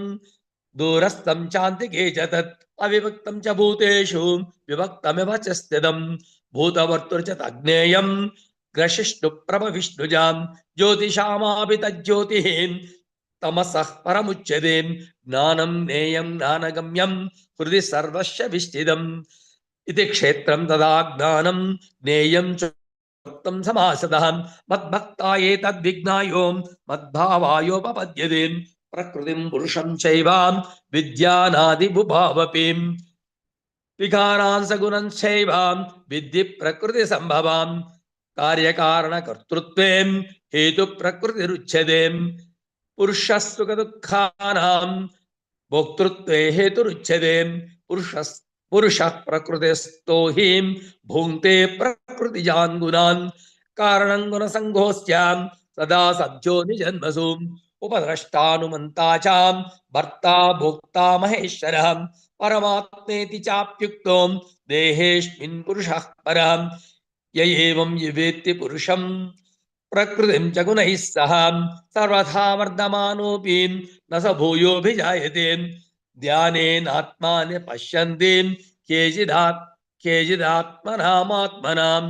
दूरस्थं चान्तिके च तत् अविभक्तं च भूतेषु विभक्तमिव च स्थितं भूतवर्तुर च तज्ञेयं ग्रशिष्णुप्रभ विष्णुजां ज्योतिषामापि तज्ज्योतिः तमसः परमुच्यते ज्ञानं ज्ञेयं ज्ञानगम्यं हृदि सर्वस्य विष्ठितम् इति क्षेत्रं तदा ज्ञानं ज्ञेयं च उक्तं समासतः मद्भक्ता एतद्विज्ञायो मद्भावायोपपद्यते प्रकृतिं पुरुषं चैव विद्यानादिबुभावपि विकारान् सगुणं चैव विद्धि प्रकृतिसम्भवां कार्यकारणकर्तृत्वे हेतुप्रकृतिरुच्यते पुरुषस्सुखदुःखानां भोक्तृत्वे हेतुरुच्यते पुरुषः प्रकृतिस्थो हि भुङ्क्ते प्रकृतिजान् गुणान् कारणं गुणसङ्घोऽस्यां सदा सद्यो निजन्मसु उपद्रष्टानुमन्ता च भर्ता भोक्ता महेश्वरः परमात्मेति चाप्युक्तो देहेऽस्मिन् पुरुषः परः य एवं वेत्ति पुरुषं प्रकृतिं च गुणैः सह सर्वथा वर्धमानोऽपि न स भूयोऽभिजायते ध्यानेनात्मानं पश्यन्ति केचिदात्मनामात्मनाम्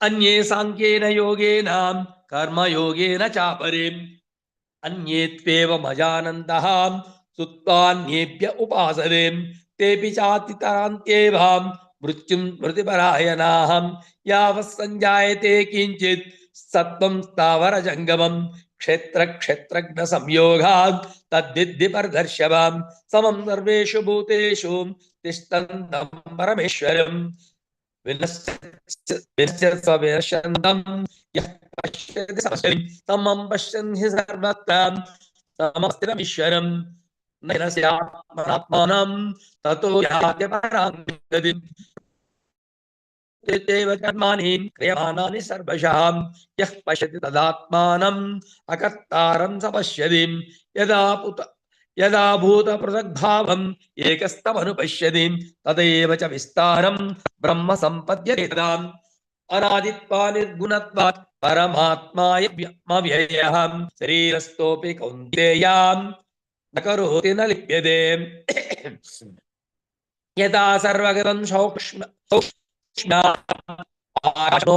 अन्ये साङ्ख्येन योगेन कर्मयोगेन चापरे अन्ये त्वेवमजानन्तः सुत्वान्येभ्य उपासते तेऽपि चातितरान्त्येव मृत्युं स्मृतिपरायणाः यावत् सञ्जायते किञ्चित् सत्त्वं स्थावरजङ्गमं क्षेत्रक्षेत्रज्ञसंयोगात् तद्विद्धि परदर्शवं समं सर्वेषु भूतेषु तिष्ठन्तं परमेश्वरं विनश्यत्स्वविनश्यन्तं यः पश्यति समं पश्यन् हि सर्वत्र समस्थितमीश्वरं न नस्यात्मनात्मानं ततो याति परां गतिम् कर्माणि क्रियमाणानि सर्वशः यः पश्यति तदात्मानम् अकर्तारं स पश्यति यदा भूतपृथग्भावम् एकस्तमनुपश्यति तदैव च विस्तारं ब्रह्म सम्पद्यते तदा अनादित्वा निर्गुणत्वात् परमात्मायमव्ययः शरीरस्थोऽपि कौन्तेयां न करोति न लिप्यते यदा सर्वगतं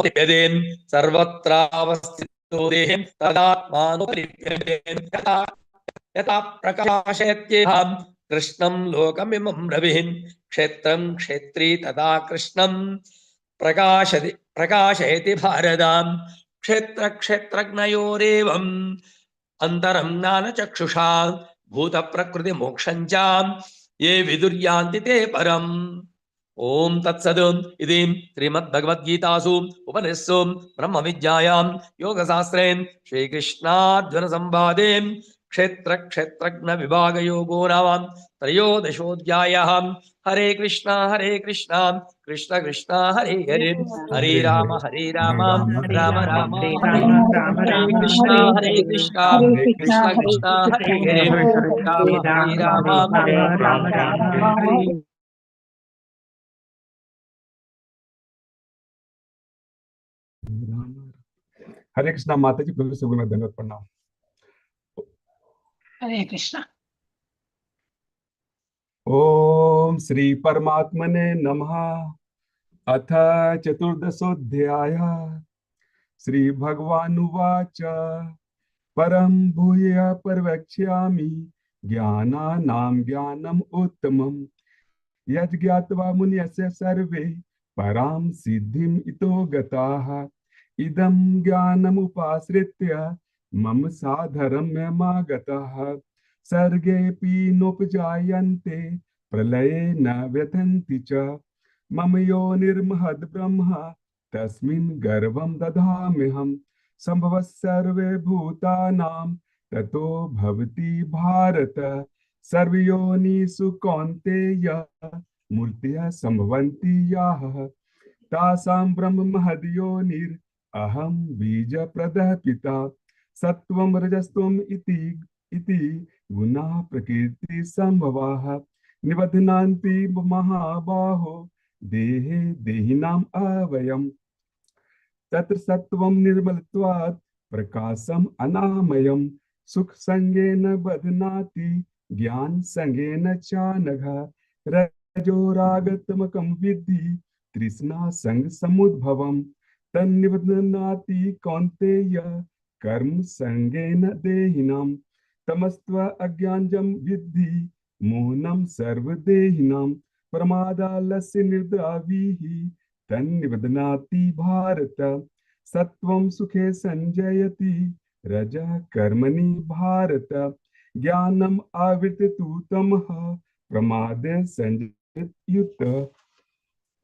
लिप्यते सर्वत्रावस्थितो देहे तदात्मानोपलिप्यते यथा प्रकाशयत्येहं कृष्णं लोकमिमं रविः क्षेत्रं क्षेत्री तदा कृष्णं प्रकाशयति भारतां क्षेत्रक्षेत्रज्ञयोरेवम् अन्तरं ज्ञानचक्षुषा भूतप्रकृतिमोक्षं च ये विदुर्यान्ति ते परम् ओम तत्सद् इति श्रीमद्भगवद्गीतासु उपनिषत्सु ब्रह्मविद्यायां योगशास्त्रे श्रीकृष्णार्जुनसंवादे क्षेत्रक्षेत्रज्ञविभागयोगो नाम त्रयोदशोऽध्यायः। हरे कृष्ण कृष्ण कृष्ण हरे हरे हरे राम राम राम हरे कृष्ण कृष्ण कृष्ण हरे हरे राम राम हरे। हरे कृष्णा माता जी, प्रभु से मैं धन्यवाद प्रणाम। हरे कृष्णा। ओम श्री परमात्मने नमः। अथ चतुर्दशोऽध्यायः। श्री भगवानुवाच परं भूय प्रवक्ष्यामि ज्ञानानां ज्ञानम् उत्तमम् यद् ज्ञात्वा मुनयस्य सर्वे परां सिद्धिम् इतो गताः इदं ज्ञानमुपाश्रित्य मम साधर्म्यमागताः सर्गेऽपि नोपजायन्ते प्रलये न व्यथन्ति च मम योनिर्महद् ब्रह्म तस्मिन् गर्भं दधाम्यहम् सम्भवः सर्वे भूतानां ततो भवति भारत सर्वयोनिषु कौन्तेय मूर्तयः सम्भवन्ति याः तासां ब्रह्म महद्योनिर् अहं बीजप्रदः पिता सत्वं रजस्त्वम् इति गुणाः प्रकृति संभवाः निबध्नान्ति महाबाहो देहे देहिनाम् अवयम् तत्र सत्वं निर्मलत्वात् प्रकाशम् अनामयम् सुख संगेन बध्नाति ज्ञान संगेन चानघ रजो रागतमकं विद्धि तृष्णा संग समुद्भवम् तन्निबध्नाति कौन्तेय कर्म संगेन देहिनां तमस्त्व अज्ञानजं विद्धि मोहनं सर्वदेहिनां प्रमादालस्य निर्द्राविः तन्निबध्नाति भारत सत्वं सुखे संजयति रजः कर्मणि भारत ज्ञानम् आवृत्य तु तमः प्रमादे संजयत्युत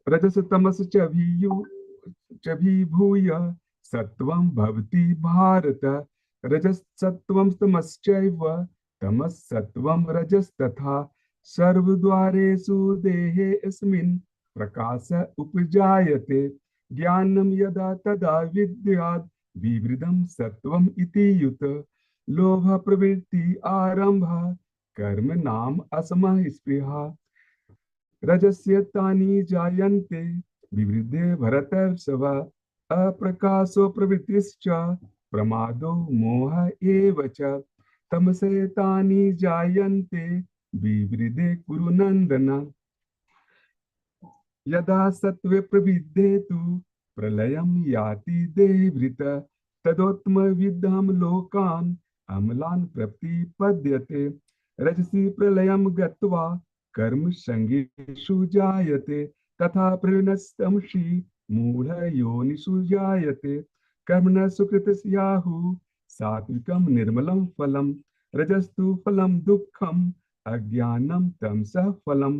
रजस तमस च विभूय सत्वं भवति भारत रजसत्वं तमश्चैव तमसत्वं रजस्तथा सर्वद्वारेषु देहेऽस्मिन् प्रकाश उपजायते ज्ञानं यदा तदा विद्याद् विवृद्धं सत्वम् इति युत लोभ प्रवृत्ति आरंभ कर्म नाम असमः स्पृहा रजस्य तानि जायन्ते विवृद्धे भरतर्षभ अप्रकाशो प्रवृत्तिश्च प्रमादो मोह एव च तमसे तानि जायन्ते विवृद्धे कुरु नन्दन यदा सत्त्वे प्रविद्धे तु प्रलयं याति देहभृत तदोत्तमविद्धं लोकान् अमलान् प्रतिपद्यते रजसि प्रलयं गत्वा कर्म संगेषु जायते तथा प्रलयनस्तमसि मूढयोनिषु जायते कर्मण सुकृतस्याहु सात्विकं निर्मलं फलं रजस्तु फलं दुःखम् अज्ञानं तमसः फलं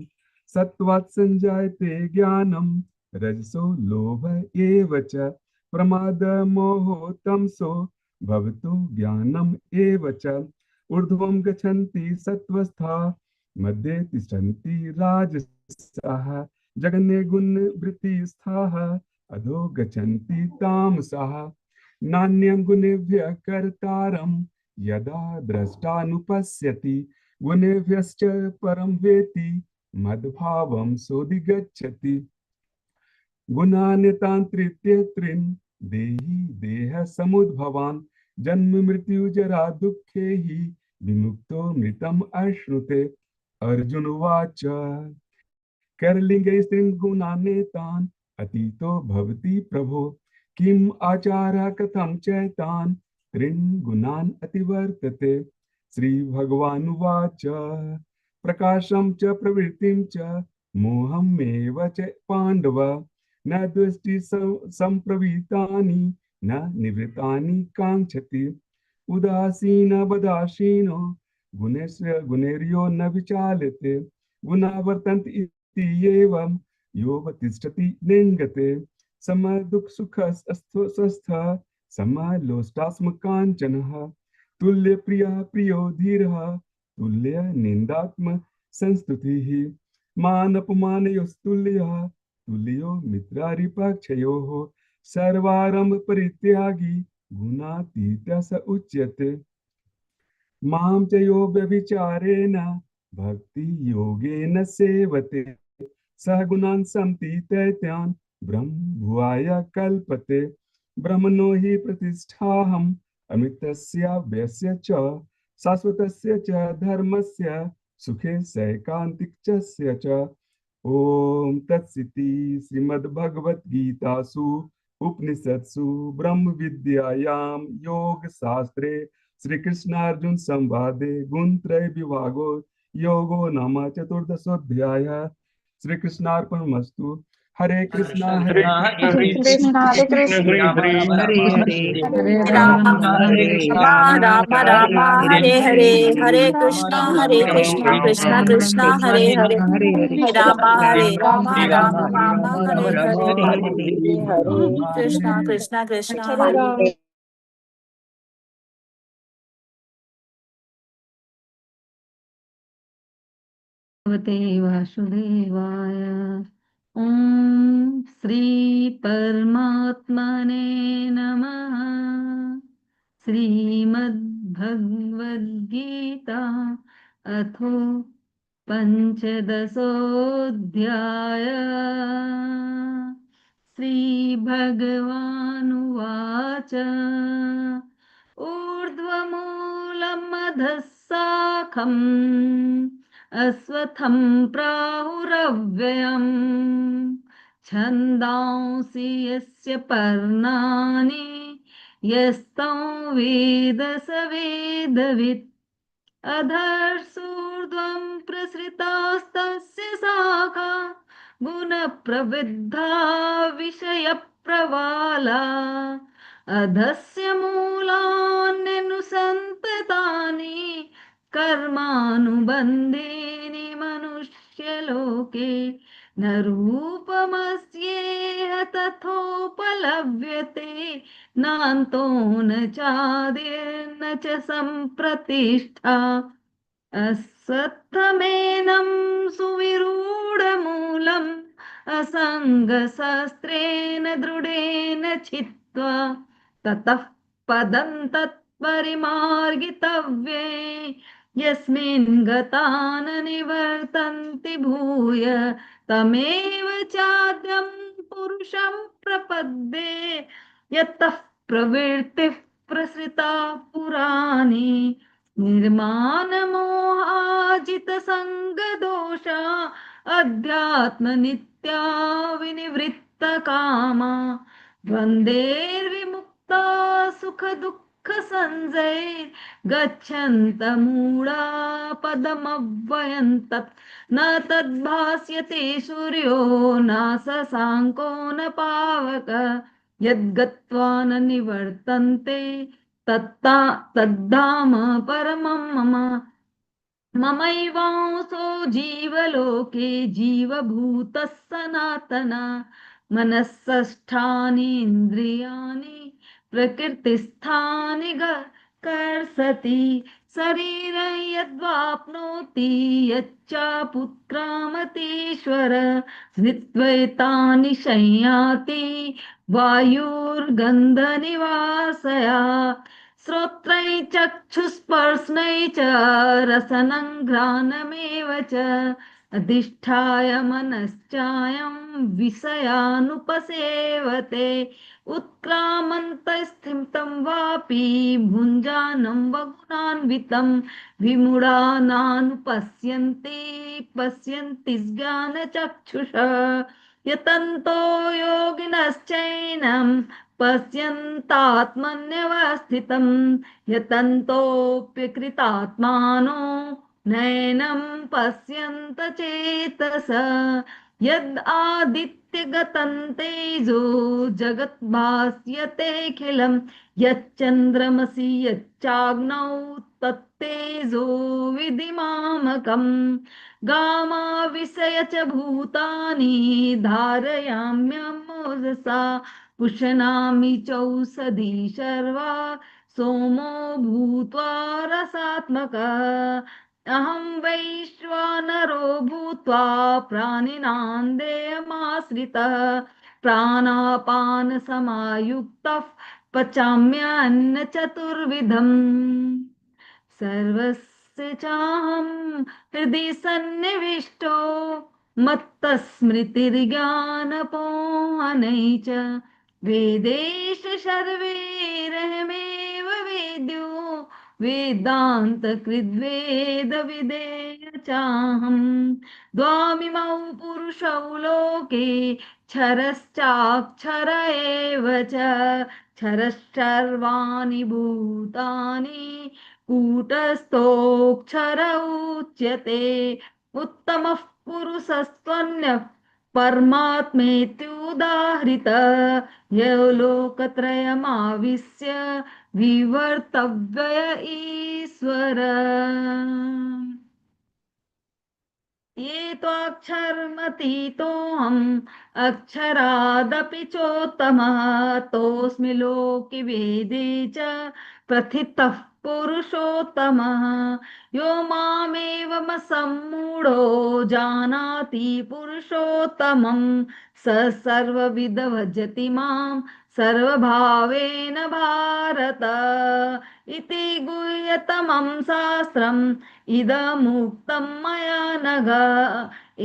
सत्त्वात् संजायते ज्ञानं रजसो लोभ एव च प्रमाद मोहो तमसो भवतो ज्ञानम् एव च ऊर्ध्वं गच्छन्ति सत्त्वस्था मध्ये तिष्ठन्ति राजसाः जगन्ये गुणवृत्तिस्थाः अधो गच्छन्ति तामसाः नान्यं गुणेभ्यः कर्तारं यदा द्रष्टानुपश्यति गुणेभ्यश्च परं वेति मद्भावं सोऽधिगच्छति गुणान्यतान्त्रित्य त्रीन् देहि देह समुद्भवान् जन्म मृत्यु जरा दुःखे हि विमुक्तो मृतम् अश्नुते अर्जुन उवाच करलिंगे स्त्रीन् गुणान्येतान् अतीतो भवति प्रभो किम् आचारः कथं चैतान् त्रीन् गुणान् अतिवर्तते श्री भगवान् उवाच प्रकाशं च प्रवृत्तिं च मोहमेव च पाण्डव न दृष्टि संप्रवृत्तानि न निवृत्तानि काङ्क्षति उदासीन वदासीनो गुणैर्यो न विचाल्यते गुणा वर्तन्ते इति एवं योऽवतिष्ठति नेङ्गते समः दुःख सुखस्वस्थः समः लोष्टास्म काञ्चनः तुल्य प्रियः प्रियो धीरः तुल्य निन्दात्म संस्तुतिः मानपमानयोस्तुल्यः तुल्यो मित्रारिपक्षयोः सर्वारम्भ परित्यागी गुणातीतः स उच्यते मां च यो व्यभिचारेण भक्ति योगेन सेवते सह गुणान् संतीत्यैतान् ब्रह्म भुवाय कल्पते ब्रह्मणो हि प्रतिष्ठाहम् अमृतस्य व्यस्य च शाश्वतस्य च धर्मस्य सुखे सैकान्तिकस्य च ओम तत्सिति श्रीमद्भगवद्गीतासु उपनिषत्सु ब्रह्म विद्यायां योग शास्त्रे श्री कृष्णार्जुन संवादे गुणत्रय विभागो योगो नाम चतुर्दशोऽध्यायः श्री कृष्णार्पणमस्तु हरे कृष्णा हरे कृष्ण हरे कृष्ण हरे राम राम राम हरे हरे हरे कृष्ण कृष्ण कृष्ण हरे हरे राम राम राम हरे हरे कृष्ण कृष्ण हरे भगवते वासुदेवाय ॐ श्री परमात्मने नमः श्रीमद्भगवद्गीता अथो पंचदशोऽध्याय श्रीभगवानुवाच ऊर्ध्वमूलमधःशाखम् अश्वत्थं प्राहुरव्ययम् छन्दांसि यस्य पर्णानि यस्तं वेद स वेदवित् अधर्सूर्ध्वं प्रसृतास्तस्य शाखा गुणप्रवृद्धा विषयप्रवाला अधस्य मूलान्यनुसन्ततानि कर्मानुबन्धेनि मनुष्यलोके न रूपमस्येह तथोपलभ्यते नान्तो न चादिर्न च सम्प्रतिष्ठा अस्वत्थमेनं सुविरूढमूलम् असङ्गशस्त्रेण दृढेन छित्त्वा ततः पदं तत्परिमार्गितव्ये यस्मिन् गता न निवर्तन्ति भूय तमेव चाद्यं पुरुषं प्रपद्ये यतः प्रवृत्तिः प्रसृता पुराणी निर्माणमोहाजितसङ्गदोषा अध्यात्मनित्या विनिवृत्तकामा द्वन्द्वैर्विमुक्ता सुखदुःखसंजैर्गच्छन्तमूढा पदमव्ययं तत् न तद्भास्यते सूर्यो न शशाङ्को न पावक यद्गत्वा न निवर्तन्ते तद्धाम परमं मम ममैवांसो जीवलोके जीवभूतः सनातन मनःषष्ठानि इन्द्रियाणि प्रकृतिस्थानि कर्षति शरीरं यद्वाप्नोति यच्चापुत्क्रामतीश्वर स्मृत्वैतानि संयाति वायुर्गन्धनिवासया श्रोत्रै चक्षुस्पर्शनै च रसनं घ्राणमेव च अधिष्ठाय मनश्चायं विषयानुपसेवते उत्क्रामन्तस्थितं वापि भुञ्जानं वगुणान्वितं विमूढानानुपश्यन्ति पश्यन्ति ज्ञानचक्षुषः यतन्तो योगिनश्चैनं पश्यन्तात्मन्यवस्थितं यतन्तोऽप्यकृतात्मानो नैनं पश्यन्त चेतस यद् आदित्यगतं तेजो जगद्भास्यतेऽखिलं यच्चन्द्रमसि यच्चाग्नौ तत्तेजो विधिमामकम् गामाविषय च भूतानि धारयाम्यमोजसा पुष्णामि चौषधी सर्वा सोमो भूत्वा रसात्मकः अहं वैश्वानरो भूत्वा प्राणिनां देहमाश्रितः प्राणापानसमायुक्तः पचाम्यन्न चतुर्विधम् सर्वस्य चाहं हृदि सन्निविष्टो मत्तस्मृतिर्ज्ञानपोहनै च वेदेश सर्वैरहमेव वेद्यो वेदान्तकृद्वेदविदेय चाहं द्वामिमौ पुरुषौ लोके क्षरश्चाक्षर एव च क्षरश्चर्वाणि भूतानि कूटस्थोऽक्षर उच्यते उत्तमः पुरुषस्त्वन्यः परमात्मेत्युदाहृतः यो लोकत्रयमाविश्य विवर्तव्य ईश्वर ये त्वाक्षरमतीतोऽहम् अक्षरादपि चोत्तमः तोऽस्मि लोके वेदे च प्रथितः पुरुषोत्तमः यो मामेवमसम्मूढो जानाति पुरुषोत्तमं स सर्वविद भजति मां सर्वभावेन भारत इति गुह्यतमं शास्त्रम् इदमुक्तं मया नघ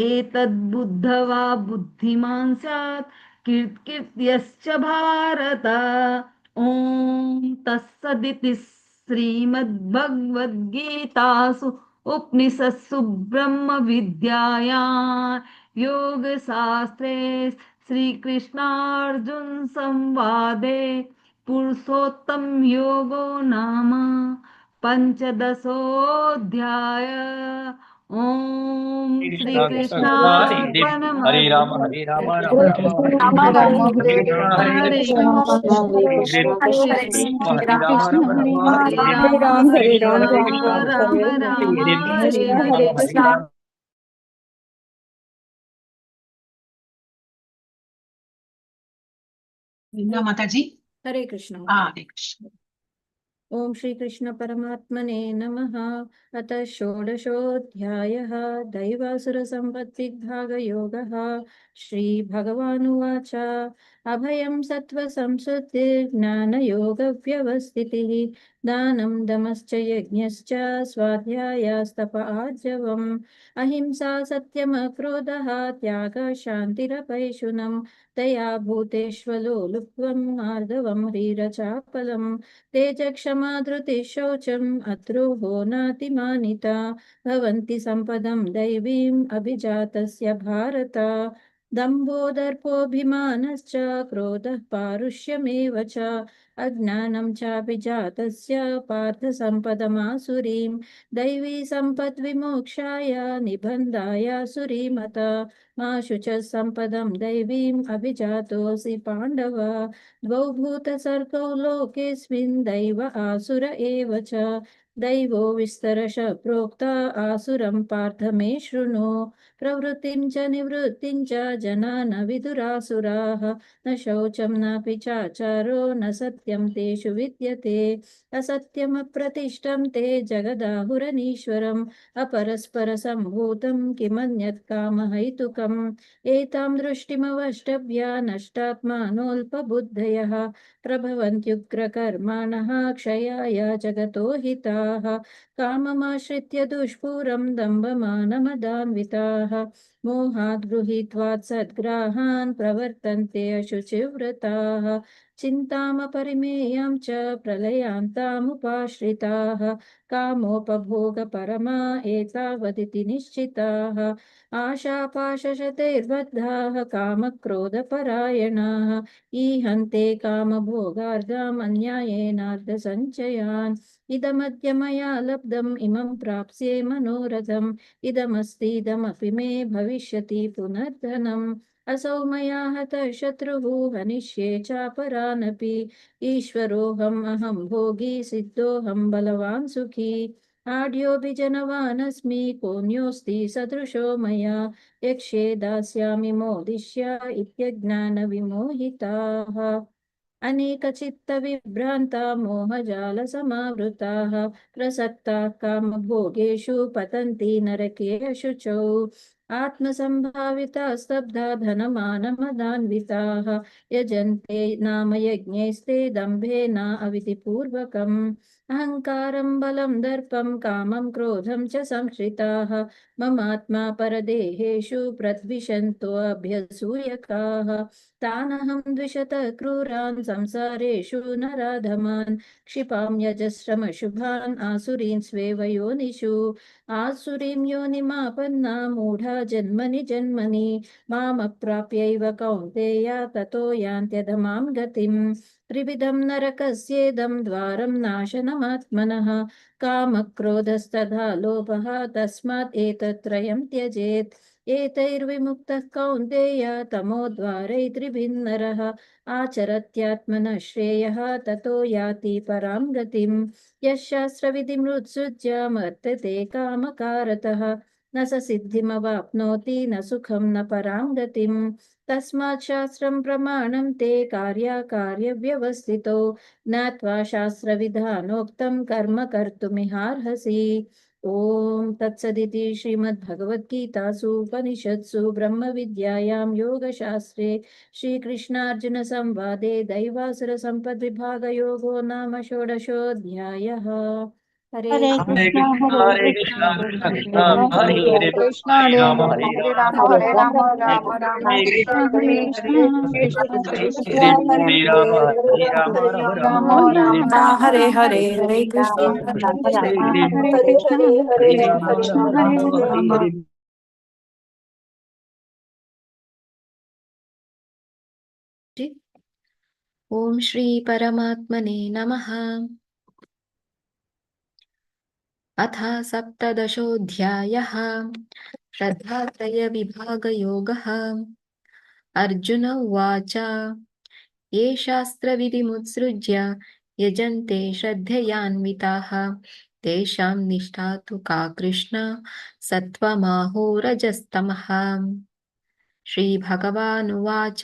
एतद्बुद्ध्वा बुद्धिमान् स्यात् कीर्त्यश्च भारत ॐ तत्सदिति श्रीमद्भगवद्गीतासु उपनिषत्सु ब्रह्मविद्यायां योगशास्त्रे श्री कृष्णार्जुन संवादे पुरुषोत्तम योगो नाम पंचदशोऽध्याय। ओम श्री कृष्णार्पणमस्तु। हरे राम हरे राम राम हरे राम कृष्ण हरे हरे हरे हरे हरे कृष्ण कृष्ण हरे हरे कृष्ण कृष्ण हरे हरे कृष्ण कृष्ण हरे हरे राम कृष्ण राम राम हरे हरे राम हरे हरे कृष्ण राम हरे कृष्ण राम राम हरे हरे हरे हरे। हरे राम। विंदा माता जी। हरे कृष्ण। हरे कृष्ण। ओम श्री कृष्ण परमात्मने नमः। अथ षोडशोऽध्यायः दैवासुर संपत्तिभागयोगः। श्री भगवानुवाच अभयं सत्त्वसंशुद्धिर्ज्ञानयोगव्यवस्थितिः दानं दमश्च यज्ञश्च स्वाध्यायास्तप आर्जवम् अहिंसा सत्यमक्रोधः त्यागः शान्तिरपैशुनम् दया भूतेष्वलोलुप्त्वं मार्दवं ह्रीरचापलम् तेजक्षमा धृतिः शौचम् अद्रोहो नातिमानिता भवन्ति सम्पदं दैवीम् अभिजातस्य भारत दम्भो दर्पोऽभिमानश्च क्रोधः पारुष्यमेव च अज्ञानं चाभिजातस्य पार्थ सम्पदमासुरीं दैवी सम्पद्विमोक्षाय निबन्धाय सुरीमत मा शुचः सम्पदं दैवीम् अभिजातोऽसि पाण्डव द्वौ भूतसर्गौ लोकेऽस्मिन् दैव आसुर एव च दैवो विस्तरश प्रोक्ता आसुरं पार्थ मे शृणु प्रवृत्तिं च निवृत्तिं च जना न विदुरासुराः न शौचं नापि चाचारो न सत्यं तेषु विद्यते असत्यमप्रतिष्ठं ते जगदाहुरनीश्वरम् अपरस्परसम्भूतं किमन्यत् कामहैतुकम् एतां दृष्टिमवष्टभ्य नष्टात्मानोऽल्पबुद्धयः प्रभवन्त्युग्रकर्माणः क्षयाय जगतो हिताः काममाश्रित्य दुष्पूरं दम्भमानमदान्विताः मोहाद् गृहीत्वात् सद्ग्राहान् प्रवर्तन्ते अशुचिव्रताः चिन्तामपरिमेयां च प्रलयान्तामुपाश्रिताः कामोपभोगपरमा एतावदिति निश्चिताः आशापाशशतैर्बद्धाः कामक्रोधपरायणाः ईहन्ते कामभोगार्थम् अन्यायेनार्थसञ्चयान् इदमद्य मया लब्धम् इमं प्राप्स्ये मनोरथम् इदमस्तीदमपि मे भविष्यति पुनर्धनम् असौ मया हतः शत्रुः हनिष्ये चापरानपि ईश्वरोऽहम् अहं भोगी सिद्धोऽहं बलवान् सुखी आढ्योऽभिजनवानस्मि कोऽन्योऽस्ति सदृशो मया यक्ष्ये दास्यामि मोदिष्य इत्यज्ञानविमोहिताः अनेकचित्तविभ्रान्ता मोहजालसमावृताः प्रसक्ताः कामभोगेषु पतन्ति नरकेषु आत्मसम्भाविता स्तब्धा धनमानमदान्विताः यजन्ते नाम यज्ञैस्ते दम्भेन अविधिपूर्वकम् अहङ्कारं बलं दर्पं कामं क्रोधं च संश्रिताः ममात्मा परदेहेषु प्रद्विषन्तोऽभ्यसूयकाः तानहं द्विषतः क्रूरान् संसारेषु नराधमान् क्षिपां यजस्रमशुभान् आसुरीन् स्वेव योनिषु आसुरीं योनिमापन्ना मूढा जन्मनि जन्मनि मामप्राप्यैव कौन्तेय ततो यान्त्यधमां गतिम् त्रिविधं नरकस्येदं द्वारं नाशनमात्मनः कामक्रोधस्तथा लोभः तस्मात् एतत्त्रयं त्यजेत् एतैर्विमुक्तः कौन्तेय तमोद्वारै त्रिभिन्नरः आचरत्यात्मनः श्रेयः ततो याति परां गतिम् यः शास्त्रविधिमुत्सृज्य वर्तते कामकारतः न स सिद्धिमवाप्नोति न सुखं न परां गतिम् तस्मात् शास्त्रं प्रमाणं ते कार्याकार्यव्यवस्थितौ ज्ञात्वा शास्त्रविधानोक्तं कर्म कर्तुमिहार्हसि ॐ तत्सदिति श्रीमद्भगवद्गीतासु उपनिषत्सु ब्रह्मविद्यायां योगशास्त्रे श्रीकृष्णार्जुनसंवादे दैवासुरसम्पद्विभागयोगो नाम षोडशोऽध्यायः हरे हरे कृष्ण हरे कृष्ण कृष्ण कृष्ण कृष्ण हरे हरे कृष्ण हरे हरे राम हरे हरे हरे राम राम हरे राम राम राम हरे हरे कृष्ण हरे हरे कृष्ण हरे कृष्ण हरे कृष्ण हरे हरे हरे हरे राम हरे राम राम हरे राम हरे राम हरे राम हरे हरे कृष्ण कृष्ण हरे हरे कृष्ण हरे हरे हरे कृष्ण हरे हरे कृष्ण राम कृष्ण हरे हरे हरे हरे ॐ श्री परमात्मने नमः। अथ सप्तदशोऽध्यायः श्रद्धात्रयविभागयोगः। अर्जुन उवाच ये शास्त्रविधिमुत्सृज्य यजन्ते श्रद्धयान्विताः तेषां निष्ठा तु का कृष्ण सत्त्वमाहो रजस्तमः। श्रीभगवानुवाच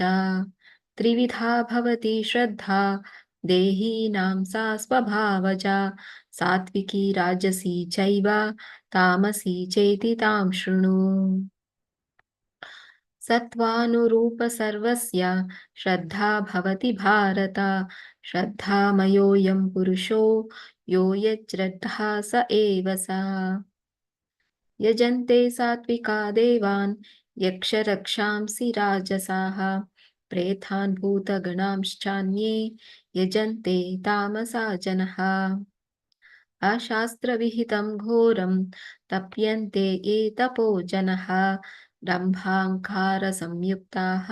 त्रिविधा भवति श्रद्धा देहीनां सा स्वभावजा सात्विकी राजसी चैव तामसी चेति तां शृणु। सत्त्वानुरूप सर्वस्य श्रद्धा भवति भारत श्रद्धामयोऽयं पुरुषो यो यच्छ्रद्धः स एव सः। यजन्ते सात्विका देवान् यक्षरक्षांसि राजसाः प्रेतान् भूतगणांश्चान्ये यजन्ते तामसा जनः। अशास्त्रविहितं घोरं तप्यन्ते ये तपो जनः दम्भाहंकारसंयुक्ताः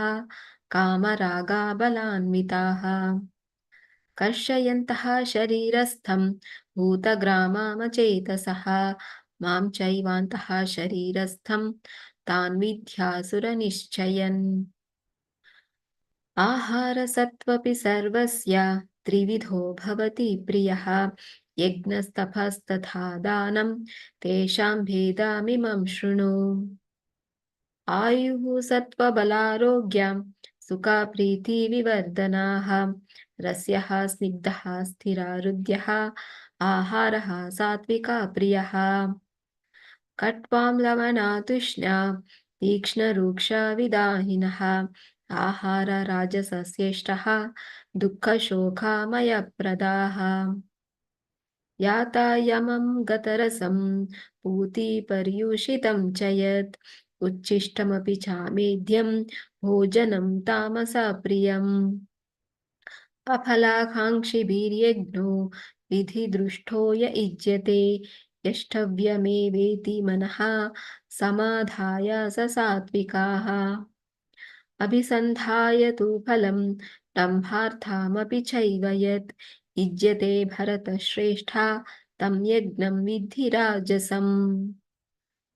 कामरागाबलान्विताः कर्षयन्तः शरीरस्थं भूतग्राममचेतसः मां चैवान्तः शरीरस्थं तान् विद्यासुरनिश्चयन्। आहारसत्त्वपि सर्वस्य त्रिविधो भवति प्रियः यज्ञस्तपस्तथा दानं तेषां भेदमिमं शृणु। आयुः सत्त्वबलारोग्यं सुखप्रीतिविवर्धनाः रस्यः स्निग्धः स्थिरारुद्यः आहारः सात्विका प्रियः। कट्वां लवणातुष्ण्या तीक्ष्णरूक्षविदाहिनः आहार राजसस्येष्टः दुःखशोकामयप्रदाः। यातायमं गतरसं पूतिपर्युषितं च यत् उच्छिष्टमपि चामेध्यं भोजनं तामसा प्रियम्। अफलाकाङ्क्षिभिर्यज्ञो विधिदृष्टो य युज्यते यष्टव्यमेवेति मनः समाधाय स सात्विकाः। अभिसन्धाय तु फलं दम्भार्थमपि चैव यत् युज्यते भरतश्रेष्ठा तं यज्ञं विद्धि राजसम्।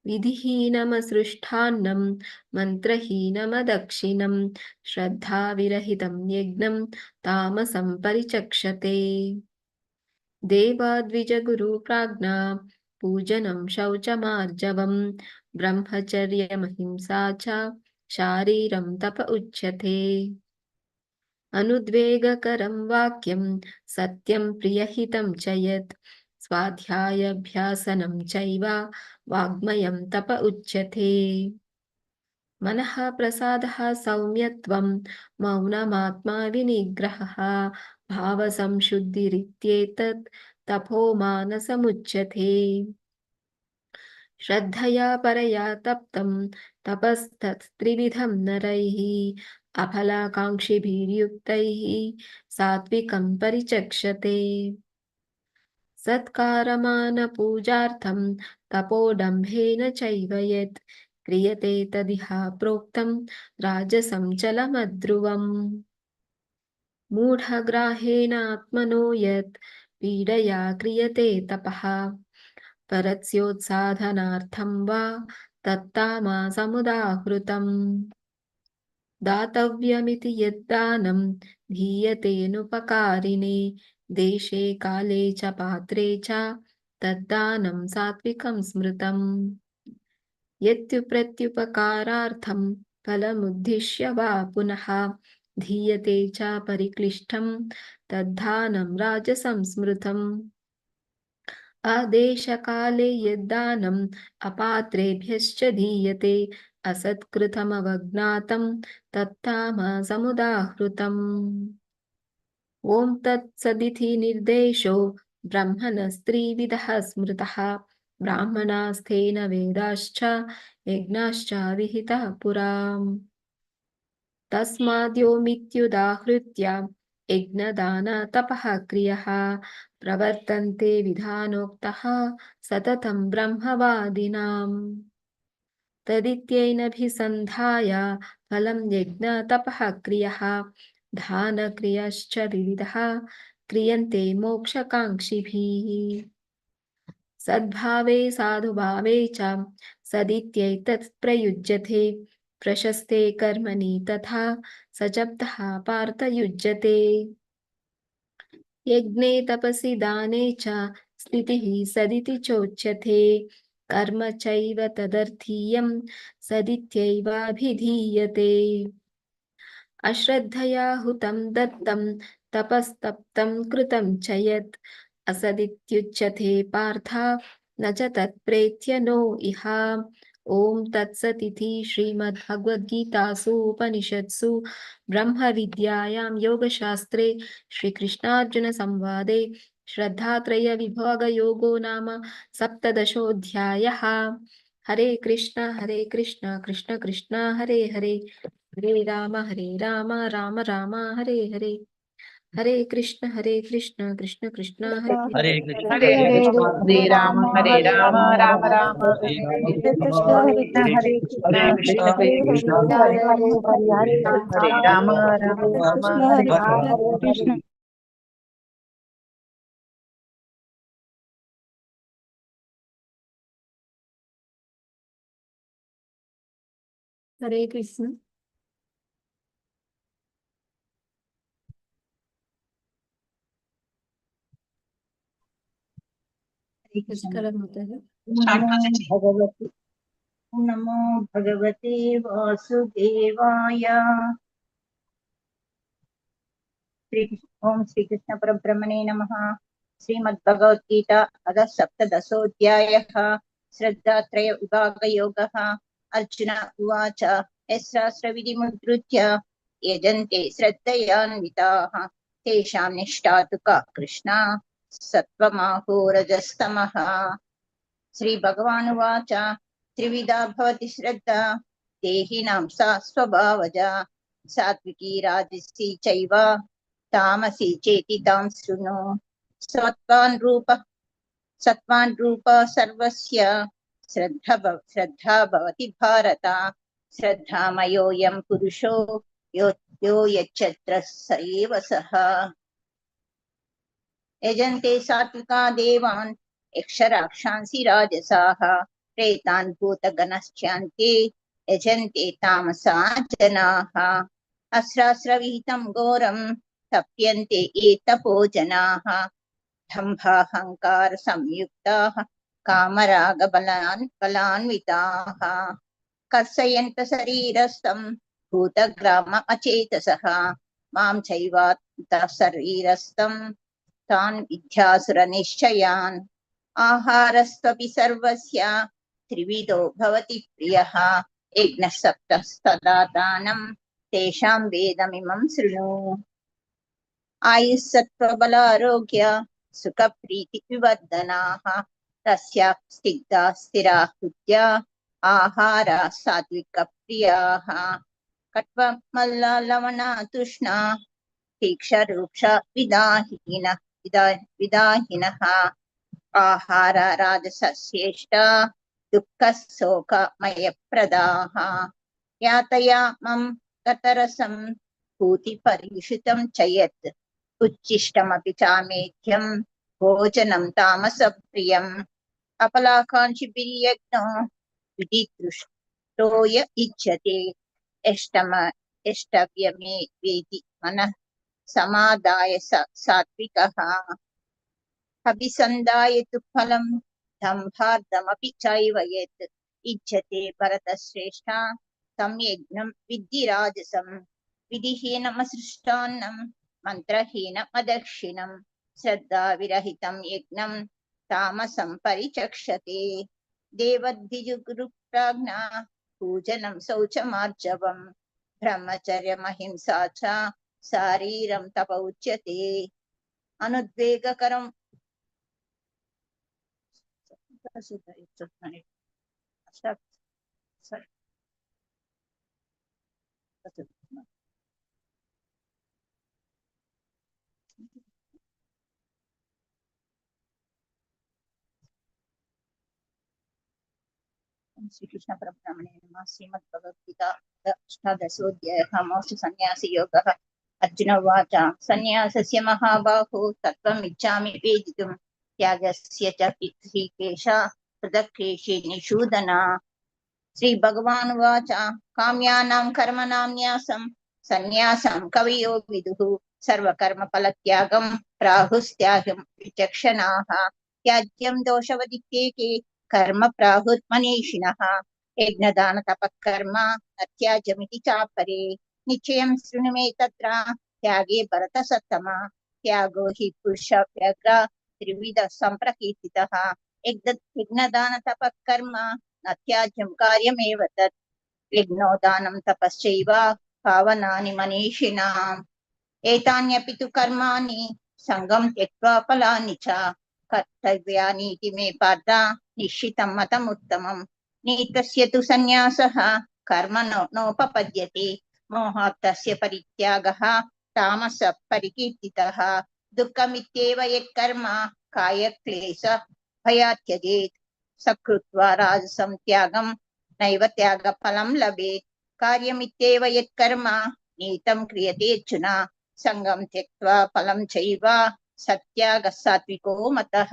विधिहीनमसृष्टान्नं मन्त्रहीनमदक्षिणं श्रद्धाविरहितं यज्ञं तामसं परिचक्षते। देवाद्विजगुरुप्राज्ञा पूजनं शौचमार्जवं ब्रह्मचर्यमहिंसा च शारीरं तप उच्यते। अनुद्वेगकरं वाक्यं सत्यं प्रियहितं च यत् स्वाध्यायाभ्यासनं चैव वाङ्मयं तप उच्यते। मनः प्रसादः सौम्यत्वं मौनमात्मा विनिग्रहः भावसंशुद्धिरित्येतत् तपो मानसमुच्यते। श्रद्धया परया तप्तं तपस्तत्त्रिविधं नरैः अफलाकाङ्क्षिभिर्युक्तैः सात्विकं परिचक्षते। सत्कारमानपूजार्थं तपोडम्भेन चैव यत् क्रियते तदिह प्रोक्तं राजसं चलमध्रुवम्। मूढग्राहेणात्मनो यत् पीडया क्रियते तपः परस्योत्साधनार्थं वा तत्तामसमुदाहृतम्। दातव्यमिति यद्दानं दीयतेनुपकारिणे देशे काले च पात्रे च तद्दानं सात्विकं स्मृतम्। यत्प्रत्युपकारार्थं फलमुद्दिश्य वा पुनः दीयते च परिक्लिष्टं तद्दानं राजसं स्मृतम्। आदेशकाले यद्दानम् अपात्रेभ्यश्च दीयते असत्कृतमवज्ञातं तत्तामसमुदाहृतम्। ॐ तत्सदिति निर्देशो ब्रह्मणस्त्रिविधः स्मृतः ब्राह्मणास्तेन वेदाश्च यज्ञाश्च विहितः पुरा। तस्माद्योमित्युदाहृत्य यज्ञदानतपः क्रियः प्रवर्तन्ते विधानोक्तः सततं ब्रह्मवादिनाम्। तदित्यैनभिसन्धाय फलं यज्ञतपः क्रियः दानक्रियाश्च विविधः क्रियन्ते मोक्षकाङ्क्षिभिः सद्भावे साधुभावे च सदित्यैतत् प्रयुज्यते प्रशस्ते कर्मणि तथा सजब्धः पार्थ युज्यते यज्ञे तपसि दाने च स्थितिः सदिति चोच्यते कर्म चैव तदर्थीयं सदित्यैवाभिधीयते अश्रद्धया हुतं दत्तं तपस्तप्तं कृतं च यत् असदित्युच्यते पार्थ न च तत्प्रेत्य नो इह ॐ तत्सदिति श्रीमद्भगवद्गीतासु उपनिषत्सु ब्रह्मविद्यायां योगशास्त्रे श्रीकृष्णार्जुनसंवादे श्रद्धात्रयविभागयोगो नाम सप्तदशोऽध्यायः हरे कृष्ण कृष्ण कृष्ण हरे हरे हरे राम राम राम हरे हरे हरे कृष्ण कृष्ण कृष्ण हरे हरे हरे कृष्ण हरे हरे हरे कृष्ण हरे राम हरे राम राम राम हरे हरे राम हरे हरे कृष्ण राम हरे कृष्ण हरे कृष्ण कृष्ण कृष्ण हरे कृष्ण कृष्ण हरे हरे हरे हरे हरे राम राम हरे कृष्ण हरे कृष्ण पुष्करम होता है नमो भगवते वासुदेवाय। ओम श्री कृष्ण परब्रह्मणे नमः। श्रीमद्भगवद्गीता अथ सप्तदशोऽध्यायः। श्रद्धात्रय विभागयोगः। अर्जुन उवाच यस्रास्त्रविधिमुद्धृत्य यजन्ते श्रद्धयान्विताः तेषां निष्ठा तु का कृष्णा सत्त्वमाहो रजस्तमः। श्रीभगवानुवाच त्रिविधा भवति श्रद्धा देहिनां सा स्वभावजा सात्विकी राजसी चैव तामसी चेति तां शृणु। सत्त्वान् रूप सर्वस्य श्रद्धा भवति भारत। श्रद्धामयोऽयं पुरुषो यो यच्छत्र स एव सः। यजन्ते सात्विका देवान् यक्षराक्षांसि राजसाः प्रेतान् भूतगणश्चान्ते यजन्ते तामसा जनाः। अस्रास्रविहितं घोरं तप्यन्ते ये तपो जनाः दम्भाहङ्कार संयुक्ताः कामरागबलान्विताः कर्षयन्त शरीरस्थं भूतग्राम अचेतसः मां चैवान्तः शरीरस्थं तान् विद्यासुरनिश्चयान्। आहारस्त्वपि सर्वस्य त्रिविधो भवति प्रियः यज्ञः सप्तस्तदा दानं तेषां वेदमिमं शृणु। आयुस्सत्त्वबलारोग्य सुखप्रीतिविवर्धनाः तस्या स्निग्धा स्थिरा हृद्या आहारा सात्विकप्रियाः। कट्वमल्लवणा तृष्णा तीक्षरूक्षा विदाहिनः आहार राजसस्येष्टा दुःखशोकमयप्रदाः। यातयामं गतरसं भूतिपरीक्षितं च यत् उच्छिष्टमपि चामेध्यं भोजनं तामसप्रियम्। अपलाकाञ्चिभिर्यज्ञो विधिदृष्टो य इच्छते एष्टव्यमे वेति मनः समादाय सात्विकः। अभिसन्धाय तु फलं दम्भार्थमपि चैव यत् इच्छते भरतश्रेष्ठा तं यज्ञं विद्धि राजसं। विधिहीनमसृष्टान्नं मन्त्रहीनमदक्षिणं श्रद्धाविरहितं यज्ञं तामसं परिचक्षते। देवद्विजुगुरुप्राज्ञा पूजनं शौचमार्जवं ब्रह्मचर्यमहिंसा च शारीरं तप उच्यते। अनुद्वेगकरं श्री कृष्ण परब्रह्मणे नमः। श्रीमद्भगवद्गीता अष्टादशोऽध्यायः मोक्षसंन्यासयोगः। अर्जुन उवाच सन्न्यासस्य महाबाहो तत्त्वम् इच्छामि वेदितुं त्यागस्य च ऋषिकेश पृथक्केशि निषूदन श्रीभगवानुवाच काम्यानां कर्मणां न्यासं सन्न्यासं कवयो विदुः सर्वकर्मफलत्यागं प्राहुस्त्यागं विचक्षणाः त्याज्यं दोषवदित्येके कर्म प्राहुर्मनीषिणः यज्ञदानतपःकर्म न त्याज्यमिति चापरे निश्चयं शृणु मे तत्र त्यागे भरतसत्तमा त्यागो हि पुरुषव्यग्र त्रिविधः सम्प्रकीर्तितः यज्ञदानतपःकर्म न त्याज्यं कार्यमेव तत् यज्ञोदानं तपश्चैव पावनानि मनीषिणाम् एतान्यपि तु कर्माणि सङ्गं त्यक्त्वा फलानि च कर्तव्यानीति मे पार्थ निश्चितं मतमुत्तमम् नीतस्य तु सन्न्यासः कर्म नोपपद्यते मोहात् तस्य परित्यागः तामसः परिकीर्तितः दुःखमित्येव यत्कर्म कायक्लेश भयात् त्यजेत् सकृत्वा राजसं त्यागं नैव त्यागफलं लभेत् कार्यमित्येव यत्कर्म नीतं क्रियते अर्जुन संगं त्यक्त्वा फलं चैव सत्यागः सात्विको मतः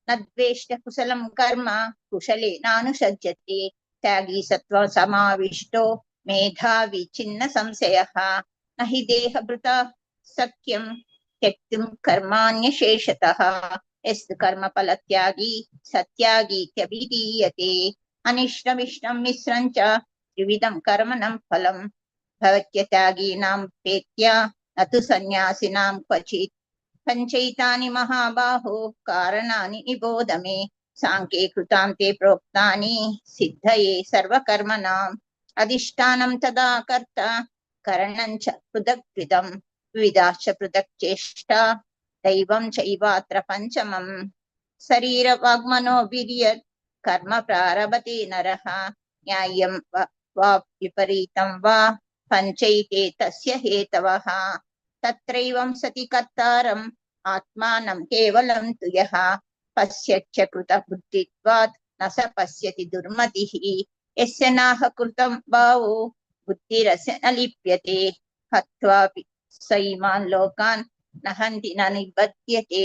न द्वेष्ट कुशलं कर्म कुशलेनानुसज्जते त्यागी सत्त्व समाविष्टो मेधावी छिन्न संशयः न हि देहभृता सख्यं त्यक्तुं कर्माण्यशेषतः यस्तु कर्मफलत्यागी सत्यागीत्यभिधीयते अनिष्टमिष्टं मिश्रं च त्रिविधं कर्मणं फलं भवत्यत्यागीनां पेत्य न तु सन्न्यासिनां क्वचित् पञ्चैतानि महाबाहो कारणानि निबोध मे सांख्ये कृतान्ते प्रोक्तानि सिद्धये सर्वकर्मणाम् अधिष्ठानं तदा कर्ता करणं च पृथक् विविधाश्च पृथक् चेष्टा दैवं चैवात्र पञ्चमम् शरीरवाग्मनो वीर्यत् कर्म प्रारभते नरः न्याय्यं वा विपरीतं वा पञ्चैते तस्य हेतवः तत्रैवं सति कर्तारम् आत्मानं केवलं तु यः पश्यच्च कृतबुद्धित्वात् न स पश्यति दुर्मतिः यस्य नाह कृतं भावो बुद्धिरस्य न लिप्यते हत्वापि स इमान् लोकान् न हन्ति न निबध्यते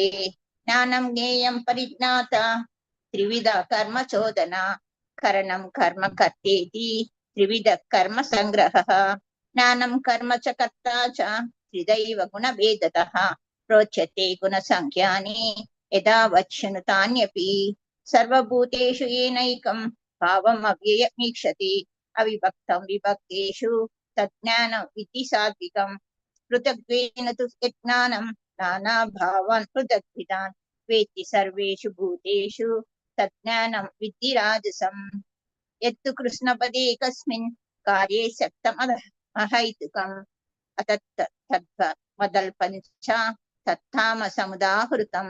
ज्ञानं ज्ञेयं परिज्ञाता त्रिविधा कर्म चोदना करणं कर्म कर्तेति त्रिविधः कर्म संग्रहः ज्ञानं कर्म च कर्ता च त्रिदैव गुणभेदतः प्रोच्यते गुणसंख्यानि यदा वक्ष्यनुतान्यपि सर्वभूतेषु येनैकं भावमव्ययमीक्षते अविभक्तं विभक्तेषु तज्ज्ञानं इति सात्विकं पृथग्त्वेन तु यज्ञानं नानाभावान् पृथग्विधान् वेत्ति सर्वेषु भूतेषु तज्ज्ञानं विद्धि राजसम् यत्तु कृष्णपदे कस्मिन् कार्ये सक्तमहैतुकम् अतत्तद्वदल्पञ्च तत्तामसमुदाहृतं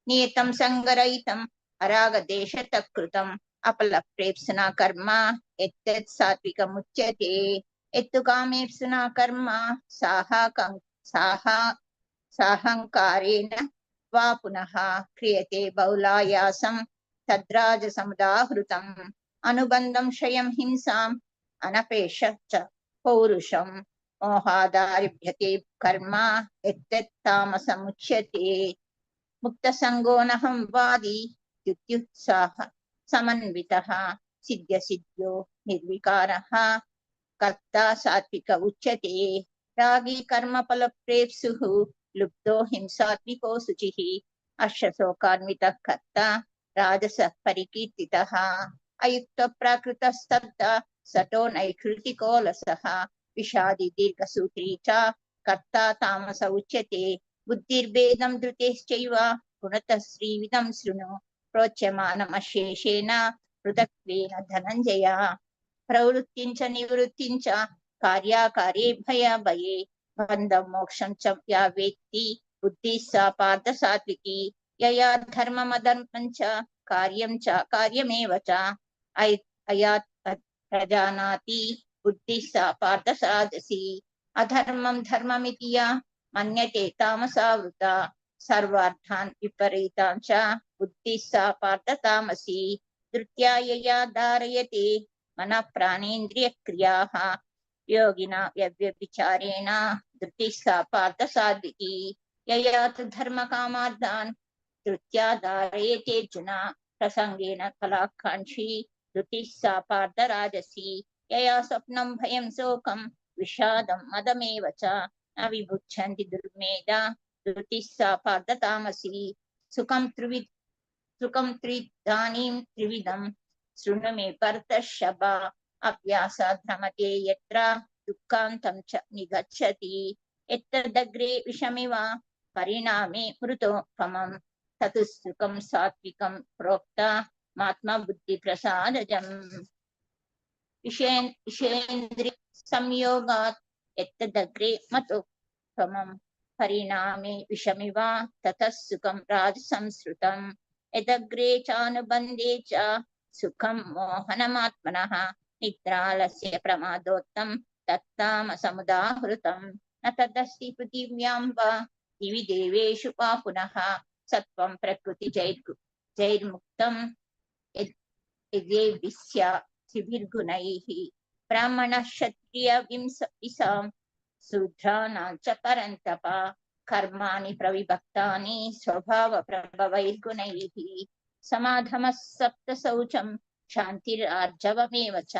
नियतं सङ्गरहितम् अरागदेशतकृतम् अपलप्रेप्सुना कर्म यत्तत् सात्विकमुच्यते यत्तु कामेप्सुना कर्म साहङ्कारेण वा पुनः क्रियते बहुलायासं तद्राजसमुदाहृतम् अनुबन्धं क्षयं हिंसाम् अनपेक्ष च पौरुषं मोहादारभ्यते कर्म यत्तत् तामसमुच्यते मुक्तसङ्गो नहं वादी युत्युत्साह समन्वितः सिद्ध्यसिद्ध्यो निर्विकारः कर्ता सात्विक उच्यते रागी कर्मफलप्रेप्सुः लुब्धो हिंसात्मिको शुचिः अश्वशोकान्वितः कर्ता राजसः परिकीर्तितः अयुक्तप्राकृतस्तब्ध सतो नैकृतिको लसः विषादी दीर्घसूत्री च कर्ता तामस उच्यते बुद्धिर्भेदं धृतेश्चैव गुणतः श्रीविधं शृणु प्रोच्यमानमशेषेण पृथक्त्वेन धनञ्जय प्रवृत्तिं च निवृत्तिं च कार्याकार्ये भयाभये बन्धं मोक्षं च या वेत्ति बुद्धिः सा पार्थ सात्विकी यया धर्ममधर्मं च कार्यं च कार्यमेव च अयात् प्रजानाति बुद्धिः सा पार्थ साधसी अधर्मं धर्ममिति या मन्यते तामसावृता सर्वार्थान् विपरीतान् च बुद्धिः सा पार्थ तामसी धृत्या यया धारयते मनः प्राणेन्द्रियक्रियाः योगिना व्यभिचारेण धृतिः सा पार्थसाधिकी यया तु धर्मकामार्थान् धृत्या धारयतेऽर्जुन प्रसंगेन फलाकाङ्क्षी धृतिः सा पार्थराजसी यया स्वप्नं भयं शोकं विषादं मदमेव च न विमुच्यन्ति दुर्मेधा धृतिः सा पार्थतामसी सुखं त्रिविधानीं त्रिविधं शृणु मे भरतर्षभ अभ्यासात् भ्रमते यत्र दुःखान्तं च निगच्छति यत्तदग्रे विषमिव परिणामे मृतोपमं तत् सुखं सात्विकं प्रोक्ता महात्मा बुद्धिप्रसादजम् विषयेन्द्रिय संयोगात् यत्तदग्रे मतोपमं परिणामे विषमिव ततः सुखं राजसंस्कृतं यदग्रे चानुबन्धे च सुखं मोहनमात्मनः निद्रालस्य प्रमादोत्तं तत्तामसमुदाहृतं न तदस्ति पृथिव्यां वा दिवि देवेषु वा पुनः सत्त्वं प्रकृतिजैर्मुक्तं यद्भिर्गुणैः ब्राह्मणः क्षत्रियविंसां शूद्राणां च परन्तप कर्माणि प्रविभक्तानि स्वभावप्रभवैर्गुणैः समाधमः सप्तशौचं शान्तिरार्जवमेव च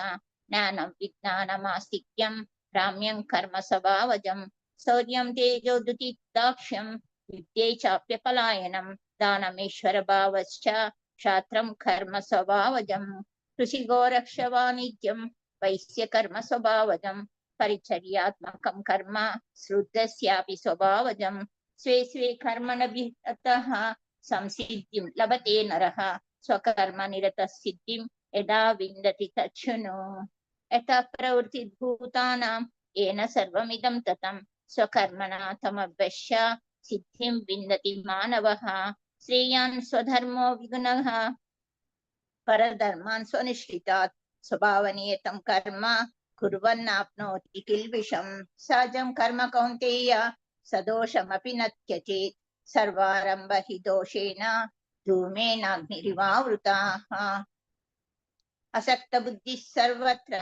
ज्ञानं विज्ञानमास्तिक्यं राम्यं कर्म स्वभावजं शौर्यं तेजोद्युतिदाक्ष्यं विद्ये चाप्यपलायनं दानमेश्वरभावश्च क्षात्रं कर्म स्वभावजं कृषिगोरक्षवाणिज्यं वैश्यकर्म स्वभावजं परिचर्यात्मकं कर्म श्रुद्धस्यापि स्वभावजं स्वे स्वे कर्मणभिरतः संसिद्धिं लभते नरः स्वकर्मनिरतः सिद्धिं यदा विन्दति तच्छृणु यथा प्रवृत्तिभूतानां येन सर्वमिदं ततं स्वकर्मणा तमभ्यस्य सिद्धिं विन्दति मानवः श्रेयान् स्वधर्मो विगुणः परधर्मान् स्वनिष्ठितात् स्वभावनियतं कर्म कुर्वन्नाप्नोति किल्बिषं सहजं कर्म कौन्तेय सदोषमपि न त्यजेत् सर्वारम्भ हि दोषेण धूमेनाग्निरिवावृताः असक्तबुद्धिः सर्वत्र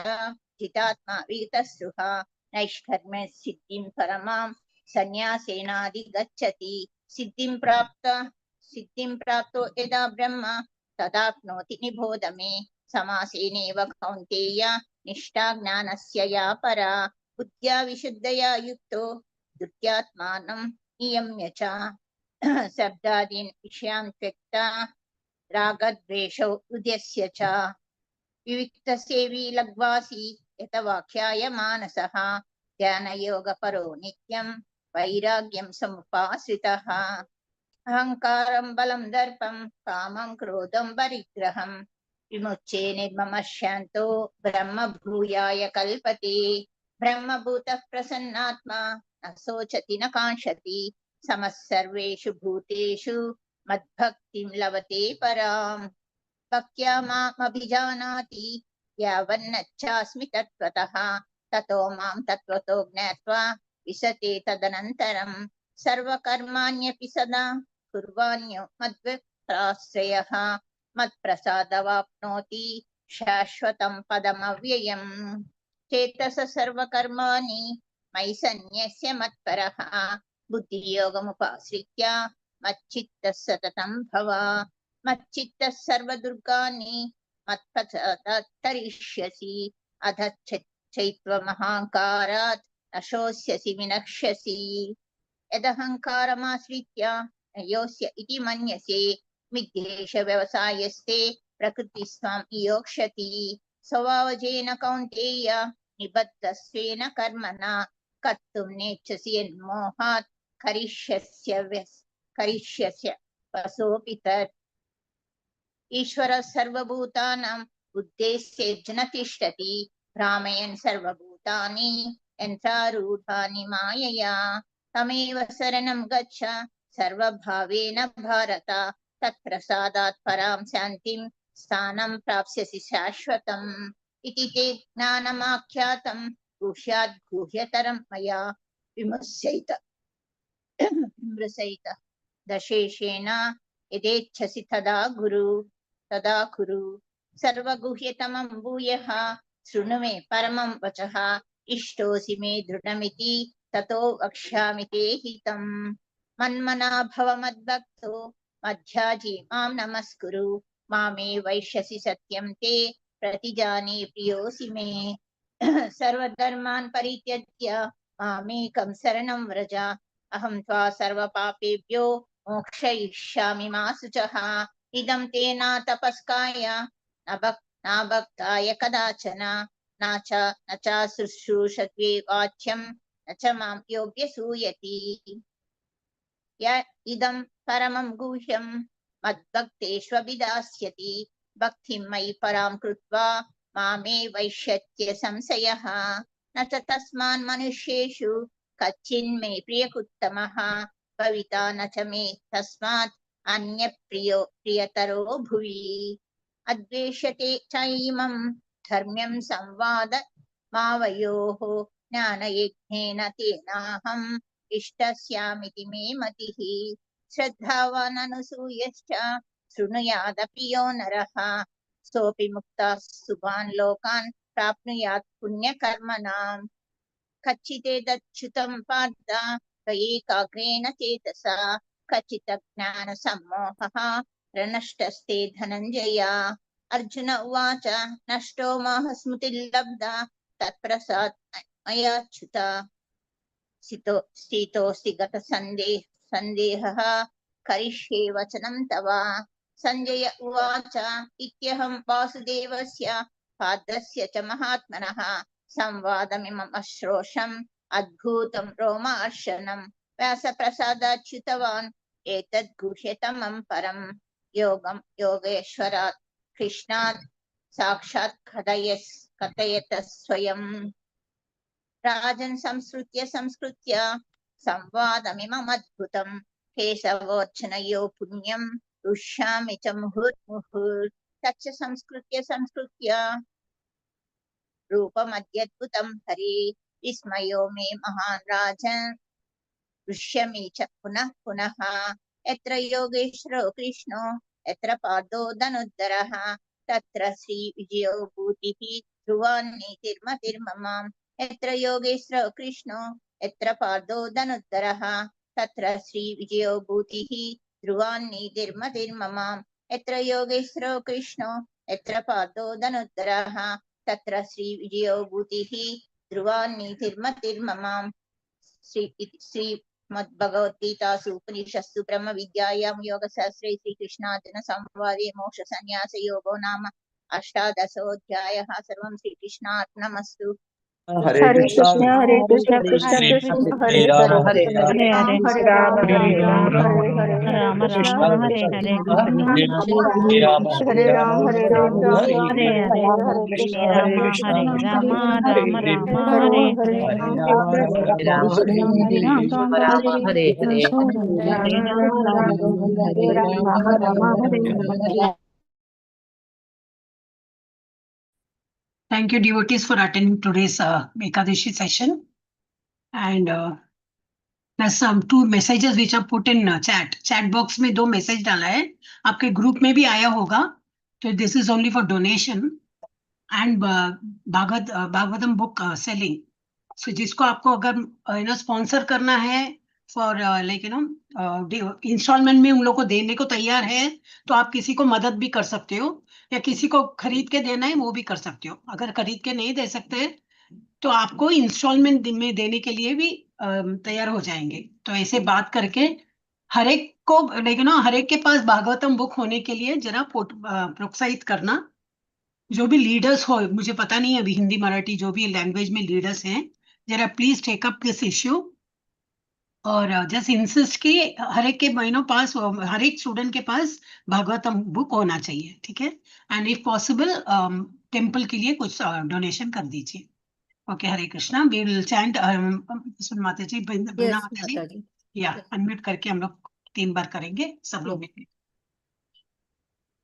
जितात्मा विगतस्पृहा नैष्कर्म्य सिद्धिं परमां सन्न्यासेनाधिगच्छति सिद्धिं प्राप्तो यदा ब्रह्म तदाप्नोति निबोध मे समासेनैव कौन्तेय निष्ठा ज्ञानस्य या परा बुद्ध्या विशुद्धया युक्तो धृत्यात्मानं नियम्य च शब्दादीन् विषयान् त्यक्त्वा रागद्वेषौ उद्यस्य च विविक्तसेवी लग्वासी यतवाक्याय मानसः ध्यानयोगपरो नित्यं वैराग्यं समुपाश्रितः अहङ्कारं बलं दर्पं कामं क्रोधं परिग्रहं विमुच्ये निर्ममः शान्तो ब्रह्मभूयाय कल्पते ब्रह्मभूतः प्रसन्नात्मा न शोचति न काङ्क्षति समः सर्वेषु भूतेषु मद्भक्तिं लभते पराम् भक्त्या मामभिजानाति यावन्नच्चास्मि तत्त्वतः ततो मां तत्त्वतो ज्ञात्वा विशते तदनन्तरं सर्वकर्माण्यपि सदा कुर्वाण्यो मद्भक्ताश्रयः मत्प्रसादवाप्नोति शाश्वतं पदमव्ययम् चेतस सर्वकर्माणि मयि सन्न्यस्य मत्परः बुद्धियोगमुपाश्रित्य मच्चित्तः सततं भव मच्चित्तः सर्वदुर्गाणि मत्पथात् तरिष्यसि अध चैत्वमहङ्कारात् न शोष्यसि विनक्ष्यसि यदहङ्कारमाश्रित्य न योऽस्य इति मन्यसे मिथ्येष व्यवसायस्ते प्रकृतिस्त्वां योक्ष्यति स्वभावजेन कौन्तेय निबद्धस्वेन कर्मणा कर्तुं नेच्छसि यन्मोहात् करिष्यस्य वसोऽपि तत् ईश्वरः सर्वभूतानां बुद्धेस्यर्जुन तिष्ठति भ्रामयन् सर्वभूतानि यन्त्रारूढानि मायया तमेव शरणं गच्छ सर्वभावेन भारत तत्प्रसादात् परां शान्तिं स्थानं प्राप्स्यसि शाश्वतम् इति ते ज्ञानमाख्यातं गुह्यात् गुह्यतरं मया विमृशैत दशेषेण यदेच्छसि तदा कुरु सर्वगुह्यतमं भूयः शृणु मे परमं वचः इष्टोऽसि मे दृढमिति ततो वक्ष्यामि ते हितम् मन्मना भव मद्भक्तो मध्याजी मां नमस्कुरु मामे वैश्यसि सत्यं ते प्रतिजाने प्रियोऽसि मे सर्वधर्मान् परित्यज्य मामेकं शरणं व्रज अहं त्वा सर्वपापेभ्यो मोक्षयिष्यामि मा शुचः इदं ते न तपस्काय न भक्ताय कदाचन न च शुश्रूषत्वे वाच्यं न च मां योऽभ्यसूयति य इदं परमं गुह्यं मद्भक्तेष्वभिधास्यति भक्तिं मयि परां कृत्वा मामे वैश्यत्य संशयः न च तस्मान् मनुष्येषु कच्चिन्मे प्रियकृत्तमः भविता न च मे तस्मात् प्रियतरो भुवि अद्वेष्यते च इमं धर्म्यं संवाद मावयोः ज्ञानयज्ञेन तेनाहम् इष्टस्यामिति मे मतिः श्रद्धावान् अनसूयश्च शृणुयादपि यो नरः सोऽपि मुक्तः शुभान् लोकान् प्राप्नुयात् पुण्यकर्मणाम् कच्चिदेतच्युतं पार्थ त्वयैकाग्रेण चेतसा कच्चित् ज्ञानसम्मोहः प्रनष्टस्ते धनञ्जय अर्जुन उवाच नष्टो मोहस्मृतिर्लब्धा तत्प्रसाद मयाच्युत स्थितोऽस्ति गतसन्देहः करिष्ये वचनं तव संजय उवाच इत्यहं वासुदेवस्य पादस्य च महात्मनः संवादमिमम् अश्रोषम् अद्भुतं रोमार्शनं व्यासप्रसादाच्युतवान् एतद् गुह्यतमं परं योगेश्वरात् कृष्णात् साक्षात् कथयत स्वयं राजन् संस्कृत्य संवादमिममद्भुतं केशवोऽर्चनयो पुण्यं रुष्यामि च मुहुर्मुहुर् तच्च संस्कृत्य रूपमद्यद्भुतं हरे विस्मयो मे महान् राजन् दृश्यमे च पुनः पुनः यत्र योगेश्वरो कृष्णो यत्र पार्थो धनुर्धरः तत्र श्रीविजयो भूतिः ध्रुवान्नीतिर्मतिर्ममाम् यत्र योगेश्वरो कृष्णो यत्र पार्थो धनुर्धरः तत्र श्रीविजयो भूतिः ध्रुवान्नीतिर्मतिर्ममाम् यत्र योगेश्वरो कृष्णो यत्र पार्थो धनुर्धरः तत्र श्रीविजयो भूतिः ध्रुवान्नीतिर्मतिर्ममाम् श्रीमद्भगवद्गीतासु उपनिषत्सु ब्रह्मविद्यायां योगशास्त्रे श्रीकृष्णार्जुन संवादे मोक्षसंन्यासयोगो नाम अष्टादशोऽध्यायः सर्वं श्रीकृष्णार्पणमस्तु हरे हरे कृष्ण कृष्ण कृष्ण कृष्ण हरे हरे हरे हरे राम हरे राम हरे राम हरे हरे हरे कृष्ण हरे राम हरे राम हरे राम राम राम हरे हरे हरे कृष्ण हरे कृष्ण हरे Ram Hare Hare Thank you, devotees, for attending today's Ekadashi session. And there's some 2 messages which are put in chat. Chat box में 2 message डाला है. आपके group में भी आया होगा. So this is only for donation and Bhagavatam book selling. So जिसको आपको अगर sponsor करना है for like installment में उन लोग को देने को तैयार है तो आप किसी को मदद भी कर सकते हो या किसी को खरीद के देना है वो भी कर सकते हो. अगर खरीद के नहीं दे सकते तो आपको इंस्टॉलमेंट में देने के लिए भी तैयार हो जाएंगे. तो ऐसे बात करके हर एक को हर एक के पास भागवतम बुक होने के लिए जरा प्रोत्साहित करना. जो भी लीडर्स हो, मुझे पता नहीं है अभी हिंदी मराठी जो भी लैंग्वेज में लीडर्स हैं, जरा please take up this issue और जस्ट इंसिस्ट कि हर एक के पास हर एक स्टूडेंट के पास भागवतम बुक होना चाहिए. ठीक है. एंड इफ पॉसिबल टेम्पल के लिए कुछ डोनेशन कर दीजिए. Okay. Hare Krishna. We will chant माता जी, बिना माता जी या अनम्यूट करके हम लोग 3 बार करेंगे सब लोग मिलकर.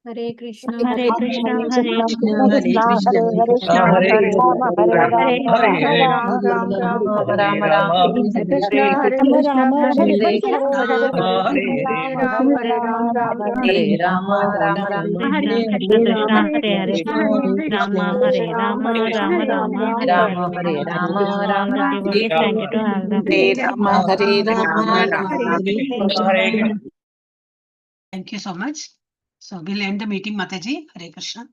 Hare Krishna Hare Krishna, Hare Krishna Krishna, Krishna Hare Hare Hare Hare Rama Hare Rama Hare Rama Rama Ram Ram Hare Hare Krishna Hare Krishna Krishna Krishna Hare Hare Hare Ram Ram Hare Rama, Rama Rama, Hare Krishna, Hare Hare, Rama Hare Rama, Rama Rama, Rama Hare Rama, Rama Rama. Devotees, thank you to have them. Thank you so much. So we'll end the meeting, Mataji. Hare Krishna.